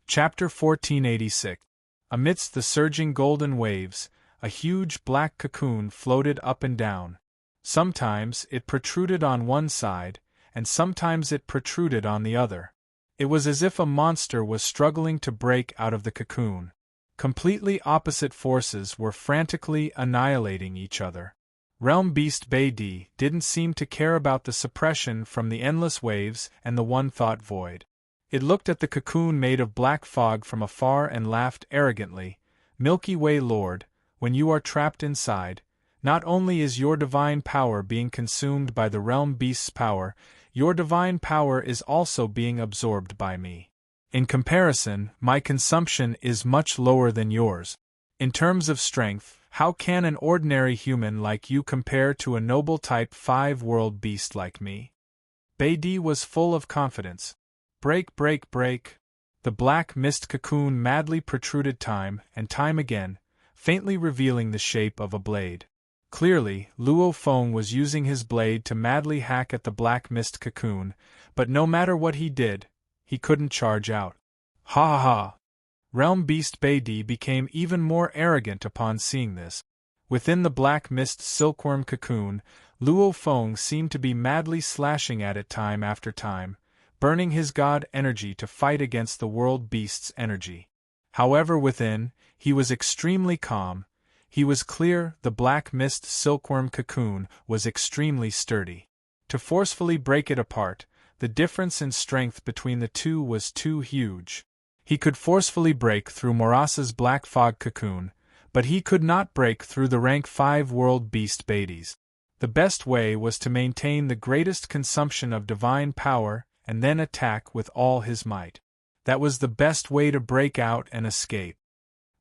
Chapter 1486. Amidst the surging golden waves, a huge black cocoon floated up and down. Sometimes it protruded on one side, and sometimes it protruded on the other. It was as if a monster was struggling to break out of the cocoon. Completely opposite forces were frantically annihilating each other. Realm Beast Bay-D didn't seem to care about the suppression from the endless waves and the one-thought void. It looked at the cocoon made of black fog from afar and laughed arrogantly. Milky Way Lord, when you are trapped inside, not only is your divine power being consumed by the realm beast's power, your divine power is also being absorbed by me. In comparison, my consumption is much lower than yours. In terms of strength, how can an ordinary human like you compare to a noble type 5 world beast like me? Bay-D was full of confidence. Break, break, break. The black mist cocoon madly protruded time and time again, faintly revealing the shape of a blade. Clearly, Luo Feng was using his blade to madly hack at the black mist cocoon, but no matter what he did, he couldn't charge out. Ha ha ha! Realm Beast Bay-D became even more arrogant upon seeing this. Within the black mist silkworm cocoon, Luo Feng seemed to be madly slashing at it time after time, burning his god energy to fight against the world beast's energy. However, within, he was extremely calm. He was clear the black mist silkworm cocoon was extremely sturdy. To forcefully break it apart, the difference in strength between the two was too huge. He could forcefully break through Morasa's black fog cocoon, but he could not break through the rank 5 world beast Bay-D's. The best way was to maintain the greatest consumption of divine power and then attack with all his might. That was the best way to break out and escape.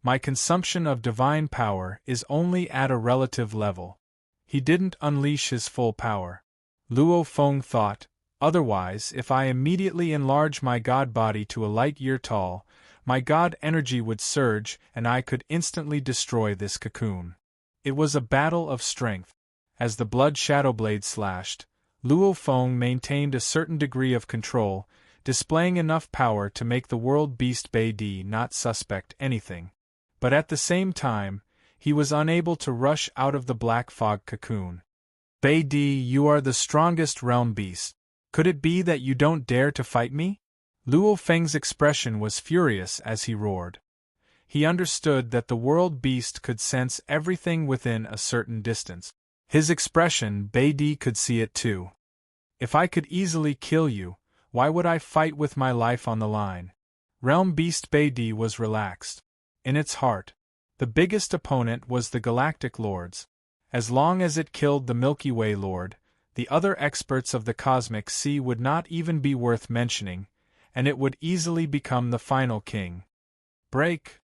My consumption of divine power is only at a relative level. He didn't unleash his full power. Luo Feng thought, otherwise if I immediately enlarge my god body to a light year tall, my god energy would surge and I could instantly destroy this cocoon. It was a battle of strength. As the blood shadow blade slashed, Luo Feng maintained a certain degree of control, displaying enough power to make the world beast Bay-D not suspect anything. But at the same time, he was unable to rush out of the black fog cocoon. Bay-D, you are the strongest realm beast. Could it be that you don't dare to fight me? Luo Feng's expression was furious as he roared. He understood that the world beast could sense everything within a certain distance. His expression, Bay-D could see it too. If I could easily kill you, why would I fight with my life on the line? Realm Beast Bay-D was relaxed. In its heart, the biggest opponent was the Galactic Lords. As long as it killed the Milky Way Lord, the other experts of the Cosmic Sea would not even be worth mentioning, and it would easily become the final king. Break!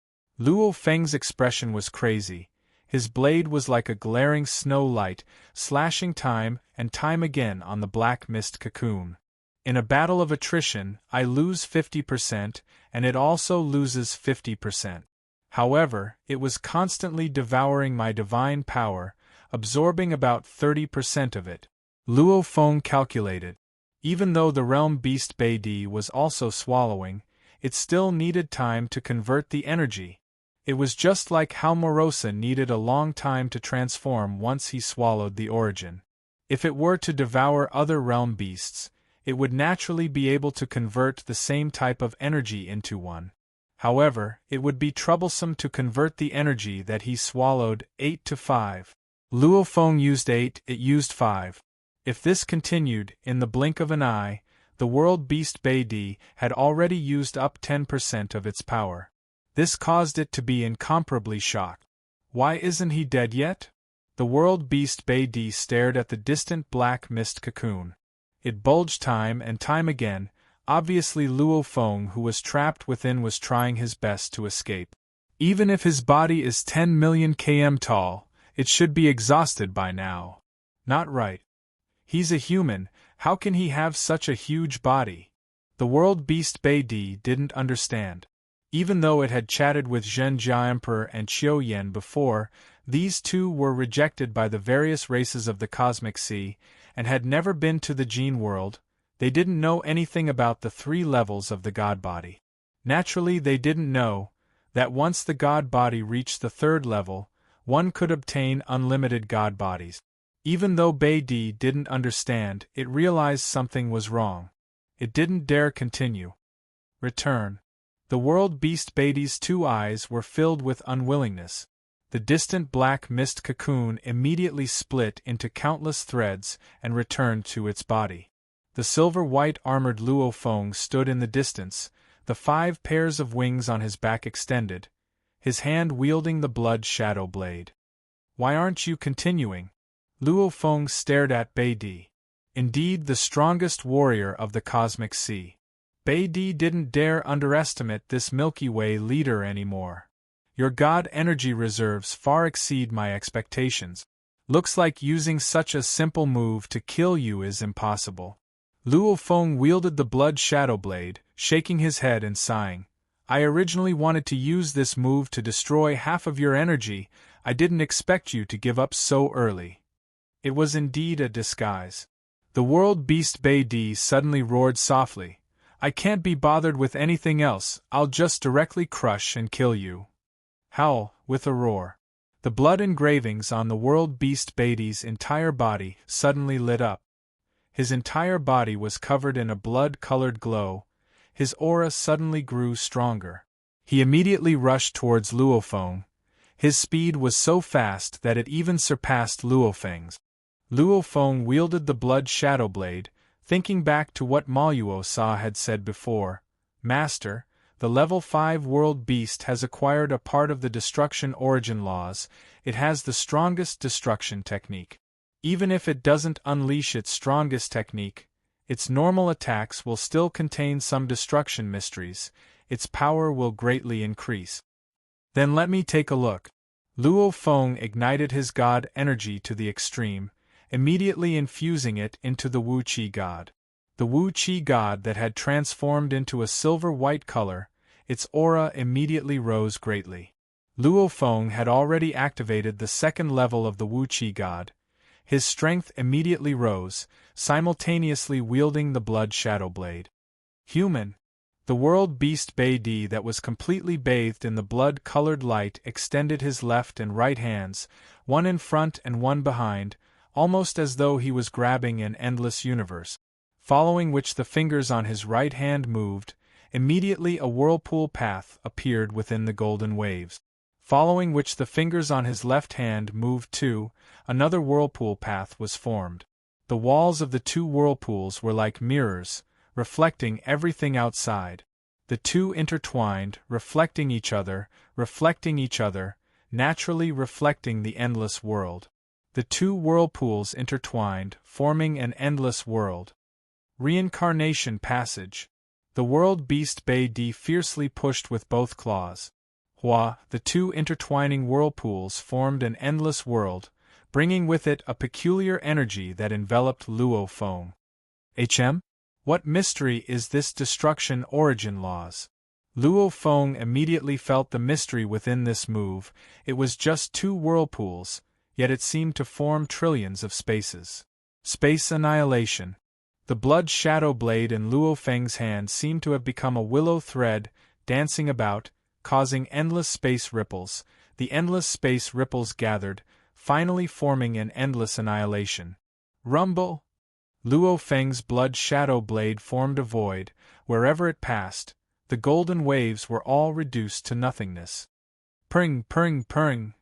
Luo Feng's expression was crazy. His blade was like a glaring snow light, slashing time and time again on the black mist cocoon. In a battle of attrition, I lose 50%, and it also loses 50%. However, it was constantly devouring my divine power, absorbing about 30% of it. Luo Feng calculated. Even though the realm beast Bay-D was also swallowing, it still needed time to convert the energy. It was just like how Morosa needed a long time to transform once he swallowed the origin. If it were to devour other realm beasts, it would naturally be able to convert the same type of energy into one. However, it would be troublesome to convert the energy that he swallowed 8 to 5. Luo Feng used 8, it used 5. If this continued, in the blink of an eye, the world beast Bay-D had already used up 10% of its power. This caused it to be incomparably shocked. Why isn't he dead yet? The world beast Bay-D stared at the distant black mist cocoon. It bulged time and time again. Obviously Luo Feng, who was trapped within, was trying his best to escape. Even if his body is 10 million km tall, it should be exhausted by now. Not right. He's a human, how can he have such a huge body? The world beast Bay-D didn't understand. Even though it had chatted with Zhen Jia Emperor and Qiu Yan before, these two were rejected by the various races of the Cosmic Sea, and had never been to the Gene world. They didn't know anything about the 3 levels of the God body. Naturally, they didn't know that once the god body reached the third level, one could obtain unlimited god bodies. Even though Bei-Di didn't understand, it realized something was wrong. It didn't dare continue. Return. The world beast Bei-Di's two eyes were filled with unwillingness. The distant black mist cocoon immediately split into countless threads and returned to its body. The silver-white armored Luo Feng stood in the distance, the 5 pairs of wings on his back extended, his hand wielding the blood shadow blade. Why aren't you continuing? Luo Feng stared at Bei-Di. Indeed, the strongest warrior of the cosmic sea. Bei-Di didn't dare underestimate this Milky Way leader anymore. Your god energy reserves far exceed my expectations. Looks like using such a simple move to kill you is impossible. Luo Feng wielded the blood shadow blade, shaking his head and sighing. I originally wanted to use this move to destroy half of your energy. I didn't expect you to give up so early. It was indeed a disguise. The world beast Bei-Di suddenly roared softly. I can't be bothered with anything else, I'll just directly crush and kill you. Howl, with a roar. The blood engravings on the world beast Bei-Di's entire body suddenly lit up. His entire body was covered in a blood-colored glow. His aura suddenly grew stronger. He immediately rushed towards Luo Feng. His speed was so fast that it even surpassed Luo Feng's. Luo Feng wielded the blood shadow blade, thinking back to what Maluo Sa had said before. Master, the level 5 world beast has acquired a part of the destruction origin laws. It has the strongest destruction technique. Even if it doesn't unleash its strongest technique, its normal attacks will still contain some destruction mysteries. Its power will greatly increase. Then let me take a look. Luo Feng ignited his god energy to the extreme, immediately infusing it into the Wu Qi god. The Wu Qi god that had transformed into a silver-white color, its aura immediately rose greatly. Luo Feng had already activated the second level of the Wu Qi god. His strength immediately rose, simultaneously wielding the blood shadow blade. Human. The world beast Bei-Di that was completely bathed in the blood-colored light extended his left and right hands, one in front and one behind, almost as though he was grabbing an endless universe. Following which the fingers on his right hand moved, immediately a whirlpool path appeared within the golden waves. Following which the fingers on his left hand moved too, another whirlpool path was formed. The walls of the 2 whirlpools were like mirrors, reflecting everything outside. The 2 intertwined, reflecting each other, naturally reflecting the endless world. The 2 whirlpools intertwined, forming an endless world. Reincarnation passage. The world beast Bei-Di fiercely pushed with both claws. Hua, the 2 intertwining whirlpools formed an endless world, bringing with it a peculiar energy that enveloped Luo Feng. What mystery is this destruction origin laws? Luo Feng immediately felt the mystery within this move. It was just 2 whirlpools, yet it seemed to form trillions of spaces. Space annihilation. The blood shadow blade in Luo Feng's hand seemed to have become a willow thread, dancing about, causing endless space ripples. The endless space ripples gathered, finally forming an endless annihilation. Rumble! Luo Feng's blood shadow blade formed a void. Wherever it passed, the golden waves were all reduced to nothingness. Purring, purring, purring.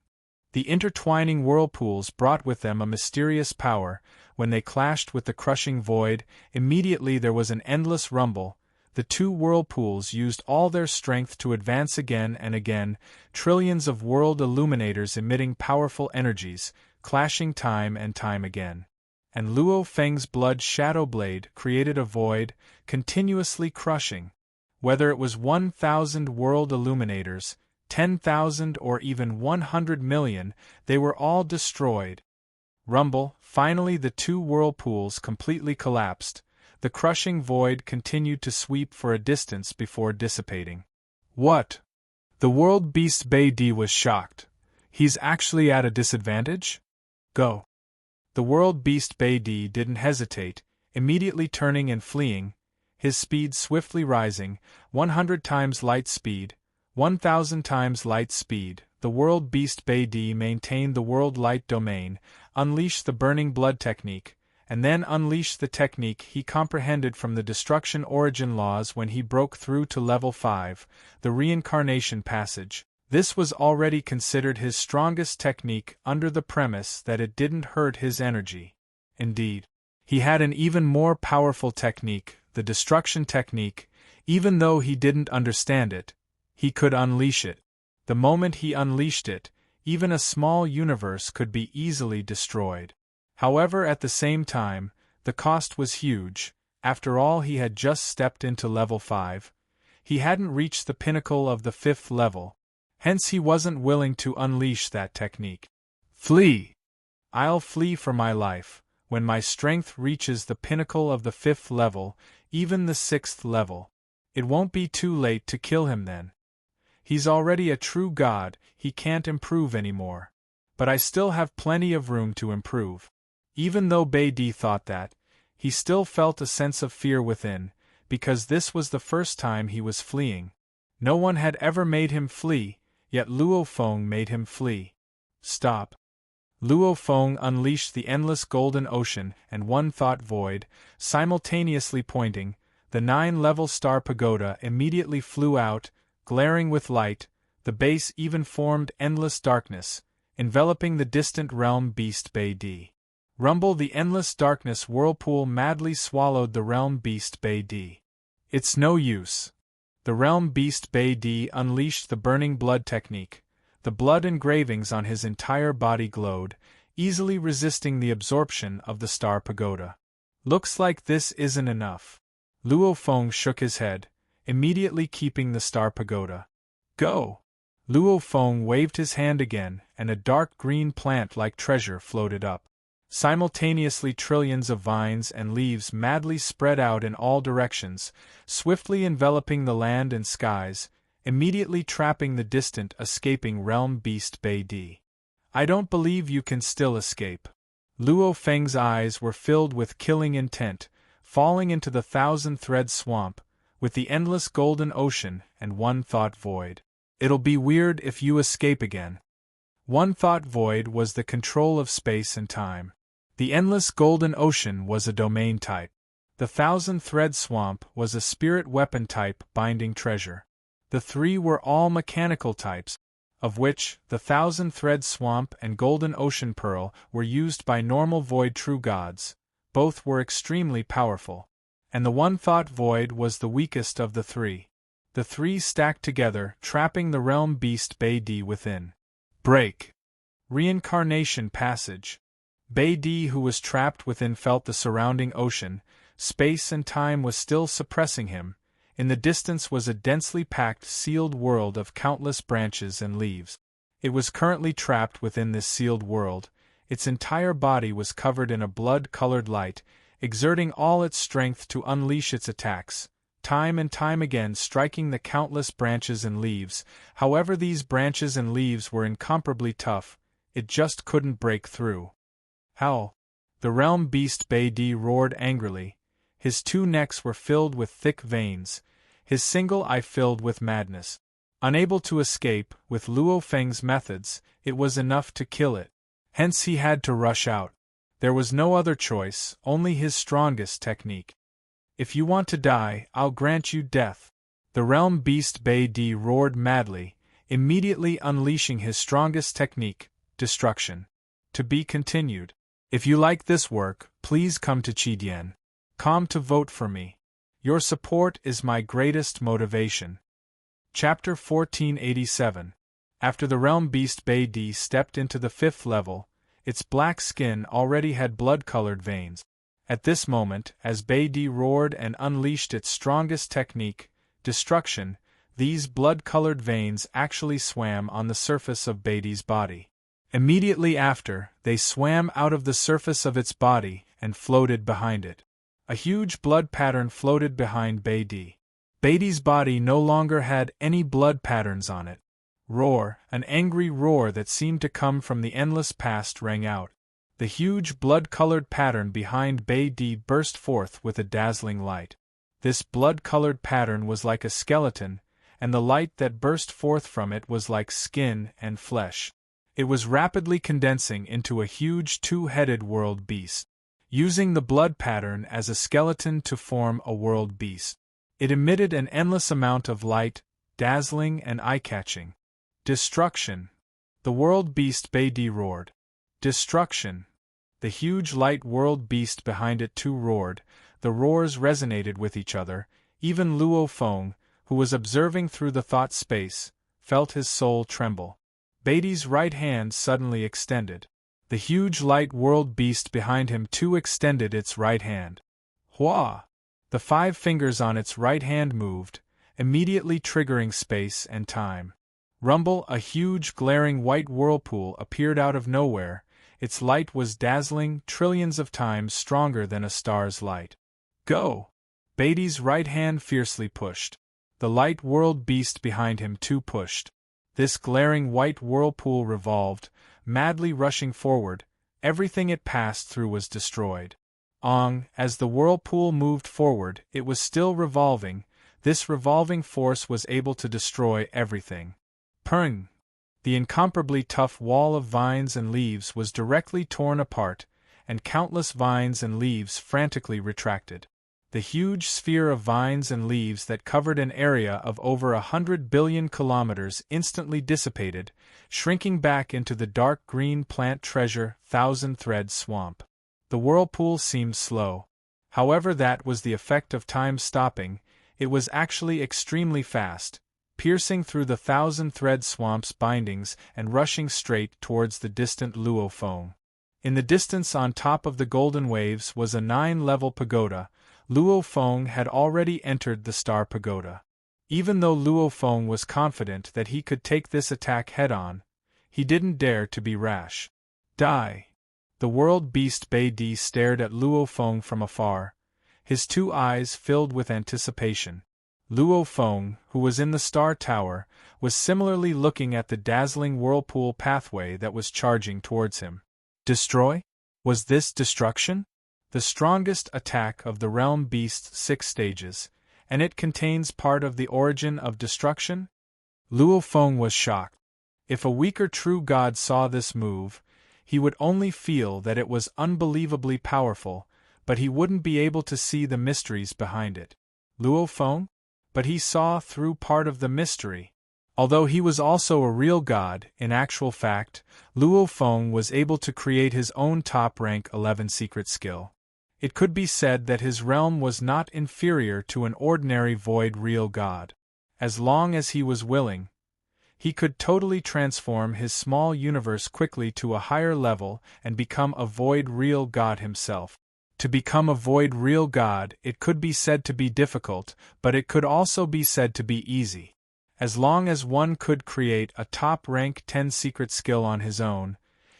The intertwining whirlpools brought with them a mysterious power. When they clashed with the crushing void, immediately there was an endless rumble. The 2 whirlpools used all their strength to advance again and again, trillions of world illuminators emitting powerful energies, clashing time and time again. And Luo Feng's blood shadow blade created a void, continuously crushing. Whether it was 1,000 world illuminators, 10,000 or even 100 million, they were all destroyed. Rumble, finally the 2 whirlpools completely collapsed. The crushing void continued to sweep for a distance before dissipating. What? The world beast Bei-Di was shocked. He's actually at a disadvantage? Go. The world beast Bei-Di didn't hesitate, immediately turning and fleeing. his speed swiftly rising, 100 times light speed, 1000 times light speed. The world beast Beidi maintained the world light domain, unleashed the burning blood technique, and then unleashed the technique he comprehended from the destruction origin laws when he broke through to level 5, the reincarnation passage. This was already considered his strongest technique under the premise that it didn't hurt his energy. Indeed, he had an even more powerful technique, the destruction technique. Even though he didn't understand it, he could unleash it. The moment he unleashed it, even a small universe could be easily destroyed. However, at the same time, the cost was huge. After all, he had just stepped into level 5. He hadn't reached the pinnacle of the 5th level. Hence he wasn't willing to unleash that technique. Flee! I'll flee for my life. When my strength reaches the pinnacle of the 5th level, even the 6th level. It won't be too late to kill him then. He's already a true god, he can't improve anymore. But I still have plenty of room to improve. Even though Beidi thought that, he still felt a sense of fear within, because this was the first time he was fleeing. No one had ever made him flee, yet Luo Feng made him flee. Stop. Luo Feng unleashed the endless golden ocean and one thought void, simultaneously pointing. The 9-level star pagoda immediately flew out, glaring with light. The base even formed endless darkness, enveloping the distant realm beast Beidi. Rumble! The endless darkness whirlpool madly swallowed the realm beast Beidi. It's no use. The realm beast Beidi unleashed the burning blood technique. The blood engravings on his entire body glowed, easily resisting the absorption of the star pagoda. Looks like this isn't enough. Luo Feng shook his head, immediately keeping the star pagoda. Go! Luo Feng waved his hand again, and a dark green plant-like treasure floated up. Simultaneously, trillions of vines and leaves madly spread out in all directions, swiftly enveloping the land and skies, immediately trapping the distant escaping realm beast Beidi. I don't believe you can still escape. Luo Feng's eyes were filled with killing intent, falling into the 1,000-thread swamp, with the endless golden ocean and one thought void. It'll be weird if you escape again. One thought void was the control of space and time. The endless golden ocean was a domain type. The 1,000-thread swamp was a spirit weapon type binding treasure. The 3 were all mechanical types, of which the 1,000-thread swamp and golden ocean pearl were used by normal void true gods. Both were extremely powerful. And the one thought void was the weakest of the 3. The 3 stacked together, trapping the realm beast Beidi within. Break! Reincarnation passage. Beidi, who was trapped within, felt the surrounding ocean. Space and time was still suppressing him. In the distance was a densely packed sealed world of countless branches and leaves. It was currently trapped within this sealed world. Its entire body was covered in a blood-colored light, exerting all its strength to unleash its attacks, time and time again striking the countless branches and leaves. However, these branches and leaves were incomparably tough, it just couldn't break through. Howl! The realm beast Beidi roared angrily. His 2 necks were filled with thick veins, his single eye filled with madness. Unable to escape, with Luo Feng's methods, it was enough to kill it. Hence he had to rush out. There was no other choice, only his strongest technique. If you want to die, I'll grant you death. The realm beast Beidi roared madly, immediately unleashing his strongest technique, destruction. To be continued. If you like this work, please come to Chidian.com to vote for me. Your support is my greatest motivation. Chapter 1487. After the realm beast Beidi stepped into the 5th level, its black skin already had blood-colored veins. At this moment, as Beidi roared and unleashed its strongest technique, destruction, these blood-colored veins actually swam on the surface of Beidi's body. Immediately after, they swam out of the surface of its body and floated behind it. A huge blood pattern floated behind Beidi. Beidi's body no longer had any blood patterns on it. Roar! An angry roar that seemed to come from the endless past rang out. The huge blood-colored pattern behind Beidi burst forth with a dazzling light. This blood-colored pattern was like a skeleton, and the light that burst forth from it was like skin and flesh. It was rapidly condensing into a huge two-headed world beast. Using the blood pattern as a skeleton to form a world beast, it emitted an endless amount of light, dazzling and eye-catching. Destruction! The world beast Bei roared. Destruction! The huge light world beast behind it too roared. The roars resonated with each other. Even Luo Feng, who was observing through the thought space, felt his soul tremble. Bei's right hand suddenly extended. The huge light world beast behind him too extended its right hand. Hua! The 5 fingers on its right hand moved, immediately triggering space and time. Rumble! A huge glaring white whirlpool appeared out of nowhere. Its light was dazzling, trillions of times stronger than a star's light. Go! Bei's right hand fiercely pushed. The light world beast behind him too pushed. This glaring white whirlpool revolved, madly rushing forward. Everything it passed through was destroyed. As the whirlpool moved forward, it was still revolving. This revolving force was able to destroy everything. Pung! The incomparably tough wall of vines and leaves was directly torn apart, and countless vines and leaves frantically retracted. The huge sphere of vines and leaves that covered an area of over 100 billion kilometers instantly dissipated, shrinking back into the dark green plant treasure thousand-thread swamp. The whirlpool seemed slow. However, that was the effect of time stopping. It was actually extremely fast, piercing through the thousand-thread swamp's bindings and rushing straight towards the distant Luo Feng. In the distance on top of the golden waves was a 9-level pagoda. Luo Feng had already entered the Star Pagoda. Even though Luo Feng was confident that he could take this attack head-on, he didn't dare to be rash. Die! The world beast Bei stared at Luo Feng from afar, his 2 eyes filled with anticipation. Luo Feng, who was in the Star Tower, was similarly looking at the dazzling whirlpool pathway that was charging towards him. Destroy? Was this destruction? The strongest attack of the realm beast's 6 stages, and it contains part of the origin of destruction? Luo Feng was shocked. If a weaker true god saw this move, he would only feel that it was unbelievably powerful, but he wouldn't be able to see the mysteries behind it. Luo Feng? But he saw through part of the mystery. Although he was also a real god, in actual fact, Luo Feng was able to create his own top-rank 11 secret skill. It could be said that his realm was not inferior to an ordinary void real god. As long as he was willing, he could totally transform his small universe quickly to a higher level and become a void real god himself. To become a void real god, it could be said to be difficult, but it could also be said to be easy. As long as one could create a top-rank 10 secret skill on his own,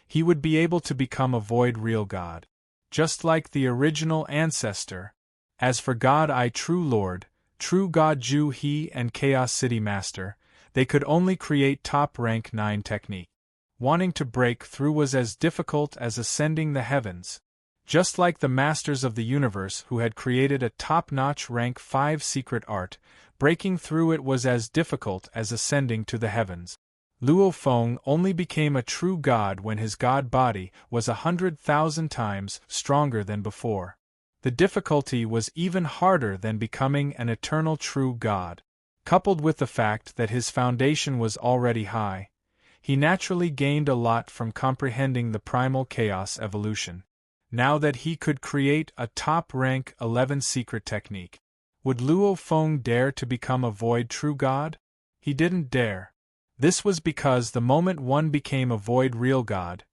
he would be able to become a void real god. Just like the original ancestor. As for God I True Lord, True God Ju He and Chaos City Master, they could only create top-rank 9 technique. Wanting to break through was as difficult as ascending the heavens. Just like the masters of the universe who had created a top-notch rank 5 secret art, breaking through it was as difficult as ascending to the heavens. Luo Feng only became a true god when his god body was 100,000 times stronger than before. The difficulty was even harder than becoming an eternal true god. Coupled with the fact that his foundation was already high, he naturally gained a lot from comprehending the primal chaos evolution. Now that he could create a top-rank 11 secret technique, would Luo Feng dare to become a void true god? He didn't dare. This was because the moment one became a void real god,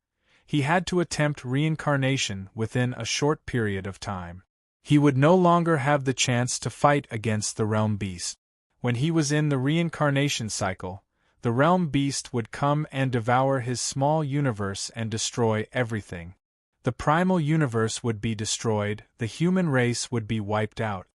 he had to attempt reincarnation within a short period of time. He would no longer have the chance to fight against the realm beast. When he was in the reincarnation cycle, the realm beast would come and devour his small universe and destroy everything. The primal universe would be destroyed, the human race would be wiped out.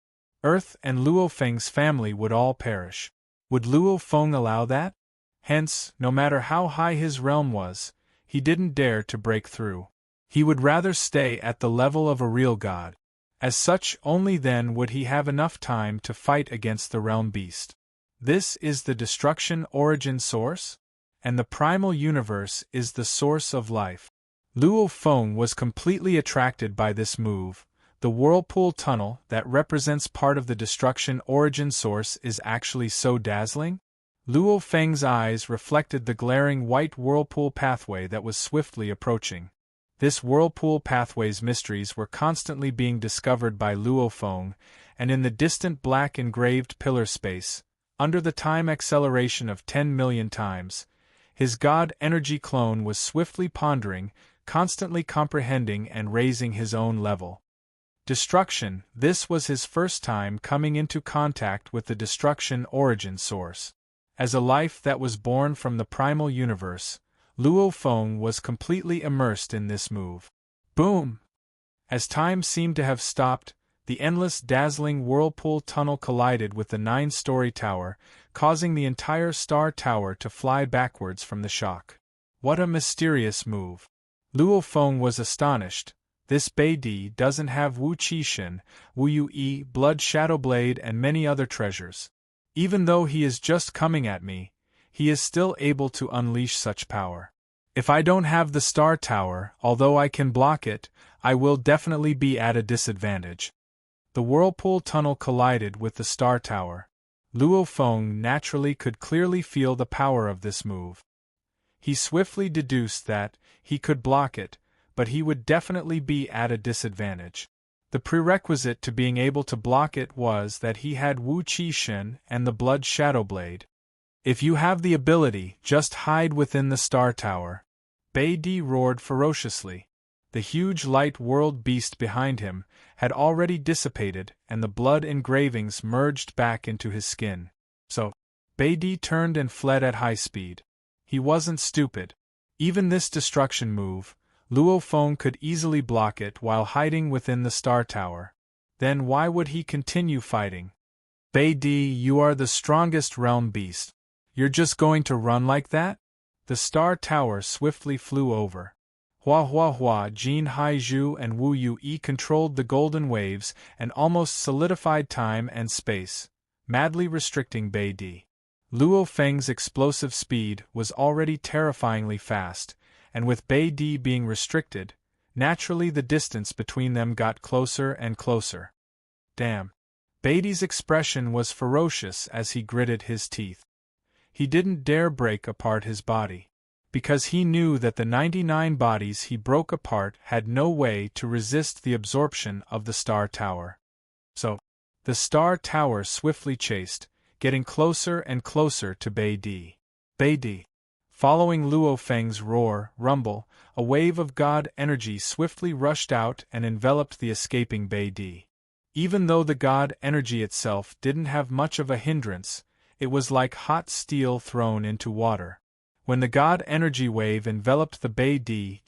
Earth and Luo Feng's family would all perish. Would Luo Feng allow that? Hence, no matter how high his realm was, he didn't dare to break through. He would rather stay at the level of a real god. As such, only then would he have enough time to fight against the realm beast. This is the destruction origin source? And the primal universe is the source of life. Luo Feng was completely attracted by this move. The whirlpool tunnel that represents part of the destruction origin source is actually so dazzling? Luo Feng's eyes reflected the glaring white whirlpool pathway that was swiftly approaching. This whirlpool pathway's mysteries were constantly being discovered by Luo Feng, and in the distant black engraved pillar space, under the time acceleration of 10 million times, his god energy clone was swiftly pondering, constantly comprehending and raising his own level. Destruction, this was his first time coming into contact with the destruction origin source. As a life that was born from the primal universe, Luo Feng was completely immersed in this move. Boom! As time seemed to have stopped, the endless dazzling whirlpool tunnel collided with the 9-story tower, causing the entire star tower to fly backwards from the shock. What a mysterious move! Luo Feng was astonished. This Beidi doesn't have Wu Qi Shen, Wu Yu Yi, Blood Shadow Blade and many other treasures. Even though he is just coming at me, he is still able to unleash such power. If I don't have the star tower, although I can block it, I will definitely be at a disadvantage. The whirlpool tunnel collided with the star tower. Luo Feng naturally could clearly feel the power of this move. He swiftly deduced that he could block it, but he would definitely be at a disadvantage. The prerequisite to being able to block it was that he had Wu Qi Shen and the Blood Shadow Blade. If you have the ability, just hide within the star tower. Beidi roared ferociously. The huge light world beast behind him had already dissipated and the blood engravings merged back into his skin. So, Beidi turned and fled at high speed. He wasn't stupid. Even this destruction move, Luo Feng could easily block it while hiding within the star tower. Then why would he continue fighting? Beidi, you are the strongest realm beast. You're just going to run like that? The star tower swiftly flew over. Hua Hua Hua, Jin Hai Zhu and Wu Yu Yi controlled the golden waves and almost solidified time and space, madly restricting Beidi. Luo Feng's explosive speed was already terrifyingly fast, and with Beidi being restricted, naturally the distance between them got closer and closer. Damn. Beidi's expression was ferocious as he gritted his teeth. He didn't dare break apart his body, because he knew that the 99 bodies he broke apart had no way to resist the absorption of the star tower. So, the star tower swiftly chased, getting closer and closer to Beidi. Beidi. Following Luo Feng's roar, rumble, a wave of god energy swiftly rushed out and enveloped the escaping Beidi. Even though the god energy itself didn't have much of a hindrance, it was like hot steel thrown into water. When the god energy wave enveloped the Beidi,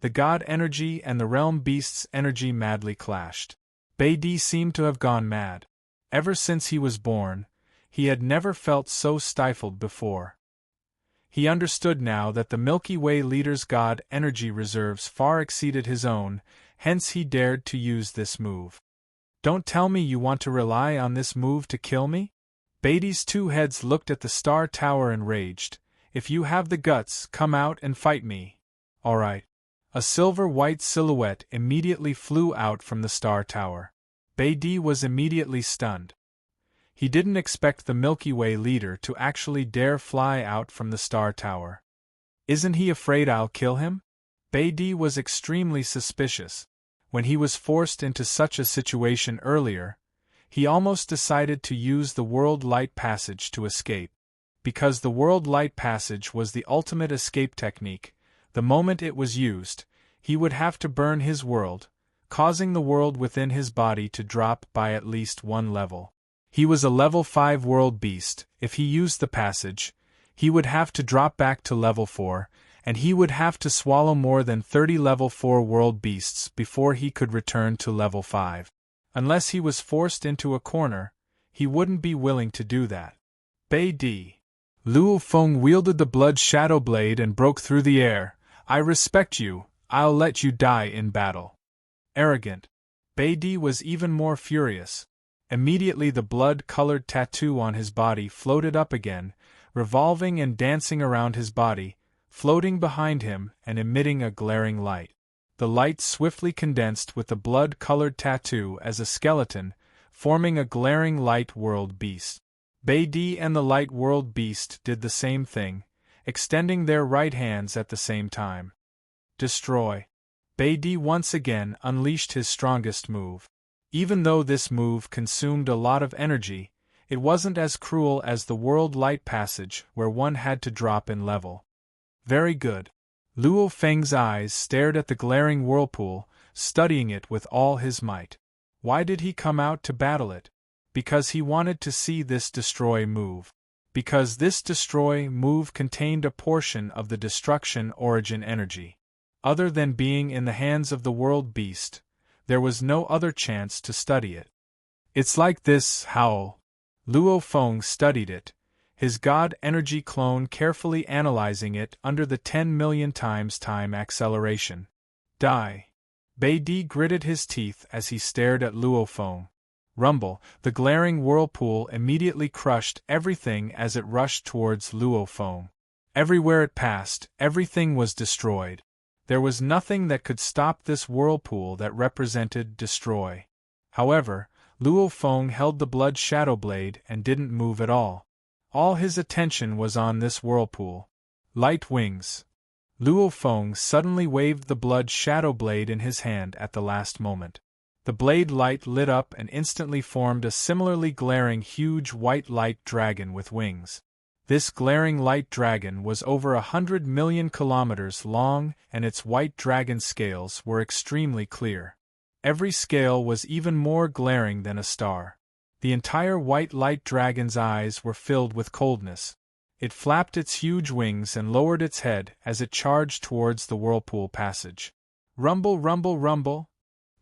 the god energy and the realm beast's energy madly clashed. Beidi seemed to have gone mad. Ever since he was born, he had never felt so stifled before. He understood now that the Milky Way leader's god energy reserves far exceeded his own, hence he dared to use this move. Don't tell me you want to rely on this move to kill me? Beidi's two heads looked at the star tower enraged. If you have the guts, come out and fight me. Alright. A silver-white silhouette immediately flew out from the star tower. Beidi was immediately stunned. He didn't expect the Milky Way leader to actually dare fly out from the star tower. Isn't he afraid I'll kill him? Beidi was extremely suspicious. When he was forced into such a situation earlier, he almost decided to use the World Light Passage to escape. Because the World Light Passage was the ultimate escape technique, the moment it was used, he would have to burn his world, causing the world within his body to drop by at least one level. He was a level 5 world beast. If he used the passage, he would have to drop back to level 4, and he would have to swallow more than 30 level 4 world beasts before he could return to level 5. Unless he was forced into a corner, he wouldn't be willing to do that. Beidi. Luo Feng wielded the Blood Shadow Blade and broke through the air. I respect you, I'll let you die in battle. Arrogant. Bei was even more furious. Immediately the blood-colored tattoo on his body floated up again, revolving and dancing around his body, floating behind him and emitting a glaring light. The light swiftly condensed with the blood-colored tattoo as a skeleton, forming a glaring light world beast. Bei and the light world beast did the same thing, extending their right hands at the same time. Destroy. Bei once again unleashed his strongest move. Even though this move consumed a lot of energy, it wasn't as cruel as the world light passage where one had to drop in level. Very good. Luo Feng's eyes stared at the glaring whirlpool, studying it with all his might. Why did he come out to battle it? Because he wanted to see this destroy move. Because this destroy move contained a portion of the destruction origin energy. Other than being in the hands of the world beast, there was no other chance to study it. It's like this, Howl. Luo Feng studied it, his god energy clone carefully analyzing it under the 10 million times time acceleration. Die. Bei gritted his teeth as he stared at Luo Feng. Rumble, the glaring whirlpool immediately crushed everything as it rushed towards Luo Feng. Everywhere it passed, everything was destroyed. There was nothing that could stop this whirlpool that represented destroy. However, Luo Feng held the blood shadow blade and didn't move at all. All his attention was on this whirlpool. Light wings. Luo Feng suddenly waved the blood shadow blade in his hand at the last moment. The blade light lit up and instantly formed a similarly glaring huge white light dragon with wings. This glaring light dragon was over 100 million kilometers long and its white dragon scales were extremely clear. Every scale was even more glaring than a star. The entire white light dragon's eyes were filled with coldness. It flapped its huge wings and lowered its head as it charged towards the whirlpool passage. Rumble, rumble, rumble!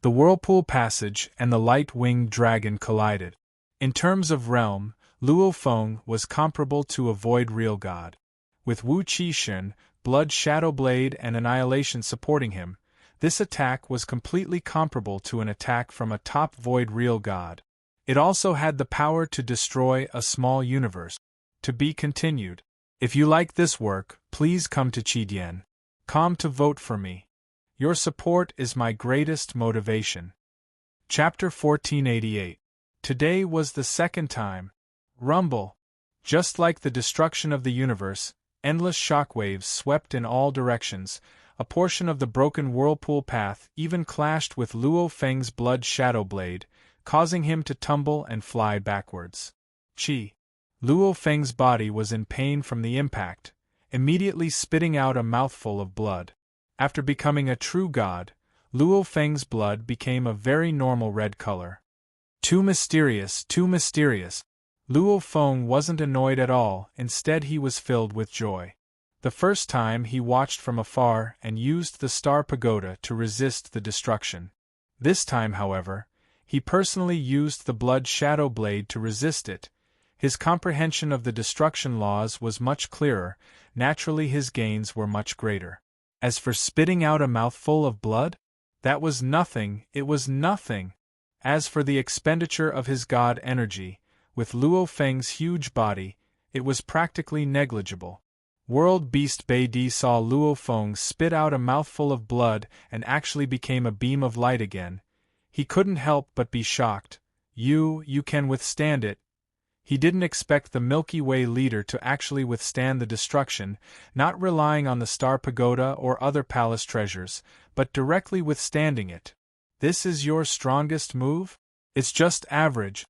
The whirlpool passage and the light-winged dragon collided. In terms of realm, Luo Feng was comparable to a void real god. With Wu Qixun, Blood Shadow Blade and Annihilation supporting him, this attack was completely comparable to an attack from a top void real god. It also had the power to destroy a small universe. To be continued. If you like this work, please come to Qidien.com to vote for me. Your support is my greatest motivation. Chapter 1488. Today was the second time. Rumble. Just like the destruction of the universe, endless shockwaves swept in all directions. A portion of the broken whirlpool path even clashed with Luo Feng's blood shadow blade, causing him to tumble and fly backwards. Luo Feng's body was in pain from the impact, immediately spitting out a mouthful of blood. After becoming a true god, Luo Feng's blood became a very normal red color. Too mysterious, too mysterious. Luo Feng wasn't annoyed at all, instead he was filled with joy. The first time he watched from afar and used the star pagoda to resist the destruction. This time, however, he personally used the blood shadow blade to resist it. His comprehension of the destruction laws was much clearer, naturally his gains were much greater. As for spitting out a mouthful of blood? That was nothing, it was nothing. As for the expenditure of his god energy, with Luo Feng's huge body, it was practically negligible. World Beast Bei saw Luo Feng spit out a mouthful of blood and actually became a beam of light again. He couldn't help but be shocked. You can withstand it. He didn't expect the Milky Way leader to actually withstand the destruction, not relying on the Star Pagoda or other palace treasures, but directly withstanding it. This is your strongest move? It's just average.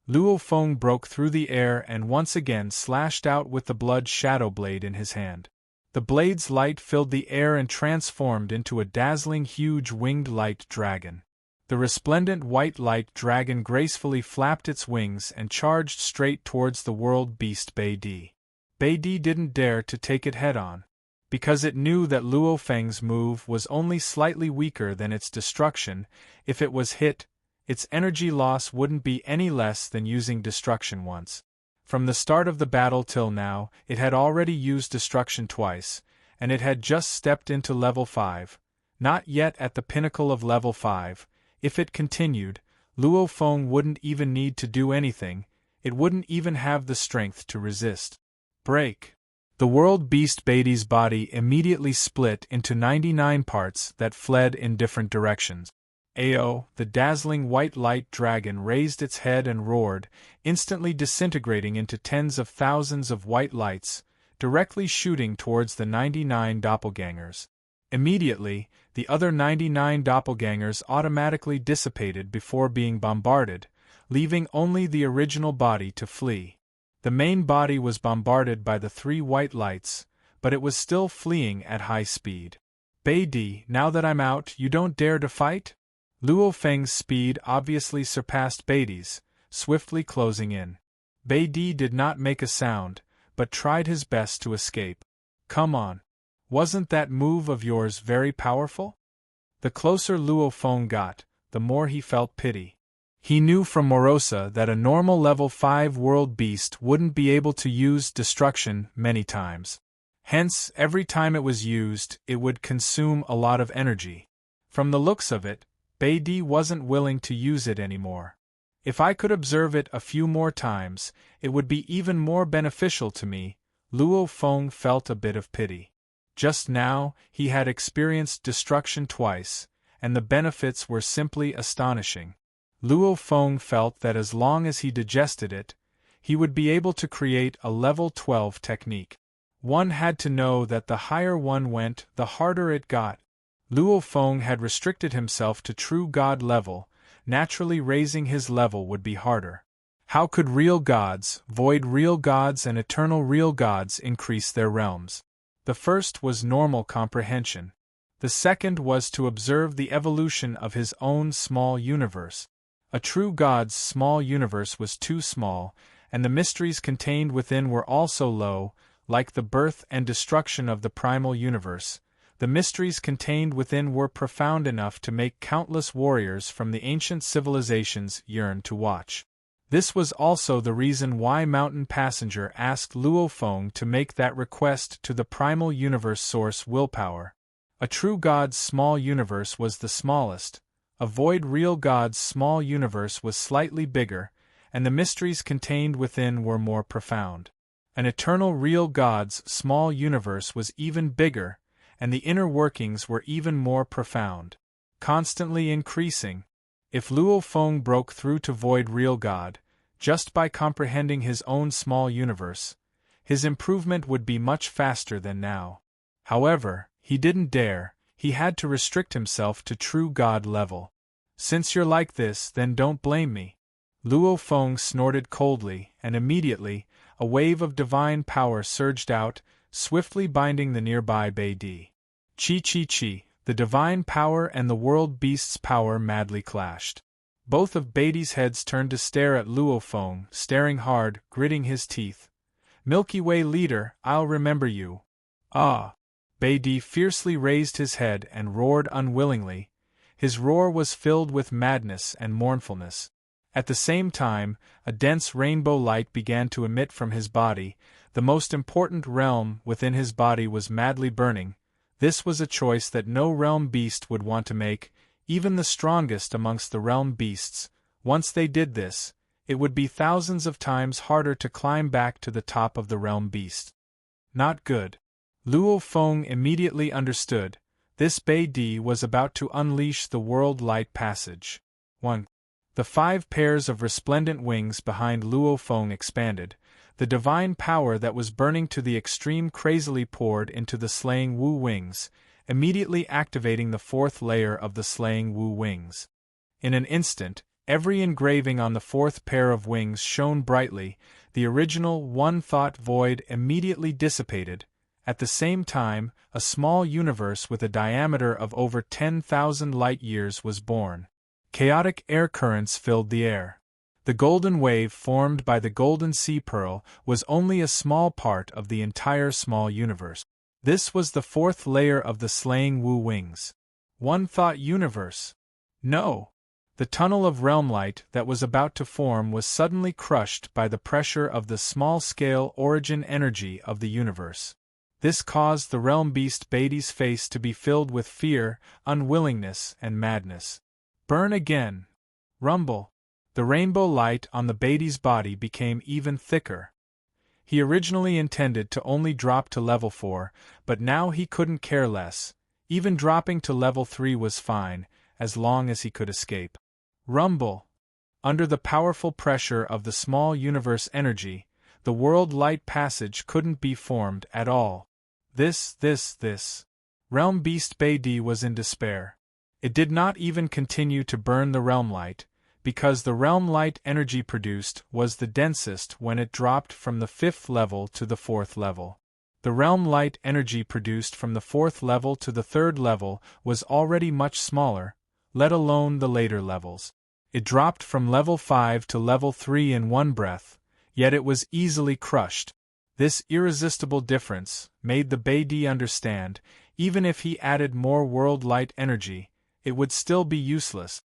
Luo Feng broke through the air and once again slashed out with the blood shadow blade in his hand. The blade's light filled the air and transformed into a dazzling huge winged light dragon. The resplendent white light dragon gracefully flapped its wings and charged straight towards the world beast Bei. Bei didn't dare to take it head-on, because it knew that Luo Feng's move was only slightly weaker than its destruction. If it was hit, its energy loss wouldn't be any less than using destruction once. From the start of the battle till now, it had already used destruction twice, and it had just stepped into level 5, not yet at the pinnacle of level 5. If it continued, Luo Feng wouldn't even need to do anything, it wouldn't even have the strength to resist. Break! The world beast Beatty's body immediately split into 99 parts that fled in different directions. Ao, the dazzling white light dragon raised its head and roared, instantly disintegrating into tens of thousands of white lights, directly shooting towards the 99 doppelgangers. Immediately, the other 99 doppelgangers automatically dissipated before being bombarded, leaving only the original body to flee. The main body was bombarded by the 3 white lights, but it was still fleeing at high speed. Bei Di, now that I'm out, you don't dare to fight? Luo Feng's speed obviously surpassed Beidi's, swiftly closing in. Bei Di did not make a sound, but tried his best to escape. Come on. Wasn't that move of yours very powerful? The closer Luo Feng got, the more he felt pity. He knew from Morosa that a normal level 5 world beast wouldn't be able to use destruction many times. Hence, every time it was used, it would consume a lot of energy. From the looks of it, Bei Di wasn't willing to use it anymore. If I could observe it a few more times, it would be even more beneficial to me. Luo Feng felt a bit of pity. Just now, he had experienced destruction twice, and the benefits were simply astonishing. Luo Feng felt that as long as he digested it, he would be able to create a level 12 technique. One had to know that the higher one went, the harder it got. Luo Feng had restricted himself to true god level, naturally raising his level would be harder. How could real gods, void real gods and eternal real gods increase their realms? The first was normal comprehension. The second was to observe the evolution of his own small universe. A true god's small universe was too small, and the mysteries contained within were also low, like the birth and destruction of the primal universe. The mysteries contained within were profound enough to make countless warriors from the ancient civilizations yearn to watch. This was also the reason why Mountain Passenger asked Luo Feng to make that request to the primal universe source willpower. A true god's small universe was the smallest, a void real god's small universe was slightly bigger, and the mysteries contained within were more profound. An eternal real god's small universe was even bigger, and the inner workings were even more profound. Constantly increasing. If Luo Feng broke through to void real god, just by comprehending his own small universe, his improvement would be much faster than now. However, he didn't dare, he had to restrict himself to true god level. Since you're like this, then don't blame me. Luo Feng snorted coldly, and immediately, a wave of divine power surged out, swiftly binding the nearby Bei Di. Chi, the divine power and the world beast's power madly clashed. Both of Beidi's heads turned to stare at Luo Feng, staring hard, gritting his teeth. Milky Way leader, I'll remember you. Ah! Bei Di fiercely raised his head and roared unwillingly. His roar was filled with madness and mournfulness. At the same time, a dense rainbow light began to emit from his body. The most important realm within his body was madly burning. This was a choice that no realm beast would want to make, even the strongest amongst the realm beasts. Once they did this, it would be thousands of times harder to climb back to the top of the realm beast. Not good. Luo Feng immediately understood. This Bei Di was about to unleash the world light passage. 1. The 5 pairs of resplendent wings behind Luo Feng expanded. The divine power that was burning to the extreme crazily poured into the slaying Wu wings, immediately activating the 4th layer of the slaying Wu wings. In an instant, every engraving on the 4th pair of wings shone brightly. The original one-thought void immediately dissipated. At the same time, a small universe with a diameter of over 10,000 light-years was born. Chaotic air currents filled the air. The golden wave formed by the golden sea pearl was only a small part of the entire small universe. This was the 4th layer of the slaying Wu wings. One-thought universe. No! The tunnel of realm light that was about to form was suddenly crushed by the pressure of the small-scale origin energy of the universe. This caused the realm beast Beidi's face to be filled with fear, unwillingness, and madness. Burn again. Rumble. The rainbow light on the Beatty's body became even thicker. He originally intended to only drop to level 4, but now he couldn't care less. Even dropping to level 3 was fine, as long as he could escape. Rumble. Under the powerful pressure of the small universe energy, the world light passage couldn't be formed at all. This. Realm Beast Beatty was in despair. It did not even continue to burn the realm light, because the realm light energy produced was the densest when it dropped from the 5th level to the 4th level. The realm light energy produced from the 4th level to the 3rd level was already much smaller, let alone the later levels. It dropped from level 5 to level 3 in one breath, yet it was easily crushed. This irresistible difference made the Beatty understand, even if he added more world light energy, it would still be useless.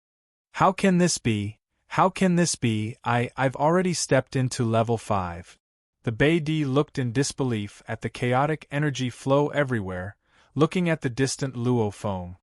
How can this be? How can this be? I've already stepped into level 5. The Beatty looked in disbelief at the chaotic energy flow everywhere, looking at the distant Luo Feng.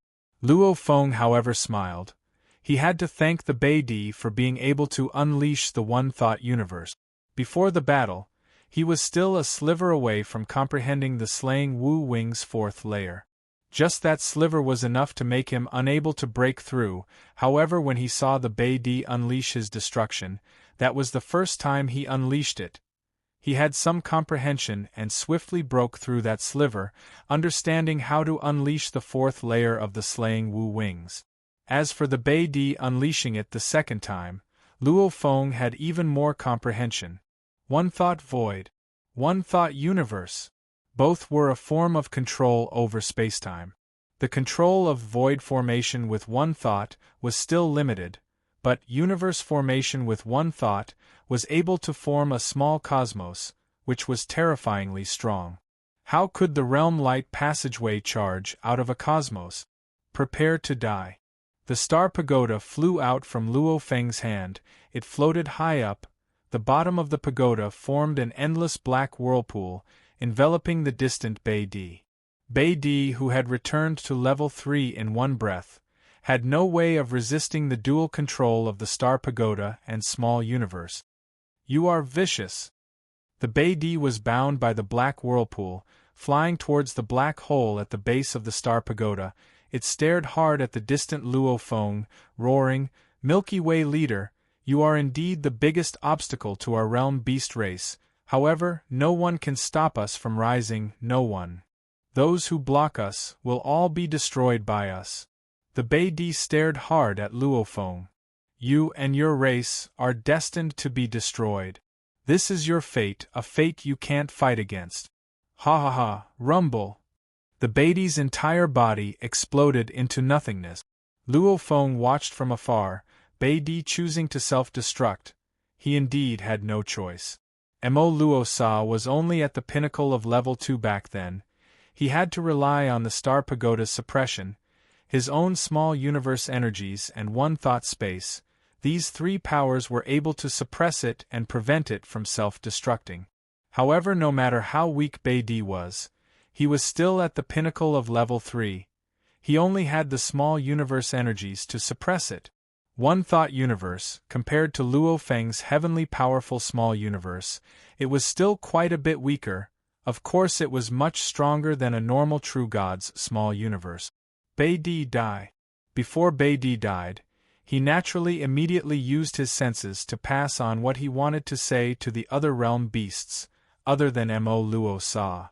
Luo Feng, however, smiled. He had to thank the Beatty for being able to unleash the one-thought universe. Before the battle, he was still a sliver away from comprehending the slaying Wu Wing's 4th layer. Just that sliver was enough to make him unable to break through. However, when he saw the Beatty unleash his destruction, that was the first time he unleashed it. He had some comprehension and swiftly broke through that sliver, understanding how to unleash the 4th layer of the slaying Wu Wings. As for the Beatty unleashing it the second time, Luo Feng had even more comprehension. One thought void. One thought universe. Both were a form of control over spacetime. The control of void formation with one thought was still limited, but universe formation with one thought was able to form a small cosmos, which was terrifyingly strong. How could the realm light passageway charge out of a cosmos? Prepare to die. The star pagoda flew out from Luo Feng's hand. It floated high up. The bottom of the pagoda formed an endless black whirlpool, enveloping the distant Beatty. Beatty, who had returned to level 3 in one breath, had no way of resisting the dual control of the star pagoda and small universe. You are vicious. The Beatty was bound by the black whirlpool, flying towards the black hole at the base of the star pagoda. It stared hard at the distant Luo Feng, roaring, "Milky Way leader, you are indeed the biggest obstacle to our realm beast race. However, no one can stop us from rising, no one. Those who block us will all be destroyed by us." The Beatty stared hard at Luo Feng. "You and your race are destined to be destroyed. This is your fate, a fate you can't fight against." Ha ha ha, rumble. The Beatty's entire body exploded into nothingness. Luo Feng watched from afar, Beatty choosing to self-destruct. He indeed had no choice. Mo Luo Sa was only at the pinnacle of level 2 back then. He had to rely on the star pagoda's suppression, his own small universe energies and one thought space. These three powers were able to suppress it and prevent it from self-destructing. However, no matter how weak Beatty was, he was still at the pinnacle of level 3. He only had the small universe energies to suppress it. One thought universe, compared to Luo Feng's heavenly powerful small universe, it was still quite a bit weaker. Of course it was much stronger than a normal true god's small universe. Beatty died. Before Beatty died, he naturally immediately used his senses to pass on what he wanted to say to the other realm beasts, other than Mo Luo Sa.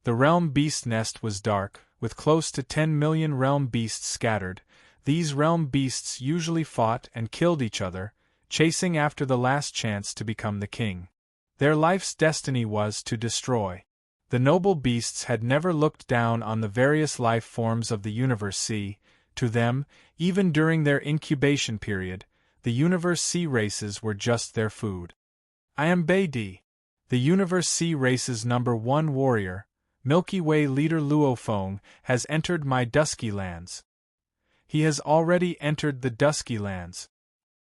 The realm beast nest was dark, with close to 10 million realm beasts scattered. These realm beasts usually fought and killed each other, chasing after the last chance to become the king. Their life's destiny was to destroy. The noble beasts had never looked down on the various life forms of the Universe C. To them, even during their incubation period, the Universe C races were just their food. I am Beatty, the Universe C race's #1 warrior. Milky Way leader Luo Feng has entered my dusky lands. He has already entered the dusky lands.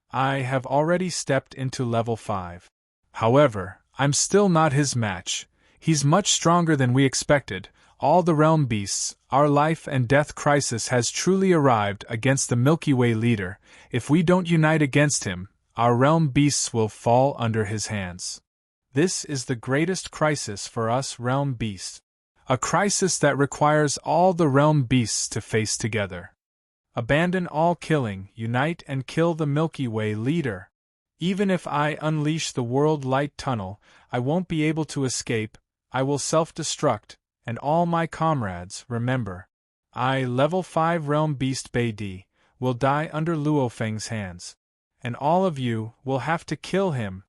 I have already stepped into level 5. However, I'm still not his match. He's much stronger than we expected, all the realm beasts, our life and death crisis has truly arrived against the Milky Way leader. If we don't unite against him, our realm beasts will fall under his hands. This is the greatest crisis for us realm beasts. A crisis that requires all the realm beasts to face together. Abandon all killing, unite and kill the Milky Way leader. Even if I unleash the World Light Tunnel, I won't be able to escape, I will self-destruct, and all my comrades, remember. I, Level 5 Realm Beast Beidi, will die under Luofeng's hands. And all of you will have to kill him.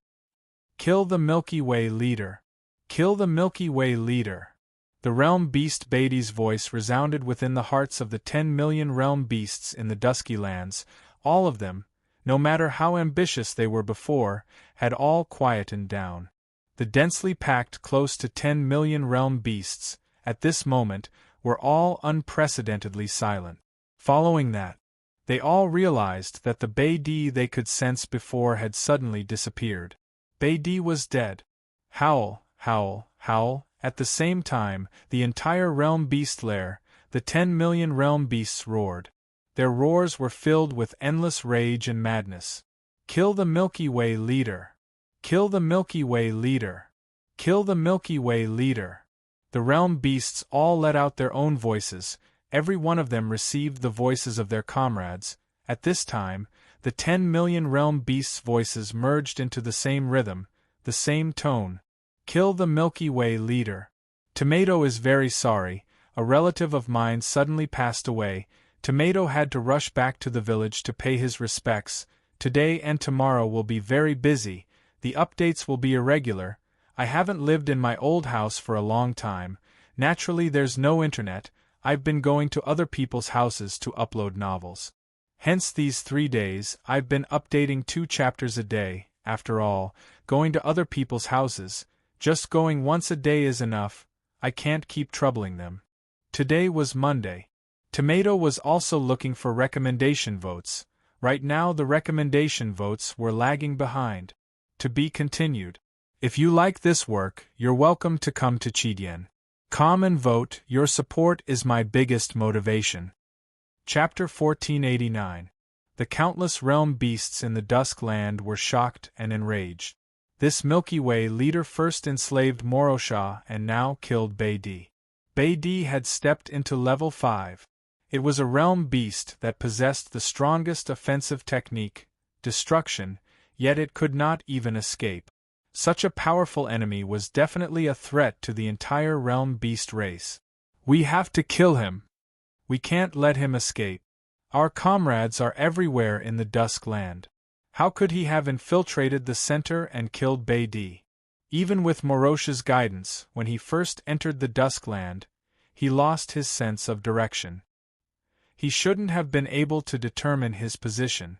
Kill the Milky Way leader. Kill the Milky Way leader. The Realm Beast Beidi's voice resounded within the hearts of the 10 million realm beasts in the dusky lands. All of them, no matter how ambitious they were before, had all quietened down. The densely packed close to 10 million realm beasts, at this moment, were all unprecedentedly silent. Following that, they all realized that the Beidi they could sense before had suddenly disappeared. Beidi was dead. Howl, howl, howl. At the same time, the entire realm beast lair, the 10 million realm beasts roared. Their roars were filled with endless rage and madness. Kill the Milky Way leader! Kill the Milky Way leader! Kill the Milky Way leader! The realm beasts all let out their own voices, every one of them received the voices of their comrades. At this time, the 10 million realm beasts' voices merged into the same rhythm, the same tone. Kill the Milky Way leader. Tomato is very sorry, a relative of mine suddenly passed away. Tomato had to rush back to the village to pay his respects. Today and tomorrow will be very busy, the updates will be irregular. I haven't lived in my old house for a long time. Naturally there's no internet, I've been going to other people's houses to upload novels. Hence these 3 days, I've been updating 2 chapters a day. After all, going to other people's houses, just going once a day is enough, I can't keep troubling them. Today was Monday. Tomato was also looking for recommendation votes. Right now the recommendation votes were lagging behind. To be continued. If you like this work, you're welcome to come to Chidien. Come and vote, your support is my biggest motivation. Chapter 1489. The countless realm beasts in the Dusk Land were shocked and enraged. This Milky Way leader first enslaved Morosha and now killed Beidi. Beidi had stepped into level 5. It was a realm beast that possessed the strongest offensive technique, destruction, yet it could not even escape. Such a powerful enemy was definitely a threat to the entire realm beast race. We have to kill him. We can't let him escape. Our comrades are everywhere in the Dusk Land. How could he have infiltrated the center and killed Beidi? Even with Morosha's guidance, when he first entered the Dusk Land, he lost his sense of direction. He shouldn't have been able to determine his position.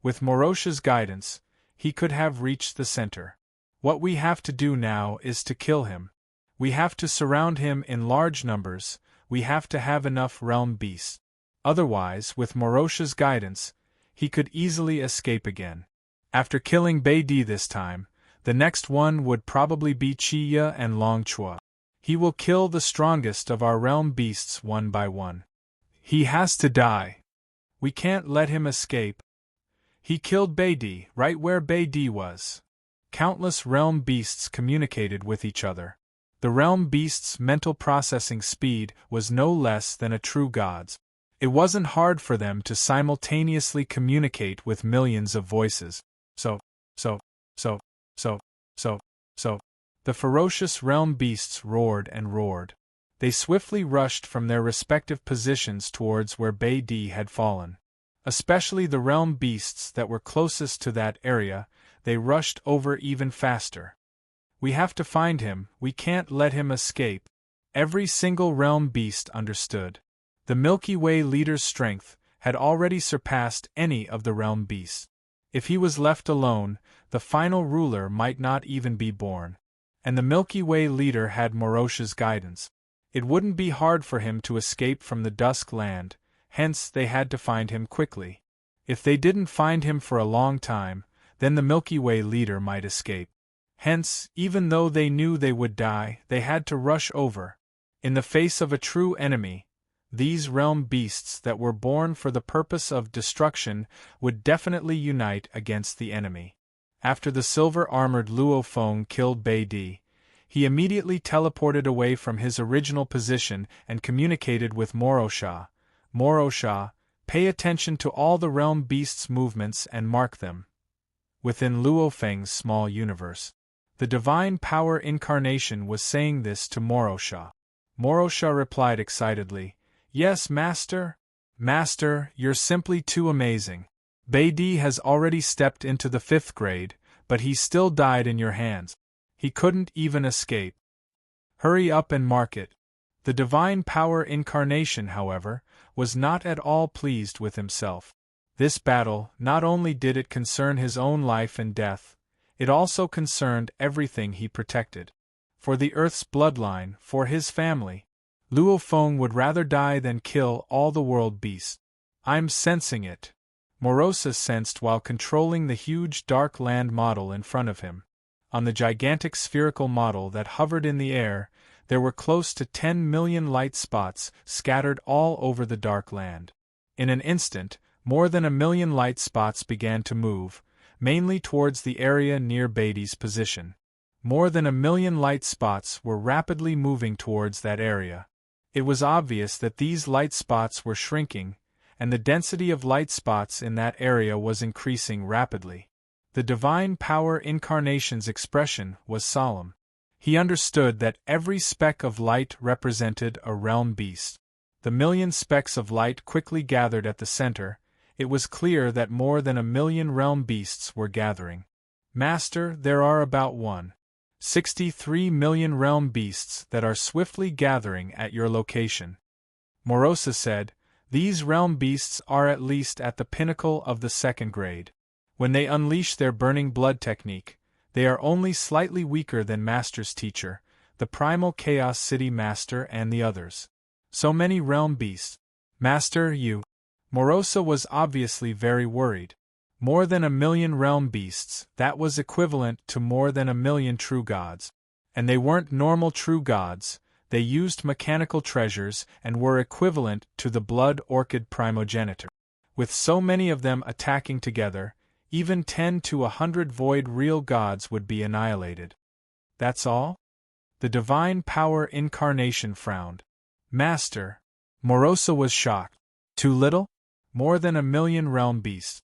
With Morosha's guidance, he could have reached the center. What we have to do now is to kill him. We have to surround him in large numbers, we have to have enough realm beasts. Otherwise, with Morosha's guidance, he could easily escape again. After killing Beidi this time, the next one would probably be Chiya and Longchua. He will kill the strongest of our realm beasts one by one. He has to die. We can't let him escape. He killed Beidi right where Beidi was. Countless realm beasts communicated with each other. The realm beasts' mental processing speed was no less than a true god's. It wasn't hard for them to simultaneously communicate with millions of voices. So. The ferocious realm beasts roared and roared. They swiftly rushed from their respective positions towards where Beidi had fallen. Especially the realm beasts that were closest to that area, they rushed over even faster. We have to find him, we can't let him escape. Every single realm beast understood. The Milky Way leader's strength had already surpassed any of the realm beasts. If he was left alone, the final ruler might not even be born. And the Milky Way leader had Morosha's guidance. It wouldn't be hard for him to escape from the Dusk Land, hence they had to find him quickly. If they didn't find him for a long time, then the Milky Way leader might escape. Hence, even though they knew they would die, they had to rush over. In the face of a true enemy, these realm beasts that were born for the purpose of destruction would definitely unite against the enemy. After the silver-armored Luo Feng killed Bei Di, he immediately teleported away from his original position and communicated with Morosha. Morosha, pay attention to all the realm beasts' movements and mark them. Within Luo Feng's small universe, the divine power incarnation was saying this to Morosha. Morosha replied excitedly, "Yes, Master. Master, you're simply too amazing. Bei Di has already stepped into the 5th grade, but he still died in your hands. He couldn't even escape. Hurry up and mark it." The divine power incarnation, however, was not at all pleased with himself. This battle, not only did it concern his own life and death, it also concerned everything he protected. For the Earth's bloodline, for his family, Luo Feng would rather die than kill all the world beasts. "I'm sensing it," Morosa sensed while controlling the huge dark land model in front of him. On the gigantic spherical model that hovered in the air, there were close to 10 million light spots scattered all over the dark land. In an instant, more than 1 million light spots began to move, mainly towards the area near Bei Di's position. More than 1 million light spots were rapidly moving towards that area. It was obvious that these light spots were shrinking, and the density of light spots in that area was increasing rapidly. The divine power incarnation's expression was solemn. He understood that every speck of light represented a realm beast. The million specks of light quickly gathered at the center. It was clear that more than 1 million realm beasts were gathering. "Master, there are about 1.63 million realm beasts that are swiftly gathering at your location," Morosa said. "These realm beasts are at least at the pinnacle of the 2nd grade. When they unleash their burning blood technique, they are only slightly weaker than Master's teacher, the Primal Chaos City Master and the others. So many realm beasts. Master, you..." Morosa was obviously very worried. More than 1 million realm beasts, that was equivalent to more than 1 million true gods. And they weren't normal true gods, they used mechanical treasures and were equivalent to the blood orchid primogenitor. With so many of them attacking together, even 10 to 100 void real gods would be annihilated. "That's all?" The divine power incarnation frowned. "Master." Morosa was shocked. "Too little? More than 1 million realm beasts.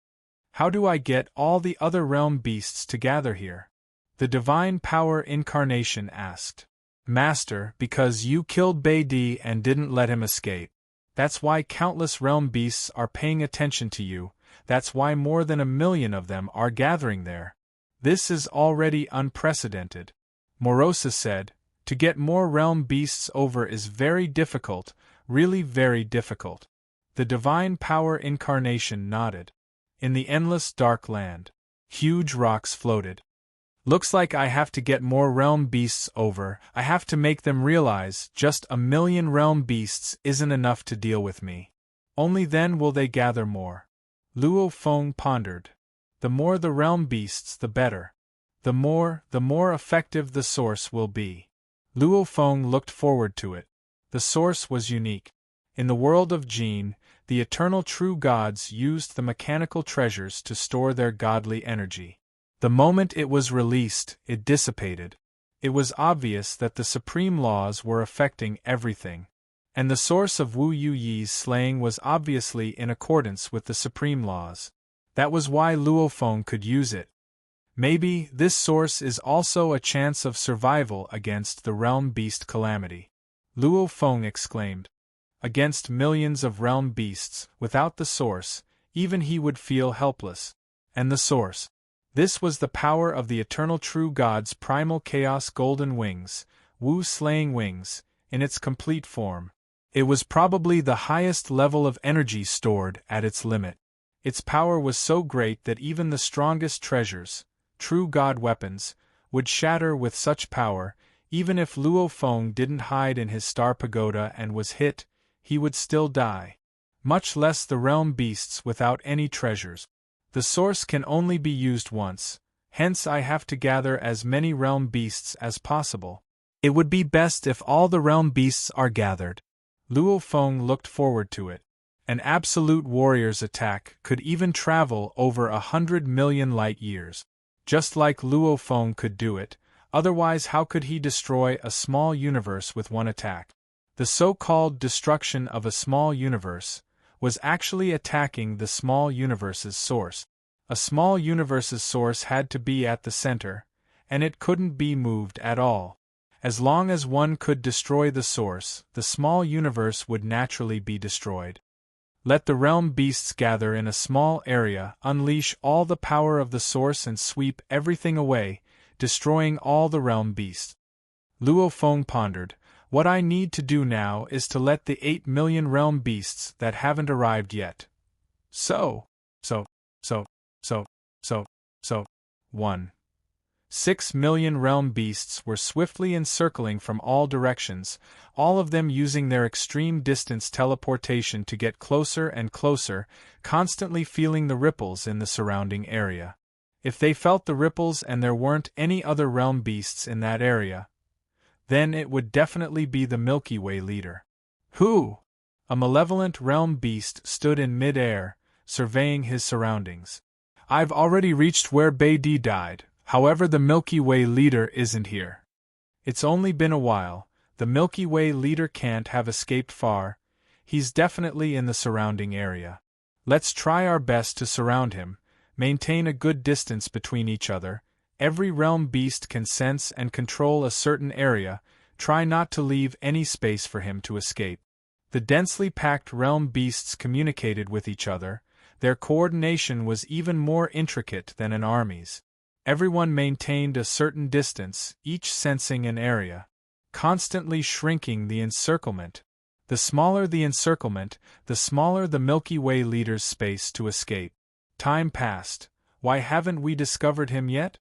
How do I get all the other realm beasts to gather here?" The divine power incarnation asked. "Master, because you killed Bei Di and didn't let him escape. That's why countless realm beasts are paying attention to you. That's why more than 1 million of them are gathering there. This is already unprecedented," Morosa said. "To get more realm beasts over is very difficult, really very difficult." The divine power incarnation nodded. In the endless dark land, huge rocks floated. "Looks like I have to get more realm beasts over. I have to make them realize just 1 million realm beasts isn't enough to deal with me. Only then will they gather more." Luo Feng pondered. The more the realm beasts, the better. The more effective the source will be. Luo Feng looked forward to it. The source was unique. In the world of Jin, the eternal true gods used the mechanical treasures to store their godly energy. The moment it was released, it dissipated. It was obvious that the supreme laws were affecting everything. And the source of Wu Yuyi's slaying was obviously in accordance with the supreme laws. That was why Luo Feng could use it. Maybe this source is also a chance of survival against the realm beast calamity, Luo Feng exclaimed. Against millions of realm beasts, without the source, even he would feel helpless. And the source. This was the power of the eternal true god's primal chaos golden wings, Wu slaying wings, in its complete form. It was probably the highest level of energy stored at its limit. Its power was so great that even the strongest treasures, true god weapons, would shatter with such power. Even if Luo Feng didn't hide in his star pagoda and was hit, he would still die. Much less the realm beasts without any treasures. The source can only be used once, hence I have to gather as many realm beasts as possible. It would be best if all the realm beasts are gathered. Luo Feng looked forward to it. An absolute warrior's attack could even travel over 100 million light years. Just like Luo Feng could do it, otherwise how could he destroy a small universe with one attack? The so-called destruction of a small universe was actually attacking the small universe's source. A small universe's source had to be at the center, and it couldn't be moved at all. As long as one could destroy the source, the small universe would naturally be destroyed. Let the realm beasts gather in a small area, unleash all the power of the source and sweep everything away, destroying all the realm beasts. Luo Feng pondered, what I need to do now is to let the 8 million realm beasts that haven't arrived yet. 1. 6 million realm beasts were swiftly encircling from all directions, all of them using their extreme distance teleportation to get closer and closer, constantly feeling the ripples in the surrounding area. If they felt the ripples and there weren't any other realm beasts in that area, then it would definitely be the Milky Way leader. Who? A malevolent realm beast stood in mid-air, surveying his surroundings. I've already reached where Beidi died. However, the Milky Way leader isn't here. It's only been a while, the Milky Way leader can't have escaped far, he's definitely in the surrounding area. Let's try our best to surround him, maintain a good distance between each other, every realm beast can sense and control a certain area, try not to leave any space for him to escape. The densely packed realm beasts communicated with each other, their coordination was even more intricate than an army's. Everyone maintained a certain distance, each sensing an area, constantly shrinking the encirclement. The smaller the encirclement, the smaller the Milky Way leader's space to escape. Time passed. Why haven't we discovered him yet?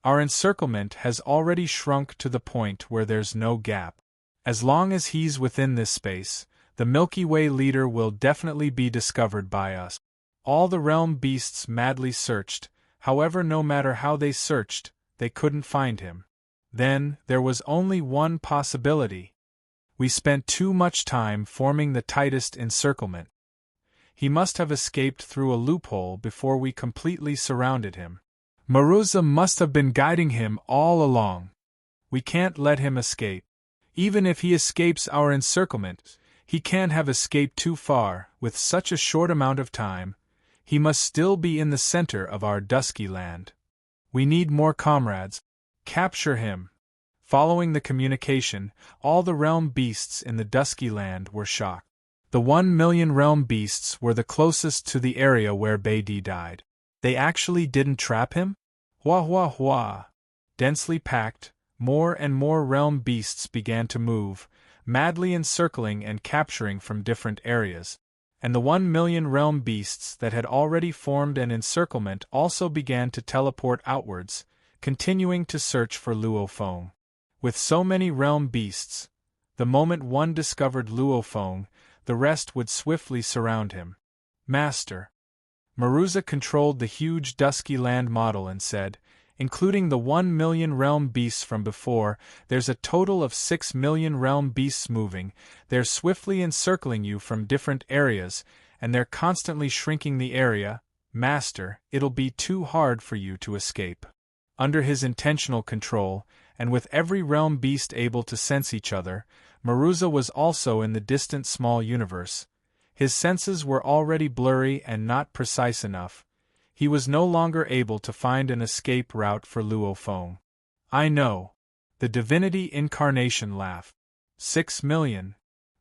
Our encirclement has already shrunk to the point where there's no gap. As long as he's within this space, the Milky Way leader will definitely be discovered by us. All the realm beasts madly searched. However, no matter how they searched, they couldn't find him. Then, there was only one possibility. We spent too much time forming the tightest encirclement. He must have escaped through a loophole before we completely surrounded him. Maruza must have been guiding him all along. We can't let him escape. Even if he escapes our encirclement, he can't have escaped too far, with such a short amount of time. He must still be in the center of our dusky land. We need more comrades. Capture him. Following the communication, all the realm beasts in the dusky land were shocked. The 1 million realm beasts were the closest to the area where Beidi died. They actually didn't trap him? Hua hua hua. Densely packed, more and more realm beasts began to move, madly encircling and capturing from different areas. And the 1 million realm beasts that had already formed an encirclement also began to teleport outwards, continuing to search for Luo Feng. With so many realm beasts, the moment one discovered Luo Feng, the rest would swiftly surround him. Master. Maruza controlled the huge dusky land model and said, including the 1 million realm beasts from before, there's a total of 6 million realm beasts moving, they're swiftly encircling you from different areas, and they're constantly shrinking the area. Master, it'll be too hard for you to escape. Under his intentional control, and with every realm beast able to sense each other, Maruza was also in the distant small universe. His senses were already blurry and not precise enough. He was no longer able to find an escape route for Luo Feng. I know. The divinity incarnation laughed. 6 million.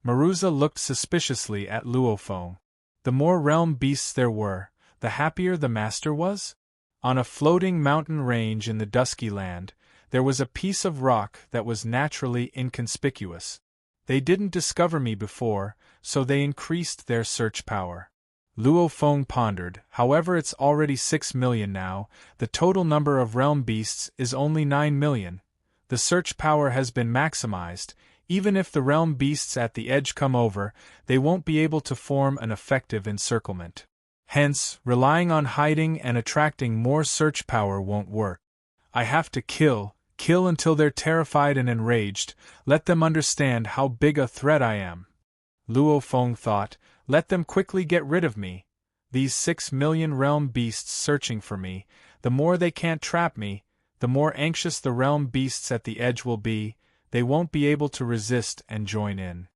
Maruza looked suspiciously at Luo Feng. The more realm beasts there were, the happier the master was? On a floating mountain range in the dusky land, there was a piece of rock that was naturally inconspicuous. They didn't discover me before, so they increased their search power. Luo Feng pondered, however it's already 6 million now, the total number of realm beasts is only 9 million. The search power has been maximized, even if the realm beasts at the edge come over, they won't be able to form an effective encirclement. Hence, relying on hiding and attracting more search power won't work. I have to kill Kill until they're terrified and enraged, let them understand how big a threat I am. Luo Feng thought, let them quickly get rid of me. These 6 million realm beasts searching for me, the more they can't trap me, the more anxious the realm beasts at the edge will be, they won't be able to resist and join in.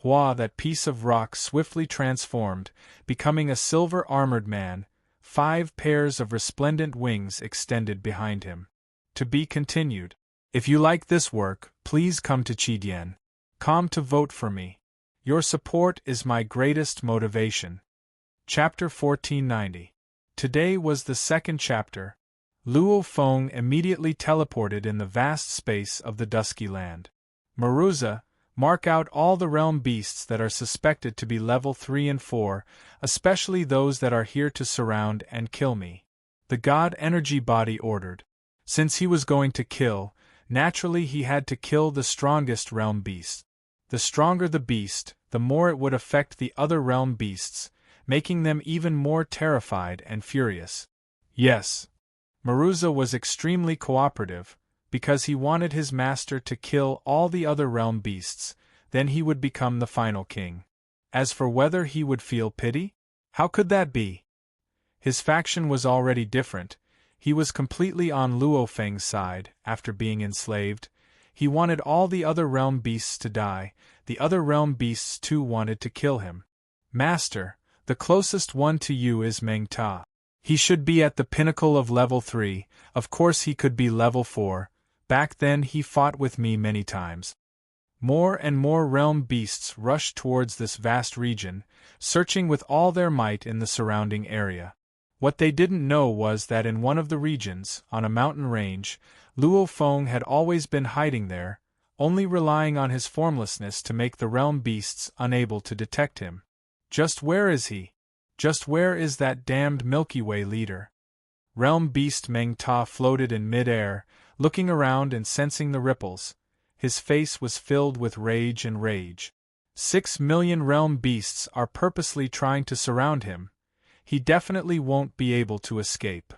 Hua, that piece of rock, swiftly transformed, becoming a silver-armored man, 5 pairs of resplendent wings extended behind him. To be continued. If you like this work, please come to Qidian.com to vote for me. Your support is my greatest motivation. Chapter 1490. Today was the second chapter. Luo Feng immediately teleported in the vast space of the dusky land. Maruza, mark out all the realm beasts that are suspected to be level 3 and 4, especially those that are here to surround and kill me. The god energy body ordered. Since he was going to kill, naturally he had to kill the strongest realm beast. The stronger the beast, the more it would affect the other realm beasts, making them even more terrified and furious. Yes. Maruza was extremely cooperative, because he wanted his master to kill all the other realm beasts, then he would become the final king. As for whether he would feel pity? How could that be? His faction was already different. He was completely on Luo Feng's side, after being enslaved. He wanted all the other realm beasts to die, the other realm beasts too wanted to kill him. Master, the closest one to you is Meng Ta. He should be at the pinnacle of level 3, of course he could be level 4, back then he fought with me many times. More and more realm beasts rushed towards this vast region, searching with all their might in the surrounding area. What they didn't know was that in one of the regions, on a mountain range, Luo Feng had always been hiding there, only relying on his formlessness to make the realm beasts unable to detect him. Just where is he? Just where is that damned Milky Way leader? Realm beast Meng Ta floated in mid-air, looking around and sensing the ripples. His face was filled with rage and rage. 6 million realm beasts are purposely trying to surround him. He definitely won't be able to escape.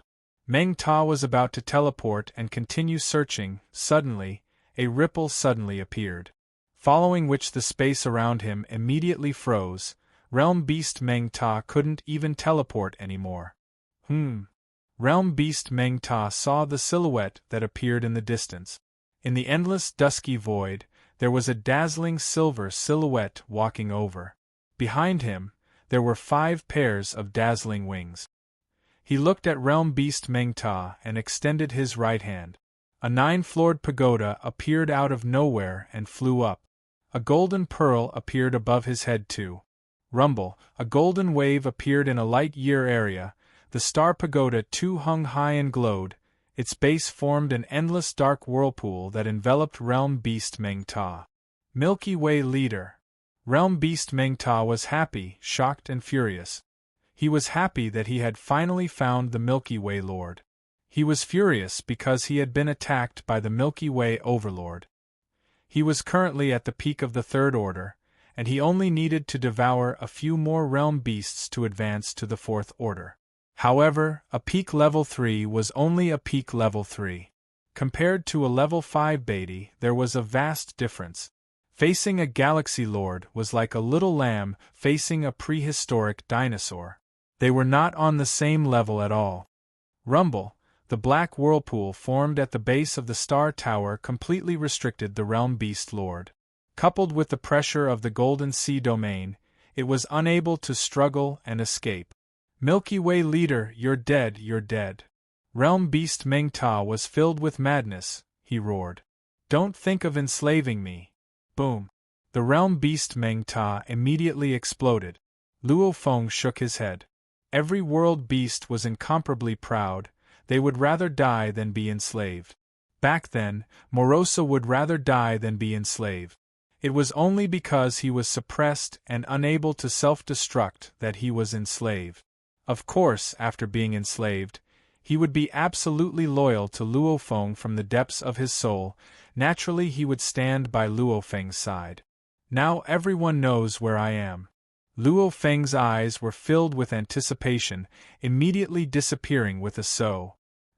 Meng Ta was about to teleport and continue searching. Suddenly, a ripple suddenly appeared, following which the space around him immediately froze. Realm beast Meng Ta couldn't even teleport anymore. Realm beast Meng Ta saw the silhouette that appeared in the distance. In the endless dusky void, there was a dazzling silver silhouette walking over. Behind him, there were 5 pairs of dazzling wings. He looked at realm beast Meng Ta and extended his right hand. A 9-floored pagoda appeared out of nowhere and flew up. A golden pearl appeared above his head too. Rumble, a golden wave appeared in a light-year area. The star pagoda too hung high and glowed. Its base formed an endless dark whirlpool that enveloped realm beast Meng Ta. Milky Way leader. Realm beast Meng Ta was happy, shocked and furious. He was happy that he had finally found the Milky Way Lord. He was furious because he had been attacked by the Milky Way Overlord. He was currently at the peak of the Third Order, and he only needed to devour a few more realm beasts to advance to the Fourth Order. However, a peak level 3 was only a peak level 3. Compared to a level 5 Beatty, there was a vast difference. Facing a Galaxy Lord was like a little lamb facing a prehistoric dinosaur. They were not on the same level at all. Rumble, the black whirlpool formed at the base of the Star Tower completely restricted the Realm Beast Lord. Coupled with the pressure of the Golden Sea domain, it was unable to struggle and escape. Milky Way leader, you're dead, you're dead. Realm Beast Meng Ta was filled with madness, he roared. Don't think of enslaving me. Boom. The Realm Beast Meng Ta immediately exploded. Luo Feng shook his head. Every world beast was incomparably proud. They would rather die than be enslaved. Back then, Morosa would rather die than be enslaved. It was only because he was suppressed and unable to self-destruct that he was enslaved. Of course, after being enslaved, he would be absolutely loyal to Luo Feng from the depths of his soul. Naturally he would stand by Luo Feng's side. Now everyone knows where I am. Luo Feng's eyes were filled with anticipation, immediately disappearing with a so.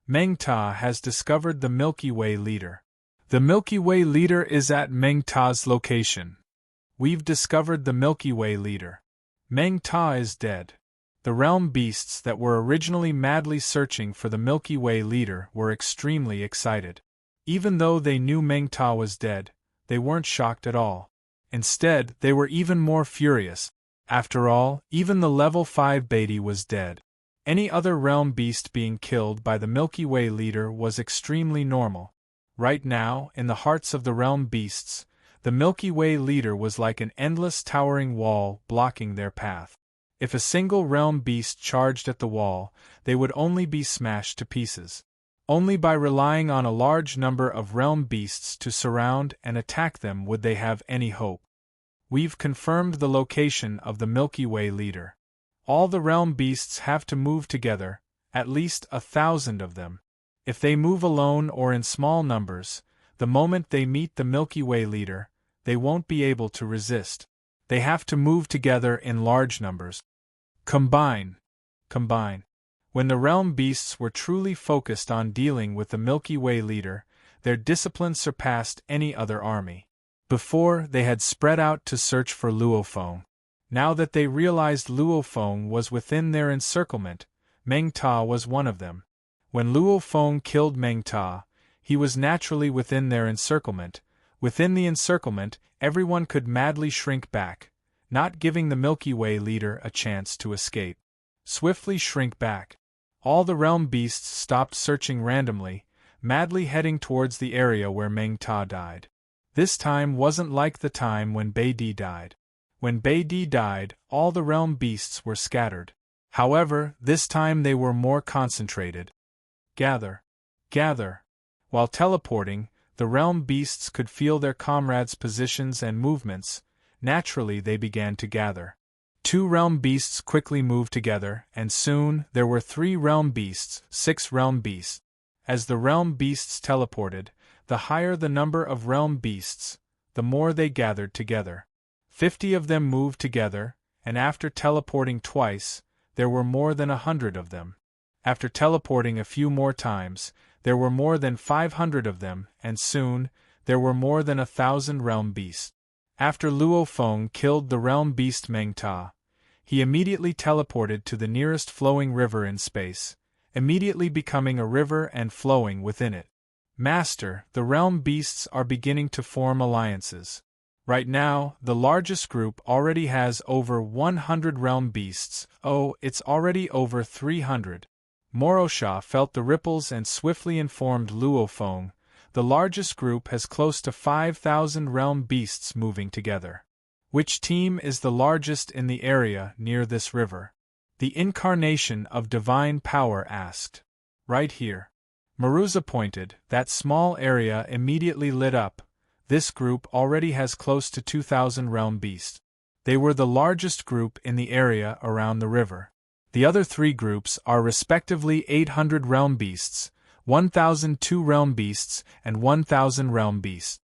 Meng Ta has discovered the Milky Way leader. The Milky Way leader is at Meng Ta's location. We've discovered the Milky Way leader. Meng Ta is dead. The realm beasts that were originally madly searching for the Milky Way leader were extremely excited. Even though they knew Meng Ta was dead, they weren't shocked at all. Instead, they were even more furious. After all, even the level 5 Beatty was dead. Any other realm beast being killed by the Milky Way leader was extremely normal. Right now, in the hearts of the realm beasts, the Milky Way leader was like an endless towering wall blocking their path. If a single realm beast charged at the wall, they would only be smashed to pieces. Only by relying on a large number of realm beasts to surround and attack them would they have any hope. We've confirmed the location of the Milky Way leader. All the realm beasts have to move together, at least 1,000 of them. If they move alone or in small numbers, the moment they meet the Milky Way leader, they won't be able to resist. They have to move together in large numbers. Combine. When the realm beasts were truly focused on dealing with the Milky Way leader, their discipline surpassed any other army. Before, they had spread out to search for Luofeng. Now that they realized Luofeng was within their encirclement, Meng Ta was one of them. When Luofeng killed Meng Ta, he was naturally within their encirclement. Within the encirclement, everyone could madly shrink back, not giving the Milky Way leader a chance to escape. Swiftly shrink back. All the realm beasts stopped searching randomly, madly heading towards the area where Meng Ta died. This time wasn't like the time when Beidi died. When Beidi died, all the realm beasts were scattered. However, this time they were more concentrated. Gather. While teleporting, the realm beasts could feel their comrades' positions and movements. Naturally, they began to gather. 2 realm beasts quickly moved together, and soon there were 3 realm beasts, 6 realm beasts. As the realm beasts teleported, the higher the number of realm beasts, the more they gathered together. 50 of them moved together, and after teleporting twice, there were more than 100 of them. After teleporting a few more times, there were more than 500 of them, and soon, there were more than 1,000 realm beasts. After Luofeng killed the realm beast Meng Ta, he immediately teleported to the nearest flowing river in space, immediately becoming a river and flowing within it. Master, the realm beasts are beginning to form alliances. Right now, the largest group already has over 100 realm beasts. Oh, it's already over 300. Morosha felt the ripples and swiftly informed Luofeng. The largest group has close to 5,000 realm beasts moving together. Which team is the largest in the area near this river? The incarnation of divine power asked. Right here. Maruza pointed. That small area immediately lit up. This group already has close to 2,000 realm beasts. They were the largest group in the area around the river. The other 3 groups are respectively 800 realm beasts, 1,002 realm beasts, and 1,000 realm beasts.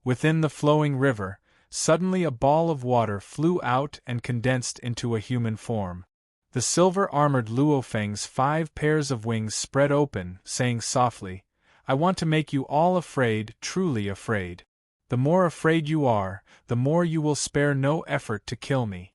Within the flowing river, suddenly a ball of water flew out and condensed into a human form. The silver-armored Luofeng's 5 pairs of wings spread open, saying softly, "I want to make you all afraid, truly afraid. The more afraid you are, the more you will spare no effort to kill me."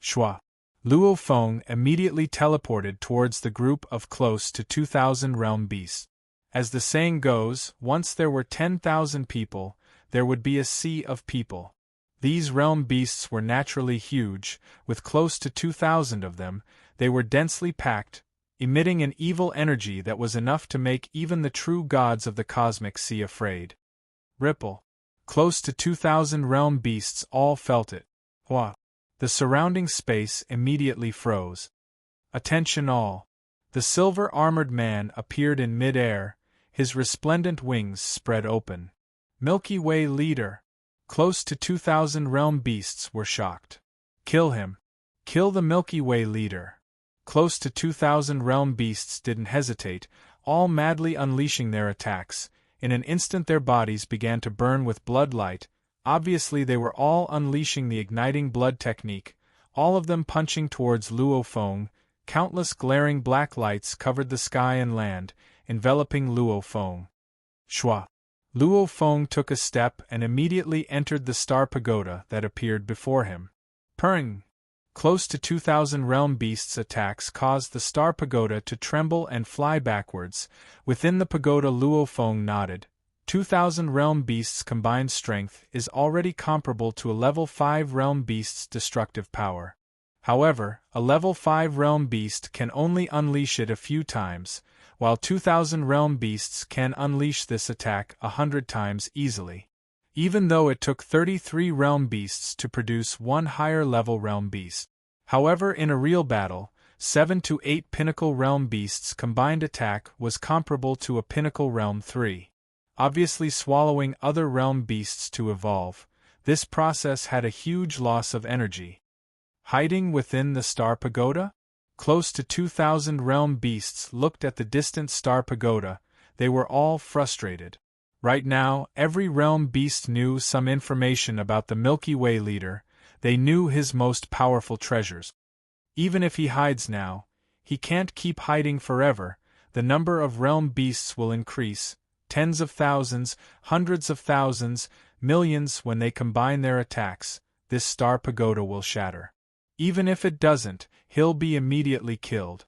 Shua. Luofeng immediately teleported towards the group of close to 2,000 realm beasts. As the saying goes, once there were 10,000 people, there would be a sea of people. These realm beasts were naturally huge, with close to 2,000 of them. They were densely packed, emitting an evil energy that was enough to make even the true gods of the cosmic sea afraid. Ripple. Close to 2,000 realm beasts all felt it. Hua. The surrounding space immediately froze. Attention all. The silver-armored man appeared in mid-air, his resplendent wings spread open. Milky Way leader. Close to 2,000 realm beasts were shocked. Kill him. Kill the Milky Way leader. Close to 2,000 realm beasts didn't hesitate, all madly unleashing their attacks. In an instant their bodies began to burn with blood light. Obviously they were all unleashing the igniting blood technique, all of them punching towards Luofeng. Countless glaring black lights covered the sky and land, enveloping Luofeng. Shua. Luo Feng took a step and immediately entered the star pagoda that appeared before him. Purring! Close to 2,000 realm beasts' attacks caused the star pagoda to tremble and fly backwards. Within the pagoda, Luo Feng nodded. 2,000 realm beasts' combined strength is already comparable to a level 5 realm beast's destructive power. However, a level 5 realm beast can only unleash it a few times, while 2,000 realm beasts can unleash this attack 100 times easily. Even though it took 33 realm beasts to produce one higher level realm beast. However, in a real battle, 7 to 8 pinnacle realm beasts' combined attack was comparable to a pinnacle realm 3. Obviously, swallowing other realm beasts to evolve, this process had a huge loss of energy. Hiding within the star pagoda? Close to 2,000 realm beasts looked at the distant star pagoda. They were all frustrated. Right now, every realm beast knew some information about the Milky Way leader. They knew his most powerful treasures. Even if he hides now, he can't keep hiding forever. The number of realm beasts will increase, tens of thousands, hundreds of thousands, millions. When they combine their attacks, this star pagoda will shatter. Even if it doesn't, he'll be immediately killed.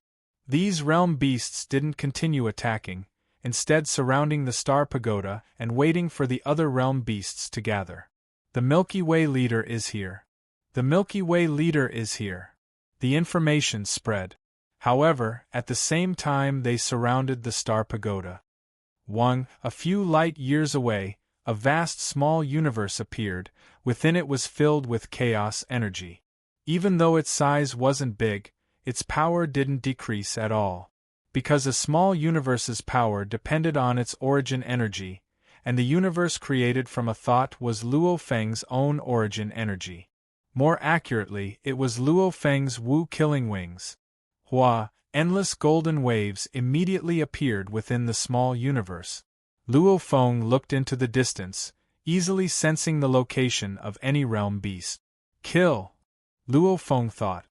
These realm beasts didn't continue attacking, instead surrounding the star pagoda and waiting for the other realm beasts to gather. The Milky Way leader is here. The Milky Way leader is here. The information spread. However, at the same time they surrounded the star pagoda. A few light years away, a vast small universe appeared. Within it was filled with chaos energy. Even though its size wasn't big, its power didn't decrease at all. Because a small universe's power depended on its origin energy, and the universe created from a thought was Luo Feng's own origin energy. More accurately, it was Luo Feng's Wu-killing wings. Endless golden waves immediately appeared within the small universe. Luo Feng looked into the distance, easily sensing the location of any realm beast. Kill! Luo Feng thought.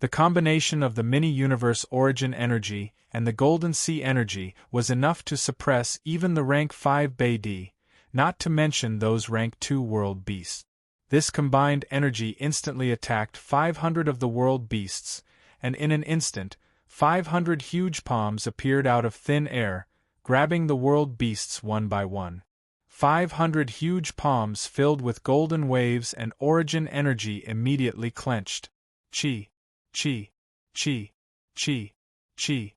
The combination of the mini-universe origin energy and the golden sea energy was enough to suppress even the rank 5 Beidi, not to mention those rank 2 world beasts. This combined energy instantly attacked 500 of the world beasts, and in an instant, 500 huge palms appeared out of thin air, grabbing the world beasts one by one. 500 huge palms filled with golden waves and origin energy immediately clenched. Chi, chi, chi, chi, chi,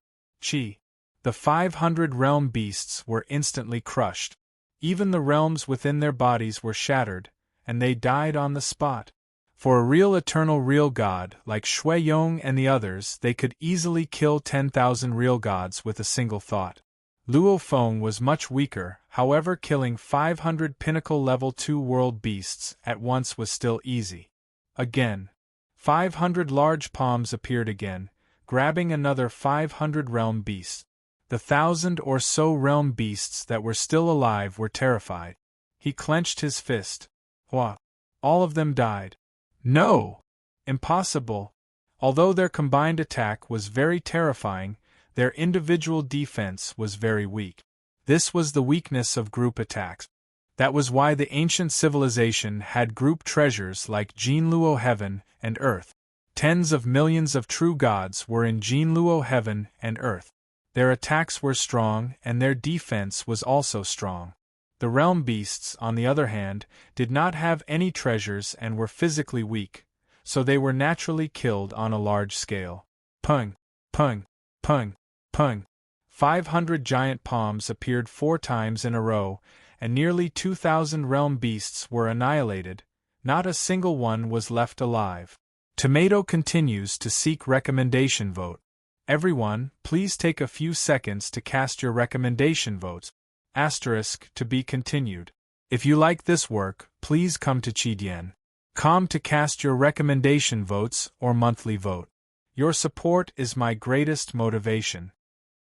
chi. The 500 realm beasts were instantly crushed. Even the realms within their bodies were shattered, and they died on the spot. For a real eternal real god like Shui Yong and the others, they could easily kill 10,000 real gods with a single thought. Luo Feng was much weaker, however killing 500 pinnacle level 2 world beasts at once was still easy. Again. 500 large palms appeared again, grabbing another 500 realm beasts. The 1,000 or so realm beasts that were still alive were terrified. He clenched his fist. All of them died. No! Impossible! Although their combined attack was very terrifying, their individual defense was very weak. This was the weakness of group attacks. That was why the ancient civilization had group treasures like Jinluo Heaven and Earth. Tens of millions of true gods were in Jinluo Heaven and Earth. Their attacks were strong and their defense was also strong. The realm beasts, on the other hand, did not have any treasures and were physically weak, so they were naturally killed on a large scale. Pung, pung, pung, pung. 500 giant palms appeared 4 times in a row, and nearly 2,000 realm beasts were annihilated. Not a single one was left alive. Tomato continues to seek recommendation vote. Everyone, please take a few seconds to cast your recommendation votes. To be continued. If you like this work, please come to Chidian.com to cast your recommendation votes or monthly vote. Your support is my greatest motivation.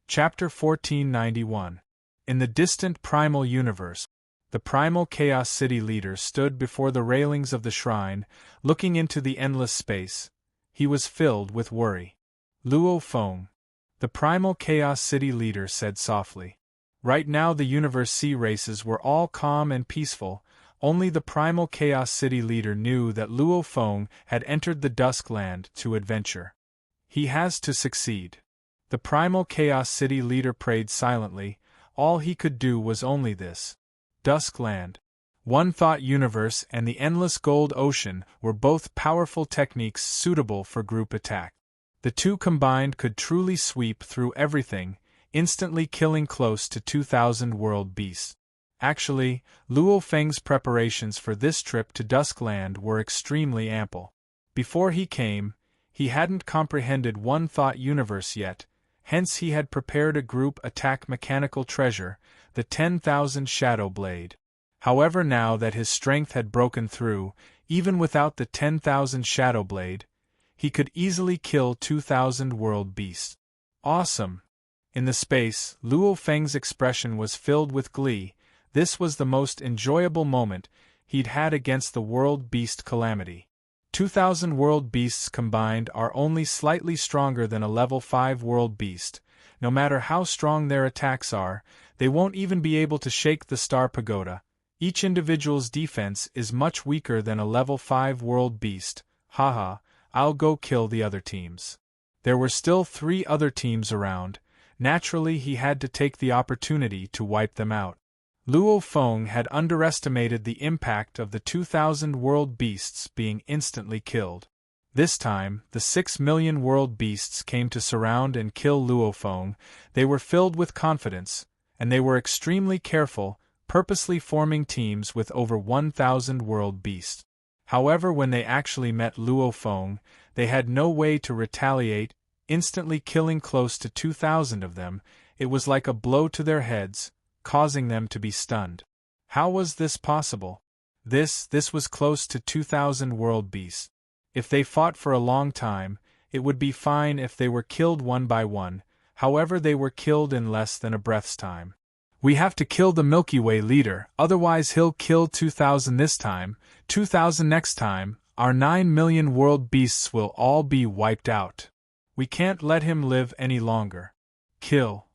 Chapter 1491. In the distant primal universe, the primal Chaos City leader stood before the railings of the shrine, looking into the endless space. He was filled with worry. Luo Feng, the primal Chaos City leader, said softly. Right now the universe sea races were all calm and peaceful, only the primal Chaos City leader knew that Luo Feng had entered the Dusk Land to adventure. He has to succeed. The primal Chaos City leader prayed silently, all he could do was only this. Dusk Land, One Thought Universe and the Endless Gold Ocean were both powerful techniques suitable for group attack. The two combined could truly sweep through everything, instantly killing close to 2,000 world beasts. Actually, Luo Feng's preparations for this trip to Duskland were extremely ample. Before he came, he hadn't comprehended One Thought Universe yet, hence he had prepared a group attack mechanical treasure, the 10,000 Shadow Blade. However, now that his strength had broken through, even without the 10,000 Shadow Blade, he could easily kill 2,000 world beasts. Awesome! In the space, Luo Feng's expression was filled with glee. This was the most enjoyable moment he'd had against the world beast calamity. 2,000 world beasts combined are only slightly stronger than a level 5 world beast. No matter how strong their attacks are, they won't even be able to shake the Star Pagoda. Each individual's defense is much weaker than a level 5 world beast. Haha, I'll go kill the other teams. There were still 3 other teams around. Naturally, he had to take the opportunity to wipe them out. Luo Feng had underestimated the impact of the 2,000 world beasts being instantly killed. This time, the 6 million world beasts came to surround and kill Luo Feng. They were filled with confidence, and they were extremely careful, purposely forming teams with over 1,000 world beasts. However, when they actually met Luo Feng, they had no way to retaliate, instantly killing close to 2,000 of them. It was like a blow to their heads, causing them to be stunned. How was this possible? This was close to 2,000 world beasts. If they fought for a long time, it would be fine if they were killed one by one. However, they were killed in less than a breath's time. We have to kill the Milky Way leader, otherwise he'll kill 2,000 this time, 2,000 next time. Our 9 million world beasts will all be wiped out. We can't let him live any longer. Kill.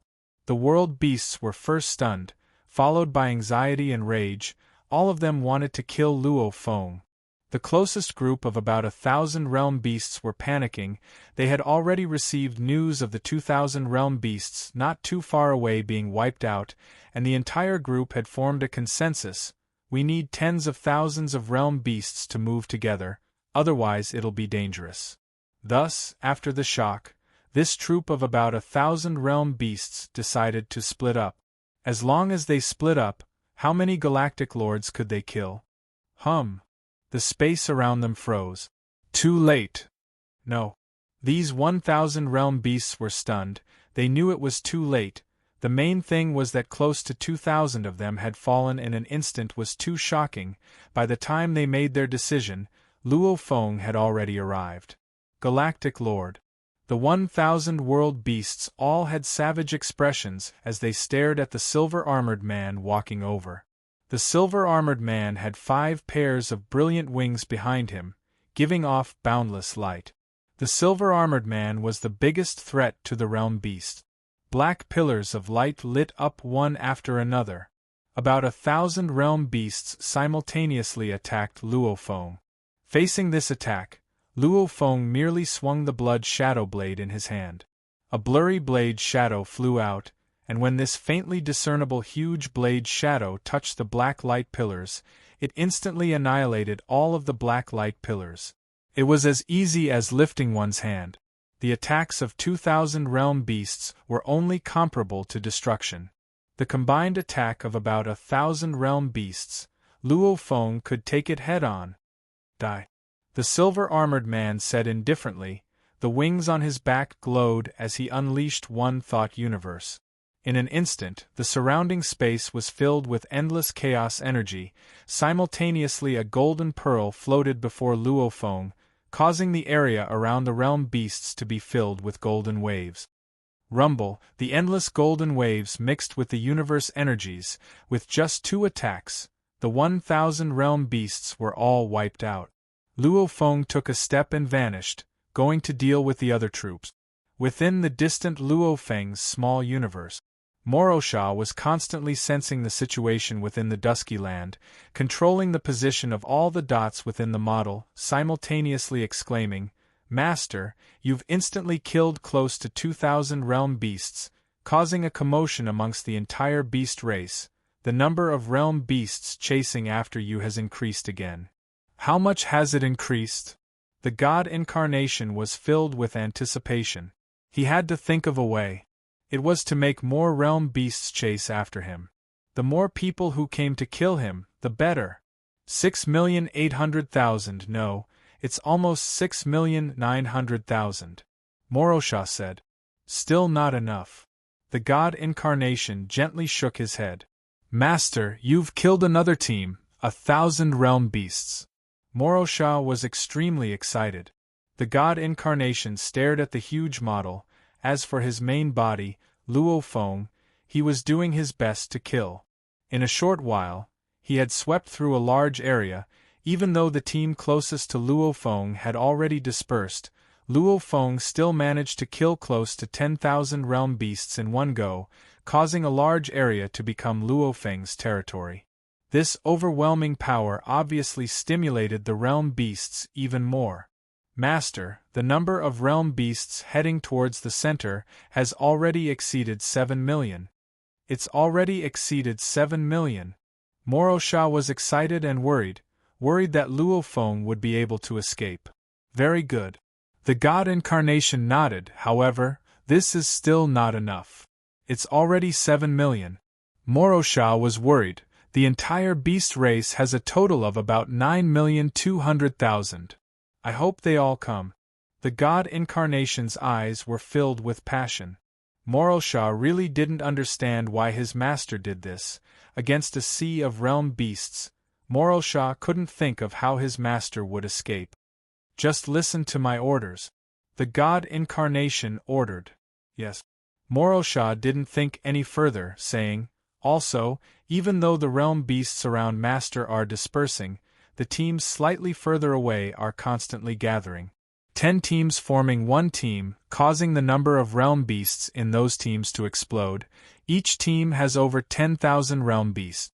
The world beasts were first stunned, followed by anxiety and rage. All of them wanted to kill Luo Feng. The closest group of about 1,000 realm beasts were panicking. They had already received news of the 2,000 realm beasts not too far away being wiped out, and the entire group had formed a consensus. We need tens of thousands of realm beasts to move together, otherwise it'll be dangerous. Thus, after the shock, this troop of about 1,000 realm beasts decided to split up. As long as they split up, how many galactic lords could they kill? The space around them froze. Too late. No. These 1,000 realm beasts were stunned. They knew it was too late. The main thing was that close to 2,000 of them had fallen in an instant was too shocking. By the time they made their decision, Luo Feng had already arrived. Galactic Lord. The 1,000 world beasts all had savage expressions as they stared at the silver-armored man walking over. The silver-armored man had 5 pairs of brilliant wings behind him, giving off boundless light. The silver-armored man was the biggest threat to the realm beast. Black pillars of light lit up one after another. About 1,000 realm beasts simultaneously attacked Luo Feng. Facing this attack, Luo Feng merely swung the blood shadow blade in his hand. A blurry blade shadow flew out, and when this faintly discernible huge blade shadow touched the black light pillars, it instantly annihilated all of the black light pillars. It was as easy as lifting one's hand. The attacks of 2,000 realm beasts were only comparable to destruction. The combined attack of about 1,000 realm beasts, Luo Feng could take it head-on. Die. The silver-armored man said indifferently. The wings on his back glowed as he unleashed One Thought Universe. In an instant, the surrounding space was filled with endless chaos energy. Simultaneously, a golden pearl floated before Luo Feng, causing the area around the realm beasts to be filled with golden waves. Rumble, the endless golden waves mixed with the universe energies. With just 2 attacks, the 1,000 realm beasts were all wiped out. Luo Feng took a step and vanished, going to deal with the other troops. Within the distant Luo Feng's small universe, Morosha was constantly sensing the situation within the dusky land, controlling the position of all the dots within the model, simultaneously exclaiming, "Master, you've instantly killed close to 2,000 realm beasts, causing a commotion amongst the entire beast race. The number of realm beasts chasing after you has increased again." "How much has it increased?" The god incarnation was filled with anticipation. He had to think of a way. It was to make more realm beasts chase after him. The more people who came to kill him, the better. 6,800,000. No, it's almost 6,900,000. Morosha said. Still not enough. The god incarnation gently shook his head. "Master, you've killed another team, 1,000 realm beasts." Morosha was extremely excited. The god incarnation stared at the huge model. As for his main body, Luo Feng, he was doing his best to kill. In a short while, he had swept through a large area. Even though the team closest to Luo Feng had already dispersed, Luo Feng still managed to kill close to 10,000 realm beasts in one go, causing a large area to become Luo Feng's territory. This overwhelming power obviously stimulated the realm beasts even more. "Master, the number of realm beasts heading towards the center has already exceeded 7 million. It's already exceeded 7 million. Morosha was excited and worried that Luo Feng would be able to escape. Very good. The god incarnation nodded. However, this is still not enough. It's already 7 million. Morosha was worried. The entire beast race has a total of about 9,200,000. I hope they all come. The god incarnation's eyes were filled with passion. Morosha really didn't understand why his master did this. Against a sea of realm beasts, Morosha couldn't think of how his master would escape. Just listen to my orders. The god incarnation ordered. Yes. Morosha didn't think any further, saying, "Also, even though the realm beasts around Master are dispersing, the teams slightly further away are constantly gathering. 10 teams forming one team, causing the number of realm beasts in those teams to explode. Each team has over 10,000 realm beasts."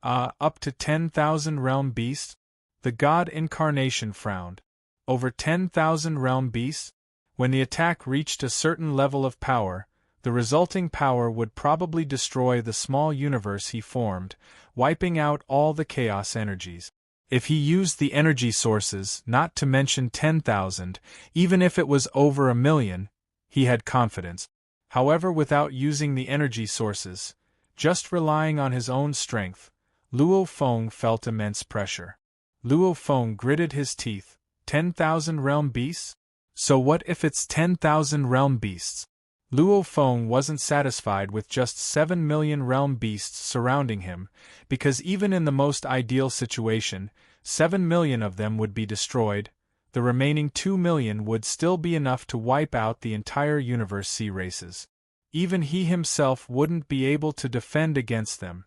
Up to 10,000 realm beasts? The god incarnation frowned. Over 10,000 realm beasts? When the attack reached a certain level of power, the resulting power would probably destroy the small universe he formed, wiping out all the chaos energies. If he used the energy sources, not to mention 10,000, even if it was over 1,000,000, he had confidence. However, without using the energy sources, just relying on his own strength, Luo Feng felt immense pressure. Luo Feng gritted his teeth. 10,000 realm beasts? So what if it's 10,000 realm beasts? Luo Feng wasn't satisfied with just 7 million realm beasts surrounding him, because even in the most ideal situation, 7 million of them would be destroyed. The remaining 2 million would still be enough to wipe out the entire universe sea races. Even he himself wouldn't be able to defend against them.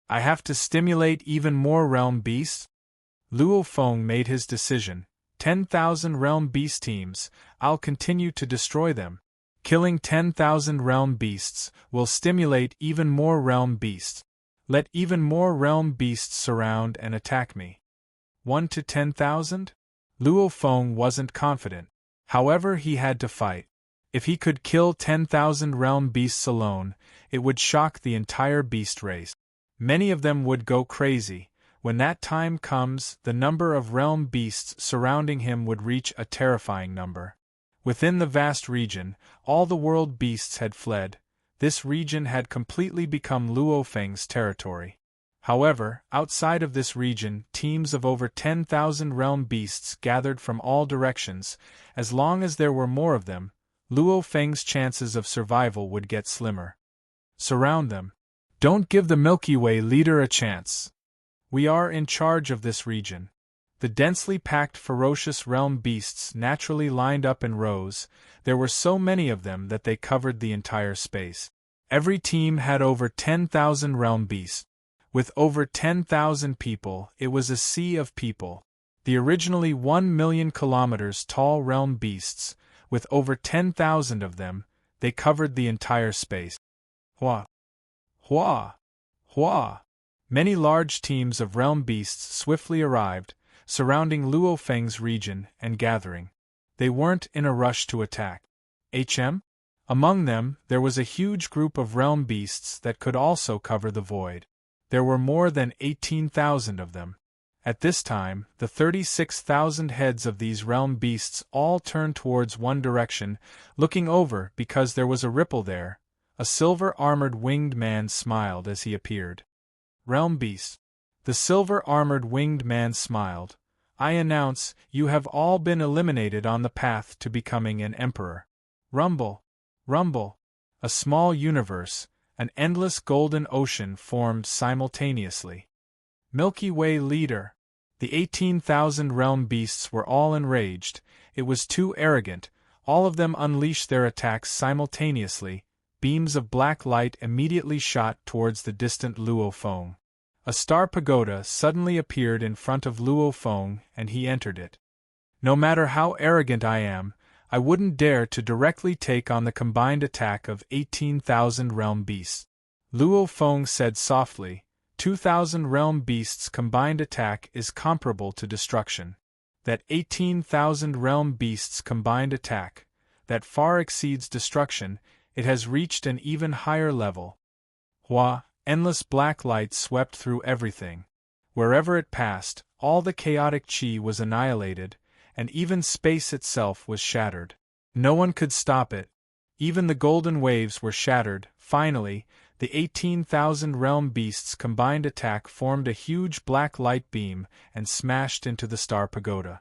I have to stimulate even more realm beasts? Luo Feng made his decision. 10,000 realm beast teams, I'll continue to destroy them. Killing 10,000 realm beasts will stimulate even more realm beasts. Let even more realm beasts surround and attack me. 1 to 10,000? Luo Feng wasn't confident. However, he had to fight. If he could kill 10,000 realm beasts alone, it would shock the entire beast race. Many of them would go crazy. When that time comes, the number of realm beasts surrounding him would reach a terrifying number. Within the vast region, all the world beasts had fled. This region had completely become Luo Feng's territory. However, outside of this region, teams of over 10,000 realm beasts gathered from all directions. As long as there were more of them, Luo Feng's chances of survival would get slimmer. Surround them. Don't give the Milky Way leader a chance. We are in charge of this region. The densely packed ferocious realm beasts naturally lined up in rows. There were so many of them that they covered the entire space. Every team had over 10,000 realm beasts. With over 10,000 people, it was a sea of people. The originally 1 million kilometers tall realm beasts, with over 10,000 of them, they covered the entire space. What? Hua! Hua! Many large teams of realm beasts swiftly arrived, surrounding Luo Feng's region and gathering. They weren't in a rush to attack. Among them, there was a huge group of realm beasts that could also cover the void. There were more than 18,000 of them. At this time, the 36,000 heads of these realm beasts all turned towards one direction, looking over because there was a ripple there. A silver-armored winged man smiled as he appeared. Realm beast. The silver-armored winged man smiled. I announce, you have all been eliminated on the path to becoming an emperor. Rumble. Rumble. A small universe, an endless golden ocean formed simultaneously. Milky Way leader. The 18,000 realm beasts were all enraged. It was too arrogant. All of them unleashed their attacks simultaneously. Beams of black light immediately shot towards the distant Luo Feng. A star pagoda suddenly appeared in front of Luo Feng, and he entered it. No matter how arrogant I am, I wouldn't dare to directly take on the combined attack of 18,000 realm beasts. Luo Feng said softly, 2,000 realm beasts' combined attack is comparable to destruction. That 18,000 realm beasts' combined attack, that far exceeds destruction, it has reached an even higher level. Hua, endless black light swept through everything. Wherever it passed, all the chaotic chi was annihilated, and even space itself was shattered. No one could stop it. Even the golden waves were shattered. Finally, the 18,000 realm beasts' combined attack formed a huge black light beam and smashed into the star pagoda.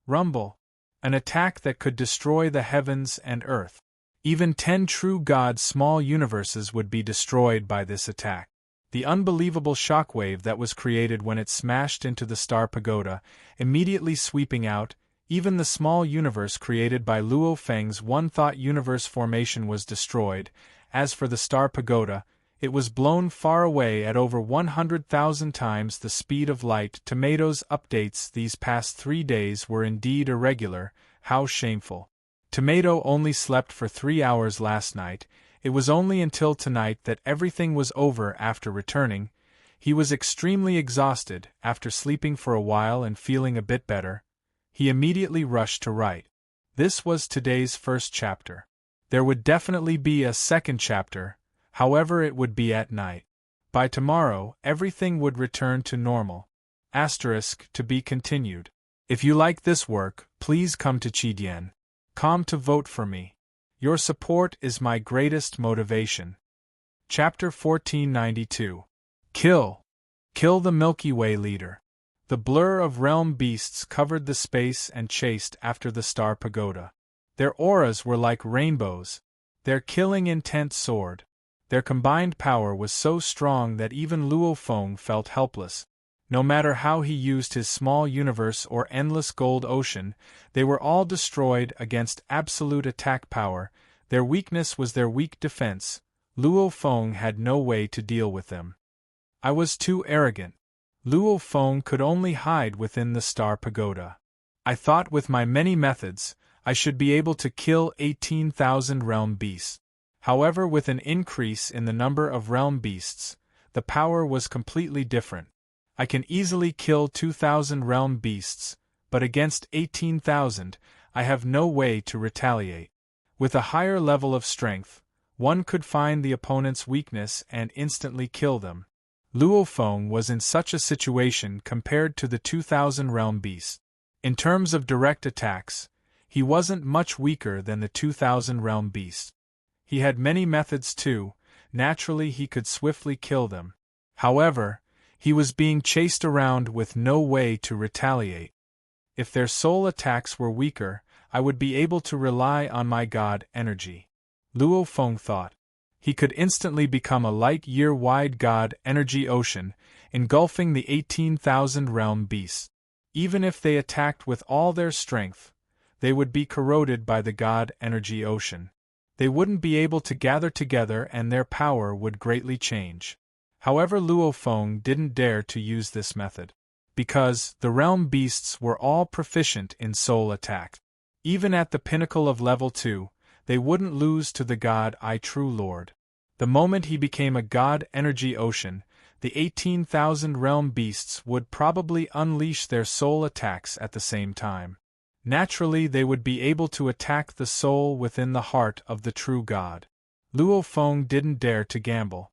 Rumble. An attack that could destroy the heavens and earth. Even 10 true gods' small universes would be destroyed by this attack. The unbelievable shockwave that was created when it smashed into the star pagoda, immediately sweeping out, even the small universe created by Luo Feng's one-thought universe formation was destroyed. As for the star pagoda, it was blown far away at over 100,000 times the speed of light. Tomatoes updates these past 3 days were indeed irregular. How shameful. Tomato only slept for 3 hours last night. It was only until tonight that everything was over after returning. He was extremely exhausted. After sleeping for a while and feeling a bit better, he immediately rushed to write. This was today's first chapter. There would definitely be a second chapter, however it would be at night. By tomorrow, everything would return to normal. Asterisk to be continued. If you like this work, please come to Chidien.com to vote for me. Your support is my greatest motivation. Chapter 1492. Kill. Kill the Milky Way leader. The blur of realm beasts covered the space and chased after the star pagoda. Their auras were like rainbows. Their killing intent soared. Their combined power was so strong that even Luo Feng felt helpless. No matter how he used his small universe or endless gold ocean, they were all destroyed against absolute attack power. Their weakness was their weak defense. Luo Feng had no way to deal with them. I was too arrogant. Luo Feng could only hide within the star pagoda. I thought with my many methods, I should be able to kill 18,000 realm beasts. However, with an increase in the number of realm beasts, the power was completely different. I can easily kill 2,000 realm beasts, but against 18,000, I have no way to retaliate. With a higher level of strength, one could find the opponent's weakness and instantly kill them. Luo Feng was in such a situation compared to the 2,000 realm beasts. In terms of direct attacks, he wasn't much weaker than the 2,000 realm beasts. He had many methods too. Naturally he could swiftly kill them. However, he was being chased around with no way to retaliate. If their soul attacks were weaker, I would be able to rely on my god energy. Luo Feng thought. He could instantly become a light-year-wide god energy ocean, engulfing the 18,000 realm beasts. Even if they attacked with all their strength, they would be corroded by the god energy ocean. They wouldn't be able to gather together and their power would greatly change. However, Luo Feng didn't dare to use this method, because the realm beasts were all proficient in soul attack. Even at the pinnacle of level 2, they wouldn't lose to the god I True Lord. The moment he became a god energy ocean, the 18,000 realm beasts would probably unleash their soul attacks at the same time. Naturally, they would be able to attack the soul within the heart of the true god. Luo Feng didn't dare to gamble.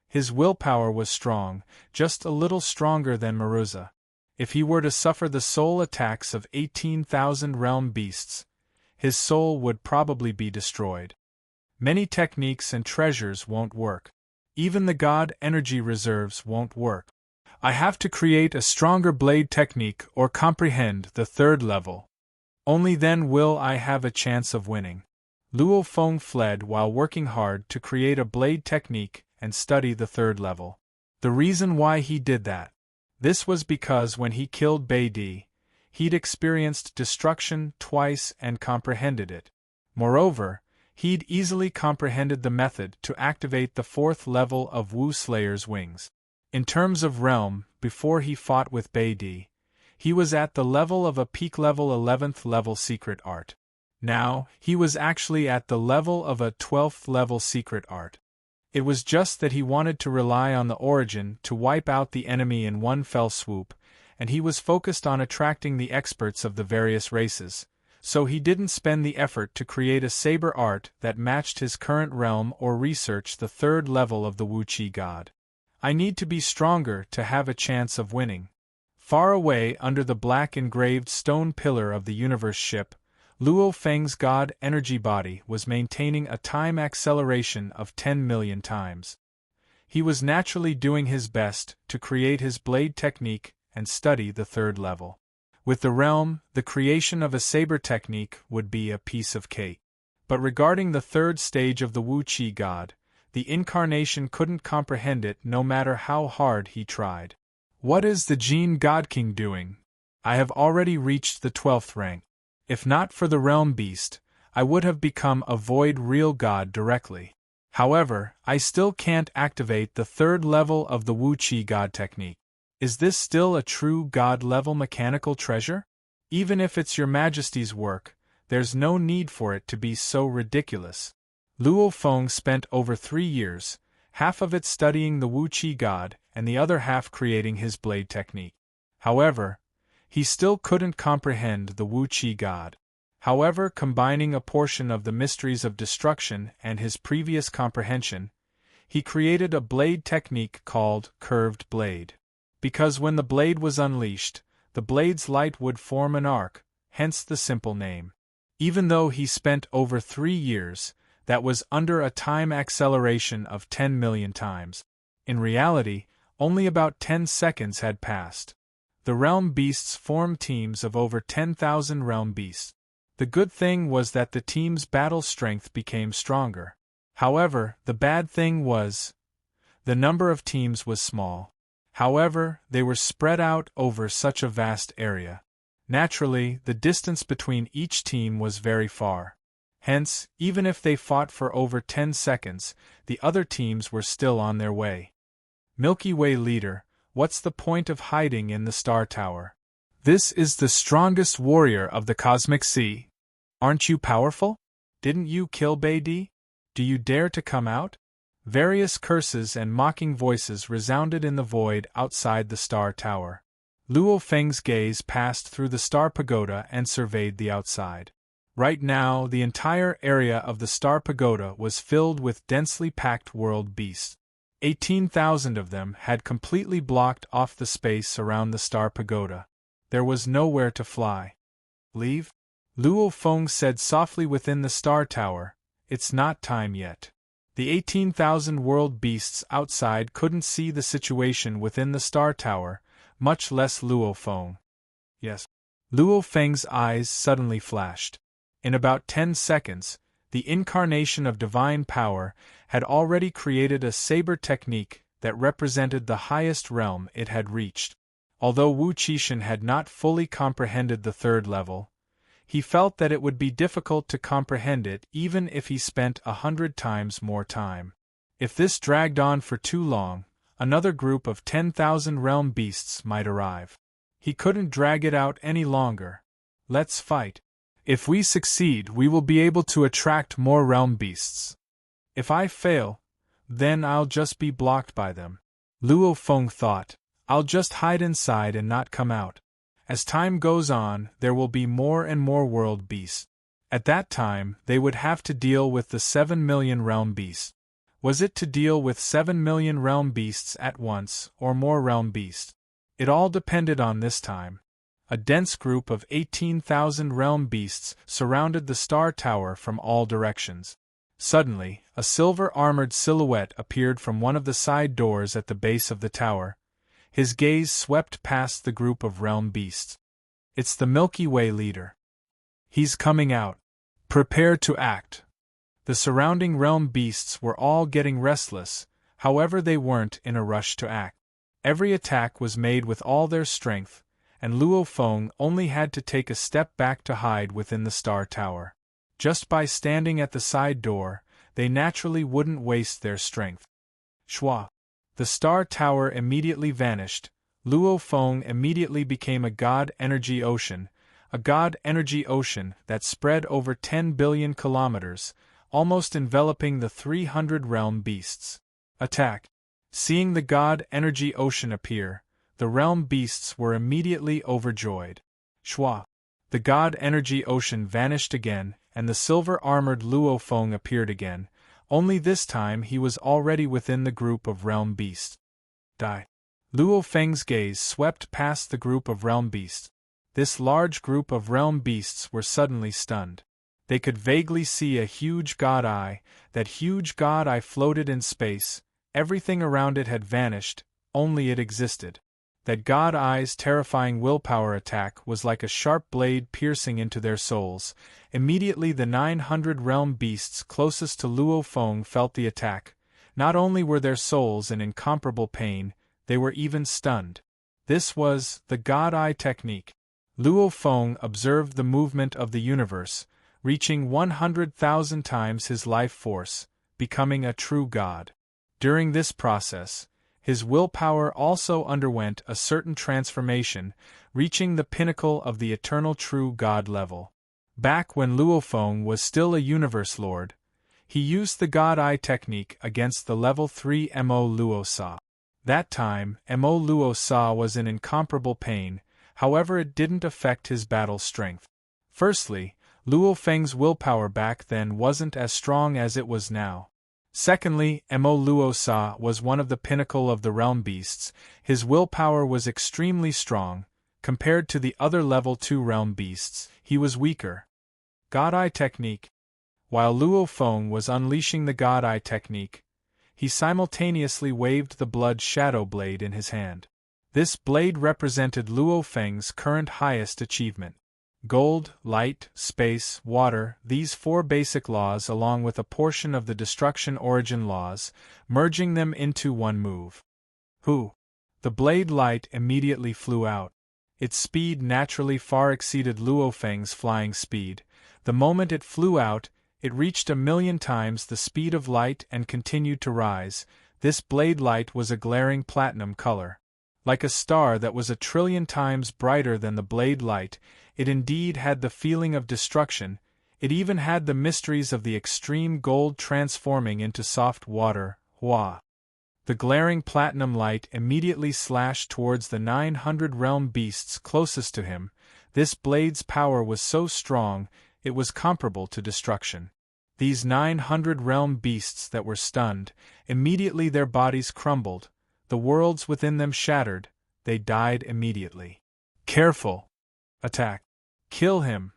His willpower was strong, just a little stronger than Maruza. If he were to suffer the soul attacks of 18,000 realm beasts, his soul would probably be destroyed. Many techniques and treasures won't work. Even the god energy reserves won't work. I have to create a stronger blade technique or comprehend the third level. Only then will I have a chance of winning. Luo Feng fled while working hard to create a blade technique and study the third level. The reason why he did that. This was because when he killed Bei Di, he'd experienced destruction twice and comprehended it. Moreover, he'd easily comprehended the method to activate the fourth level of Wu Slayer's wings. In terms of realm, before he fought with Bei Di, he was at the level of a peak level 11th level secret art. Now, he was actually at the level of a 12th level secret art. It was just that he wanted to rely on the origin to wipe out the enemy in one fell swoop, and he was focused on attracting the experts of the various races, so he didn't spend the effort to create a saber art that matched his current realm or research the third level of the Wu Qi god. I need to be stronger to have a chance of winning. Far away under the black engraved stone pillar of the universe ship, Luo Feng's god energy body was maintaining a time acceleration of 10 million times. He was naturally doing his best to create his blade technique and study the third level. With the realm, the creation of a saber technique would be a piece of cake. But regarding the third stage of the Wu Qi god, the incarnation couldn't comprehend it no matter how hard he tried. What is the Jin God King doing? I have already reached the 12th rank. If not for the realm beast, I would have become a void real god directly. However, I still can't activate the third level of the Wu Qi god technique. Is this still a true god-level mechanical treasure? Even if it's your majesty's work, there's no need for it to be so ridiculous. Luo Feng spent over 3 years, half of it studying the Wu Qi god and the other half creating his blade technique. However, he still couldn't comprehend the Wu Qi god. However, combining a portion of the mysteries of destruction and his previous comprehension, he created a blade technique called curved blade. Because when the blade was unleashed, the blade's light would form an arc, hence the simple name. Even though he spent over 3 years, that was under a time acceleration of 10 million times. In reality, only about 10 seconds had passed. The realm beasts formed teams of over 10,000 realm beasts. The good thing was that the team's battle strength became stronger. However, the bad thing was, the number of teams was small. However, they were spread out over such a vast area. Naturally, the distance between each team was very far. Hence, even if they fought for over 10 seconds, the other teams were still on their way. Milky Way leader, what's the point of hiding in the Star Tower? This is the strongest warrior of the Cosmic Sea. Aren't you powerful? Didn't you kill Bei Di? Do you dare to come out? Various curses and mocking voices resounded in the void outside the Star Tower. Luo Feng's gaze passed through the Star Pagoda and surveyed the outside. Right now, the entire area of the Star Pagoda was filled with densely packed world beasts. 18,000 of them had completely blocked off the space around the Star Pagoda. There was nowhere to fly. Leave? Luo Feng said softly within the Star Tower, it's not time yet. The 18,000 world beasts outside couldn't see the situation within the Star Tower, much less Luo Feng. Yes. Luo Feng's eyes suddenly flashed. In about 10 seconds, the incarnation of divine power had already created a saber technique that represented the highest realm it had reached. Although Wu Qixin had not fully comprehended the third level, he felt that it would be difficult to comprehend it even if he spent 100 times more time. If this dragged on for too long, another group of 10,000 realm beasts might arrive. He couldn't drag it out any longer. Let's fight. If we succeed, we will be able to attract more realm beasts. If I fail, Then I'll just be blocked by them. Luo Feng thought. I'll just hide inside and not come out. As time goes on, there will be more and more world beasts. At that time, they would have to deal with the 7 million realm beasts. Was it to deal with 7 million realm beasts at once, or more realm beasts? It all depended on this time. A dense group of 18,000 realm beasts surrounded the star tower from all directions. Suddenly, a silver-armored silhouette appeared from one of the side doors at the base of the tower. His gaze swept past the group of realm beasts. It's the Milky Way leader. He's coming out. Prepare to act. The surrounding realm beasts were all getting restless, however they weren't in a rush to act. Every attack was made with all their strength, and Luo Feng only had to take a step back to hide within the star tower. Just by standing at the side door, they naturally wouldn't waste their strength. Shwa! The star tower immediately vanished. Luo Feng immediately became a god energy ocean, that spread over 10 billion kilometers, almost enveloping the 300 realm beasts. Attack! Seeing the god energy ocean appear, the realm beasts were immediately overjoyed. Shwa! The god energy ocean vanished again, and the silver-armored Luo Feng appeared again, only this time he was already within the group of realm beasts. Die! Luo Feng's gaze swept past the group of realm beasts. This large group of realm beasts were suddenly stunned. They could vaguely see a huge god eye. That huge god eye floated in space. Everything around it had vanished, only it existed. That god eye's terrifying willpower attack was like a sharp blade piercing into their souls. Immediately the 900 realm beasts closest to Luo Feng felt the attack. Not only were their souls in incomparable pain, they were even stunned. This was the god eye technique. Luo Feng observed the movement of the universe, reaching 100,000 times his life force, becoming a true god. During this process, his willpower also underwent a certain transformation, reaching the pinnacle of the eternal true god level. Back when Luo Feng was still a universe lord, he used the god eye technique against the level 3 Mo Luo Sa. That time, Mo Luo Sa was in incomparable pain, however it didn't affect his battle strength. Firstly, Luo Feng's willpower back then wasn't as strong as it was now. Secondly, Mo Luo Sa was one of the pinnacle of the realm beasts. His willpower was extremely strong. Compared to the other level 2 realm beasts, he was weaker. God Eye Technique. While Luo Feng was unleashing the God Eye Technique, he simultaneously waved the blood shadow blade in his hand. This blade represented Luo Feng's current highest achievement. Gold, light, space, water, these 4 basic laws along with a portion of the destruction origin laws, merging them into one move. Hu! The blade light immediately flew out. Its speed naturally far exceeded Luo Feng's flying speed. The moment it flew out, it reached 1,000,000 times the speed of light and continued to rise. This blade light was a glaring platinum color. Like a star that was 1,000,000,000,000 times brighter than the blade light, it indeed had the feeling of destruction. It even had the mysteries of the extreme gold transforming into soft water, hua. The glaring platinum light immediately slashed towards the 900 realm beasts closest to him. This blade's power was so strong, it was comparable to destruction. These 900 realm beasts that were stunned, immediately their bodies crumbled. The worlds within them shattered, they died immediately. Careful! Attack! Kill him!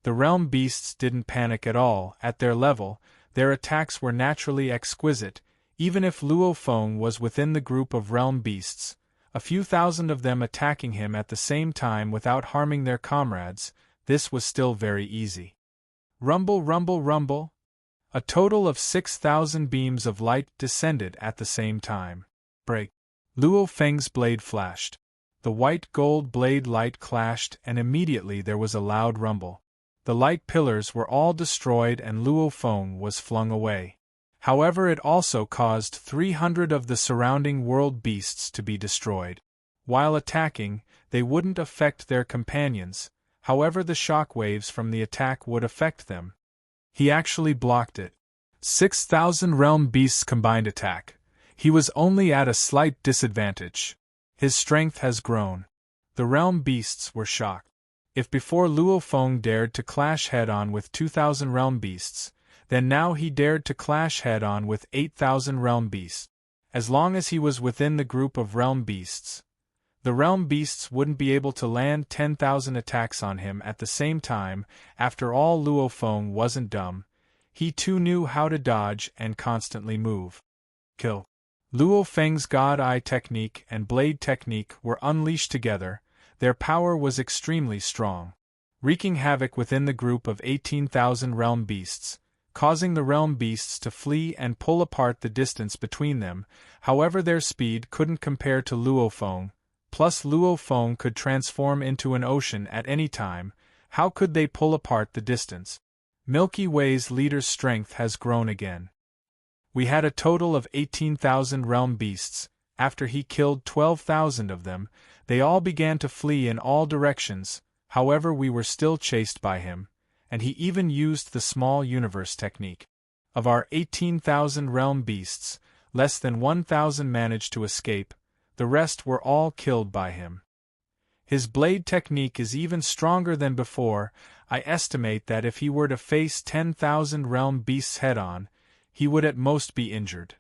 The realm beasts didn't panic at all. At their level, their attacks were naturally exquisite. Even if Luo Feng was within the group of realm beasts, a few thousand of them attacking him at the same time without harming their comrades, this was still very easy. Rumble, rumble, rumble! A total of 6,000 beams of light descended at the same time. Break! Luo Feng's blade flashed. The white gold blade light clashed and immediately there was a loud rumble. The light pillars were all destroyed and Luo Feng was flung away. However, it also caused 300 of the surrounding world beasts to be destroyed. While attacking, they wouldn't affect their companions, however the shock waves from the attack would affect them. He actually blocked it. 6,000 realm beasts combined attack. He was only at a slight disadvantage. His strength has grown. The realm beasts were shocked. If before Luo Feng dared to clash head-on with 2,000 realm beasts, then now he dared to clash head-on with 8,000 realm beasts. As long as he was within the group of realm beasts, the realm beasts wouldn't be able to land 10,000 attacks on him at the same time. After all, Luo Feng wasn't dumb. He too knew how to dodge and constantly move. Kill. Luo Feng's God Eye technique and Blade technique were unleashed together. Their power was extremely strong, wreaking havoc within the group of 18,000 realm beasts, causing the realm beasts to flee and pull apart the distance between them. However, their speed couldn't compare to Luo Feng, plus Luo Feng could transform into an ocean at any time. How could they pull apart the distance? Milky Way's leader's strength has grown again. We had a total of 18,000 realm beasts. After he killed 12,000 of them, they all began to flee in all directions. However, we were still chased by him, and he even used the small universe technique. Of our 18,000 realm beasts, less than 1,000 managed to escape. The rest were all killed by him. His blade technique is even stronger than before. I estimate that if he were to face 10,000 realm beasts head-on, he would at most be injured.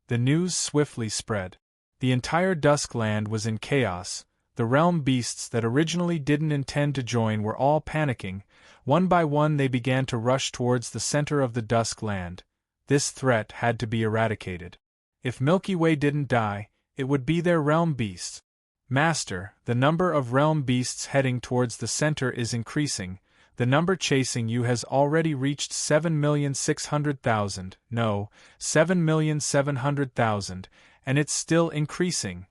The news swiftly spread. The entire Dusk Land was in chaos. The realm beasts that originally didn't intend to join were all panicking. One by one they began to rush towards the center of the Dusk Land. This threat had to be eradicated. If Milky Way didn't die, it would be their realm beasts. Master, the number of realm beasts heading towards the center is increasing. The number chasing you has already reached 7,600,000, no, 7,700,000, and it's still increasing.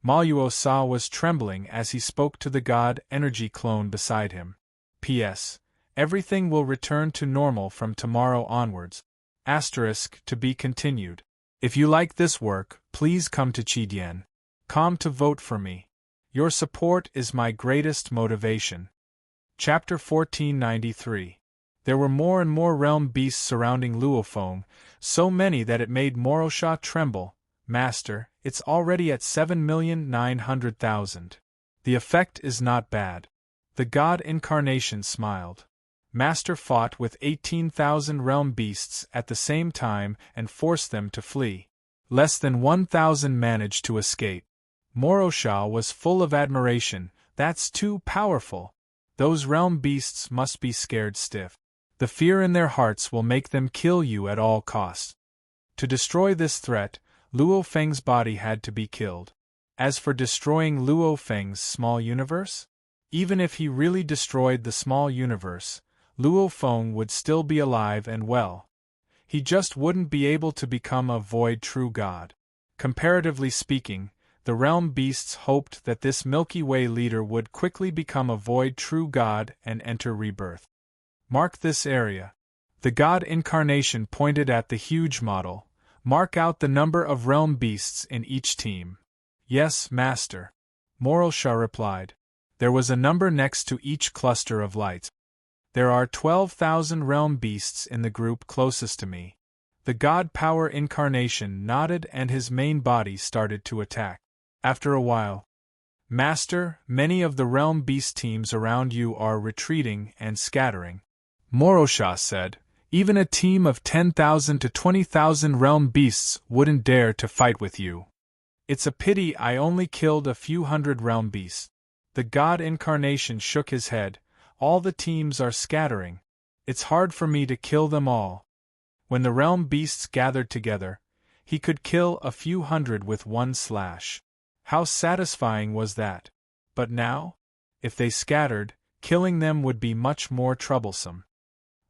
Maluo Sa was trembling as he spoke to the God Energy clone beside him. P.S. Everything will return to normal from tomorrow onwards. To be continued. If you like this work, please come to Qidien.com to vote for me. Your support is my greatest motivation. Chapter 1493. There were more and more realm beasts surrounding Luo Feng, so many that it made Morosha tremble. Master, it's already at 7,900,000. The effect is not bad. The God Incarnation smiled. Master fought with 18,000 realm beasts at the same time and forced them to flee. Less than 1,000 managed to escape. Morosha was full of admiration. That's too powerful. Those realm beasts must be scared stiff. The fear in their hearts will make them kill you at all costs. To destroy this threat, Luo Feng's body had to be killed. As for destroying Luo Feng's small universe, even if he really destroyed the small universe, Luo Feng would still be alive and well. He just wouldn't be able to become a void true god. Comparatively speaking, the realm beasts hoped that this Milky Way leader would quickly become a void true god and enter rebirth. Mark this area. The God Incarnation pointed at the huge model. Mark out the number of realm beasts in each team. Yes, Master. Morosha replied. There was a number next to each cluster of light. There are 12,000 realm beasts in the group closest to me. The God Power Incarnation nodded and his main body started to attack. After a while, Master, many of the realm beast teams around you are retreating and scattering. Morosha said, even a team of 10,000 to 20,000 realm beasts wouldn't dare to fight with you. It's a pity I only killed a few hundred realm beasts. The God Incarnation shook his head. All the teams are scattering. It's hard for me to kill them all. When the realm beasts gathered together, he could kill a few hundred with one slash. How satisfying was that? But now? If they scattered, killing them would be much more troublesome.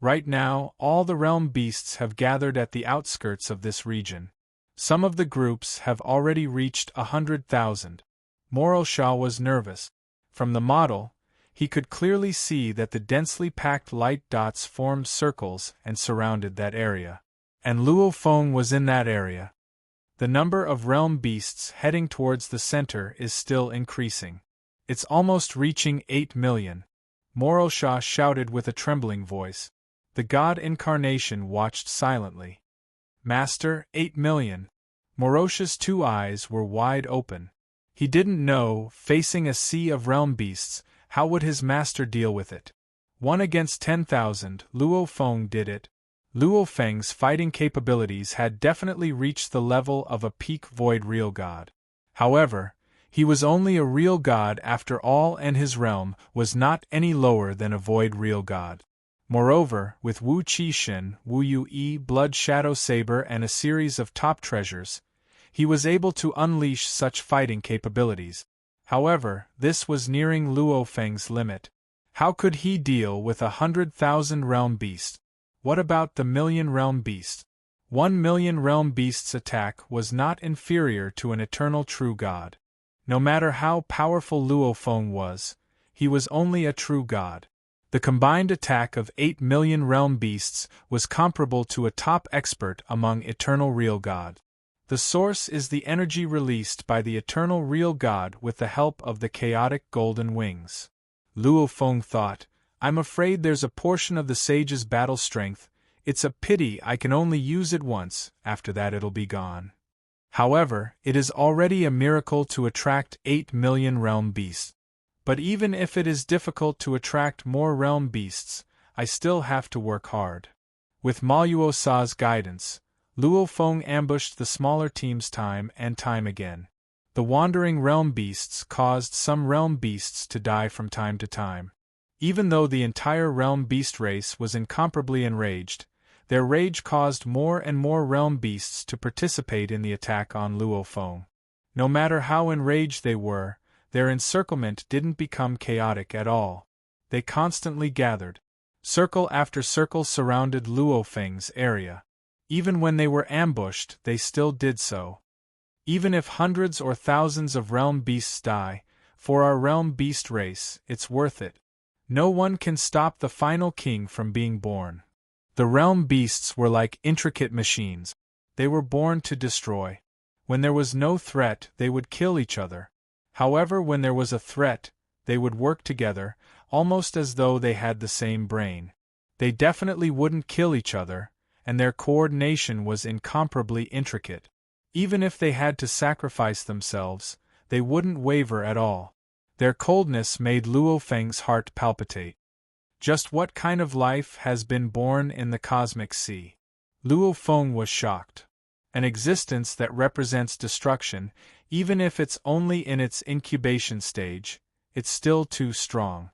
Right now, all the realm beasts have gathered at the outskirts of this region. Some of the groups have already reached 100,000. Morosha was nervous. From the model, he could clearly see that the densely packed light dots formed circles and surrounded that area. And Luo Feng was in that area. The number of realm beasts heading towards the center is still increasing. It's almost reaching 8 million. Morosha shouted with a trembling voice. The God Incarnation watched silently. Master, 8 million. Morosha's 2 eyes were wide open. He didn't know, facing a sea of realm beasts, how would his master deal with it. 1 against 10,000, Luo Feng did it. Luo Feng's fighting capabilities had definitely reached the level of a peak void real god. However, he was only a real god after all, and his realm was not any lower than a void real god. Moreover, with Wu Qi Shin, Wu Yu Yi, Blood Shadow Saber, and a series of top treasures, he was able to unleash such fighting capabilities. However, this was nearing Luo Feng's limit. How could he deal with 100,000 realm beasts? What about the million realm beasts? 1 million realm beasts' attack was not inferior to an eternal true god. No matter how powerful Luo Feng was, he was only a true god. The combined attack of 8 million realm beasts was comparable to a top expert among eternal real gods. The source is the energy released by the eternal real god with the help of the chaotic golden wings. Luo Feng thought, I'm afraid there's a portion of the sage's battle strength. It's a pity I can only use it once, after that it'll be gone. However, it is already a miracle to attract 8 million realm beasts. But even if it is difficult to attract more realm beasts, I still have to work hard. With Maluo Sa's guidance, Luo Feng ambushed the smaller teams time and time again. The wandering realm beasts caused some realm beasts to die from time to time. Even though the entire realm beast race was incomparably enraged, their rage caused more and more realm beasts to participate in the attack on Luo Feng. No matter how enraged they were, their encirclement didn't become chaotic at all. They constantly gathered. Circle after circle surrounded Luo Feng's area. Even when they were ambushed, they still did so. Even if hundreds or thousands of realm beasts die, for our realm beast race, it's worth it. No one can stop the final king from being born. The realm beasts were like intricate machines. They were born to destroy. When there was no threat, they would kill each other. However, when there was a threat, they would work together, almost as though they had the same brain. They definitely wouldn't kill each other, and their coordination was incomparably intricate. Even if they had to sacrifice themselves, they wouldn't waver at all. Their coldness made Luo Feng's heart palpitate. Just what kind of life has been born in the cosmic sea? Luo Feng was shocked. An existence that represents destruction, even if it's only in its incubation stage, it's still too strong.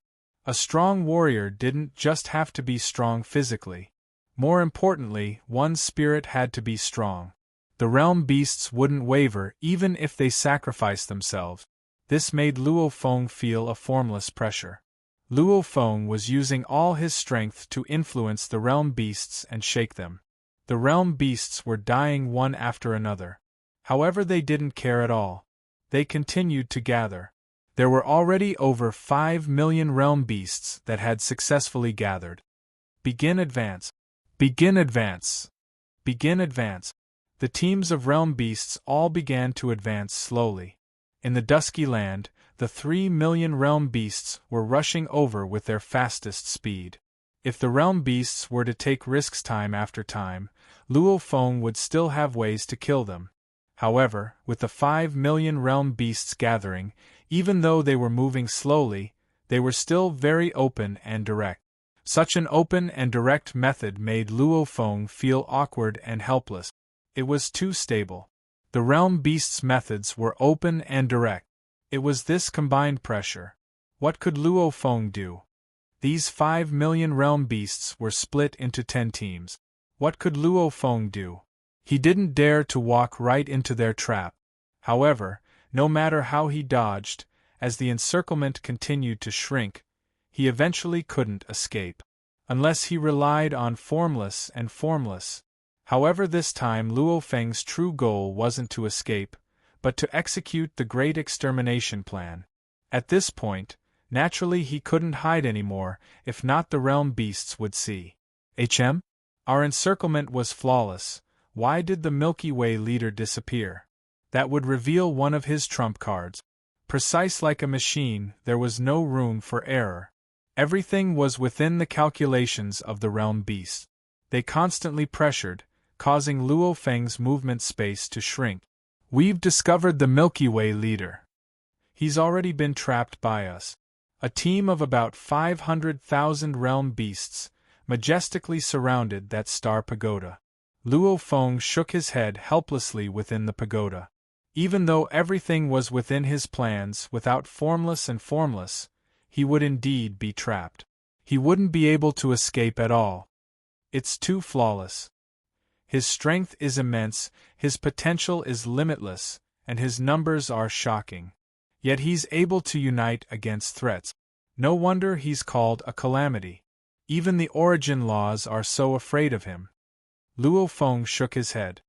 A strong warrior didn't just have to be strong physically. More importantly, one's spirit had to be strong. The realm beasts wouldn't waver even if they sacrificed themselves. This made Luo Feng feel a formless pressure. Luo Feng was using all his strength to influence the realm beasts and shake them. The realm beasts were dying one after another. However, they didn't care at all. They continued to gather. There were already over 5 million realm beasts that had successfully gathered. Begin advance. Begin advance. Begin advance. The teams of realm beasts all began to advance slowly. In the dusky land, the 3 million realm beasts were rushing over with their fastest speed. If the realm beasts were to take risks time after time, Luo Feng would still have ways to kill them. However, with the 5 million realm beasts gathering, even though they were moving slowly, they were still very open and direct. Such an open and direct method made Luo Feng feel awkward and helpless. It was too stable. The realm beasts' methods were open and direct. It was this combined pressure. What could Luo Feng do? These 5 million realm beasts were split into 10 teams. What could Luo Feng do? He didn't dare to walk right into their trap. However, no matter how he dodged, as the encirclement continued to shrink, he eventually couldn't escape. Unless he relied on formless and formless. However, this time Luo Feng's true goal wasn't to escape, but to execute the great extermination plan. At this point, naturally he couldn't hide anymore, if not the realm beasts would see. Our encirclement was flawless. Why did the Milky Way leader disappear? That would reveal one of his trump cards. Precise like a machine, there was no room for error. Everything was within the calculations of the realm beasts. They constantly pressured, causing Luo Feng's movement space to shrink. We've discovered the Milky Way leader. He's already been trapped by us. A team of about 500,000 realm beasts majestically surrounded that star pagoda. Luo Feng shook his head helplessly within the pagoda. Even though everything was within his plans, without formless and formless, he would indeed be trapped. He wouldn't be able to escape at all. It's too flawless. His strength is immense, his potential is limitless, and his numbers are shocking. Yet he's able to unite against threats. No wonder he's called a calamity. Even the origin laws are so afraid of him. Luo Feng shook his head.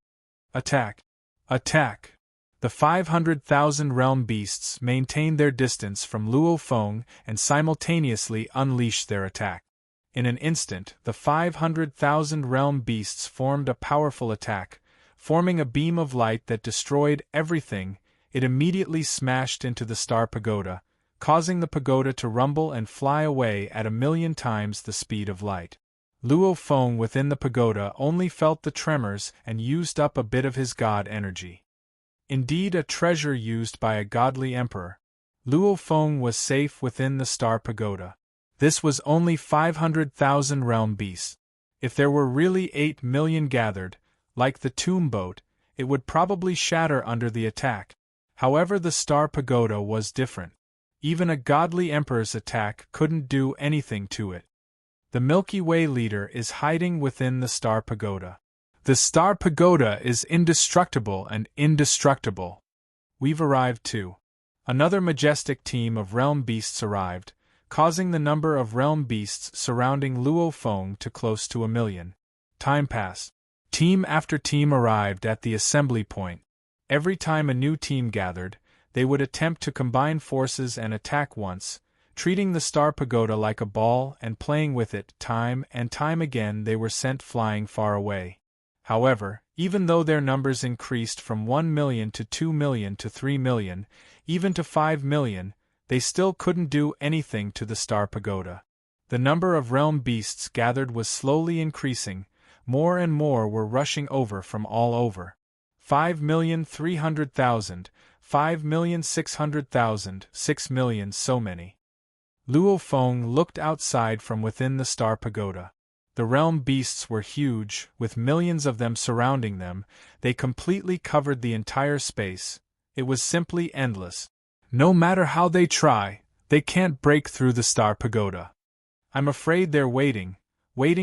Attack! Attack! The 500,000 realm beasts maintained their distance from Luo Feng and simultaneously unleashed their attack. In an instant, the 500,000 realm beasts formed a powerful attack, forming a beam of light that destroyed everything. It immediately smashed into the star pagoda, causing the pagoda to rumble and fly away at 1,000,000 times the speed of light. Luo Feng within the pagoda only felt the tremors and used up a bit of his god energy. Indeed, a treasure used by a godly emperor. Luo Feng was safe within the star pagoda. This was only 500,000 realm beasts. If there were really 8 million gathered, like the tomb boat, it would probably shatter under the attack. However, the star pagoda was different. Even a godly emperor's attack couldn't do anything to it. The Milky Way leader is hiding within the star pagoda. The star pagoda is indestructible and indestructible. We've arrived too. Another majestic team of realm beasts arrived, causing the number of realm beasts surrounding Luo Feng to close to 1,000,000. Time passed. Team after team arrived at the assembly point. Every time a new team gathered, they would attempt to combine forces and attack once, treating the star pagoda like a ball and playing with it. Time and time again they were sent flying far away. However, even though their numbers increased from 1,000,000 to 2,000,000 to 3,000,000, even to 5,000,000, they still couldn't do anything to the star pagoda. The number of realm beasts gathered was slowly increasing, more and more were rushing over from all over. 5,300,000, 5,600,000, 6,000,000, so many. Luo Feng looked outside from within the star pagoda. The realm beasts were huge, with millions of them surrounding them. They completely covered the entire space. It was simply endless. No matter how they try, they can't break through the star pagoda. I'm afraid they're waiting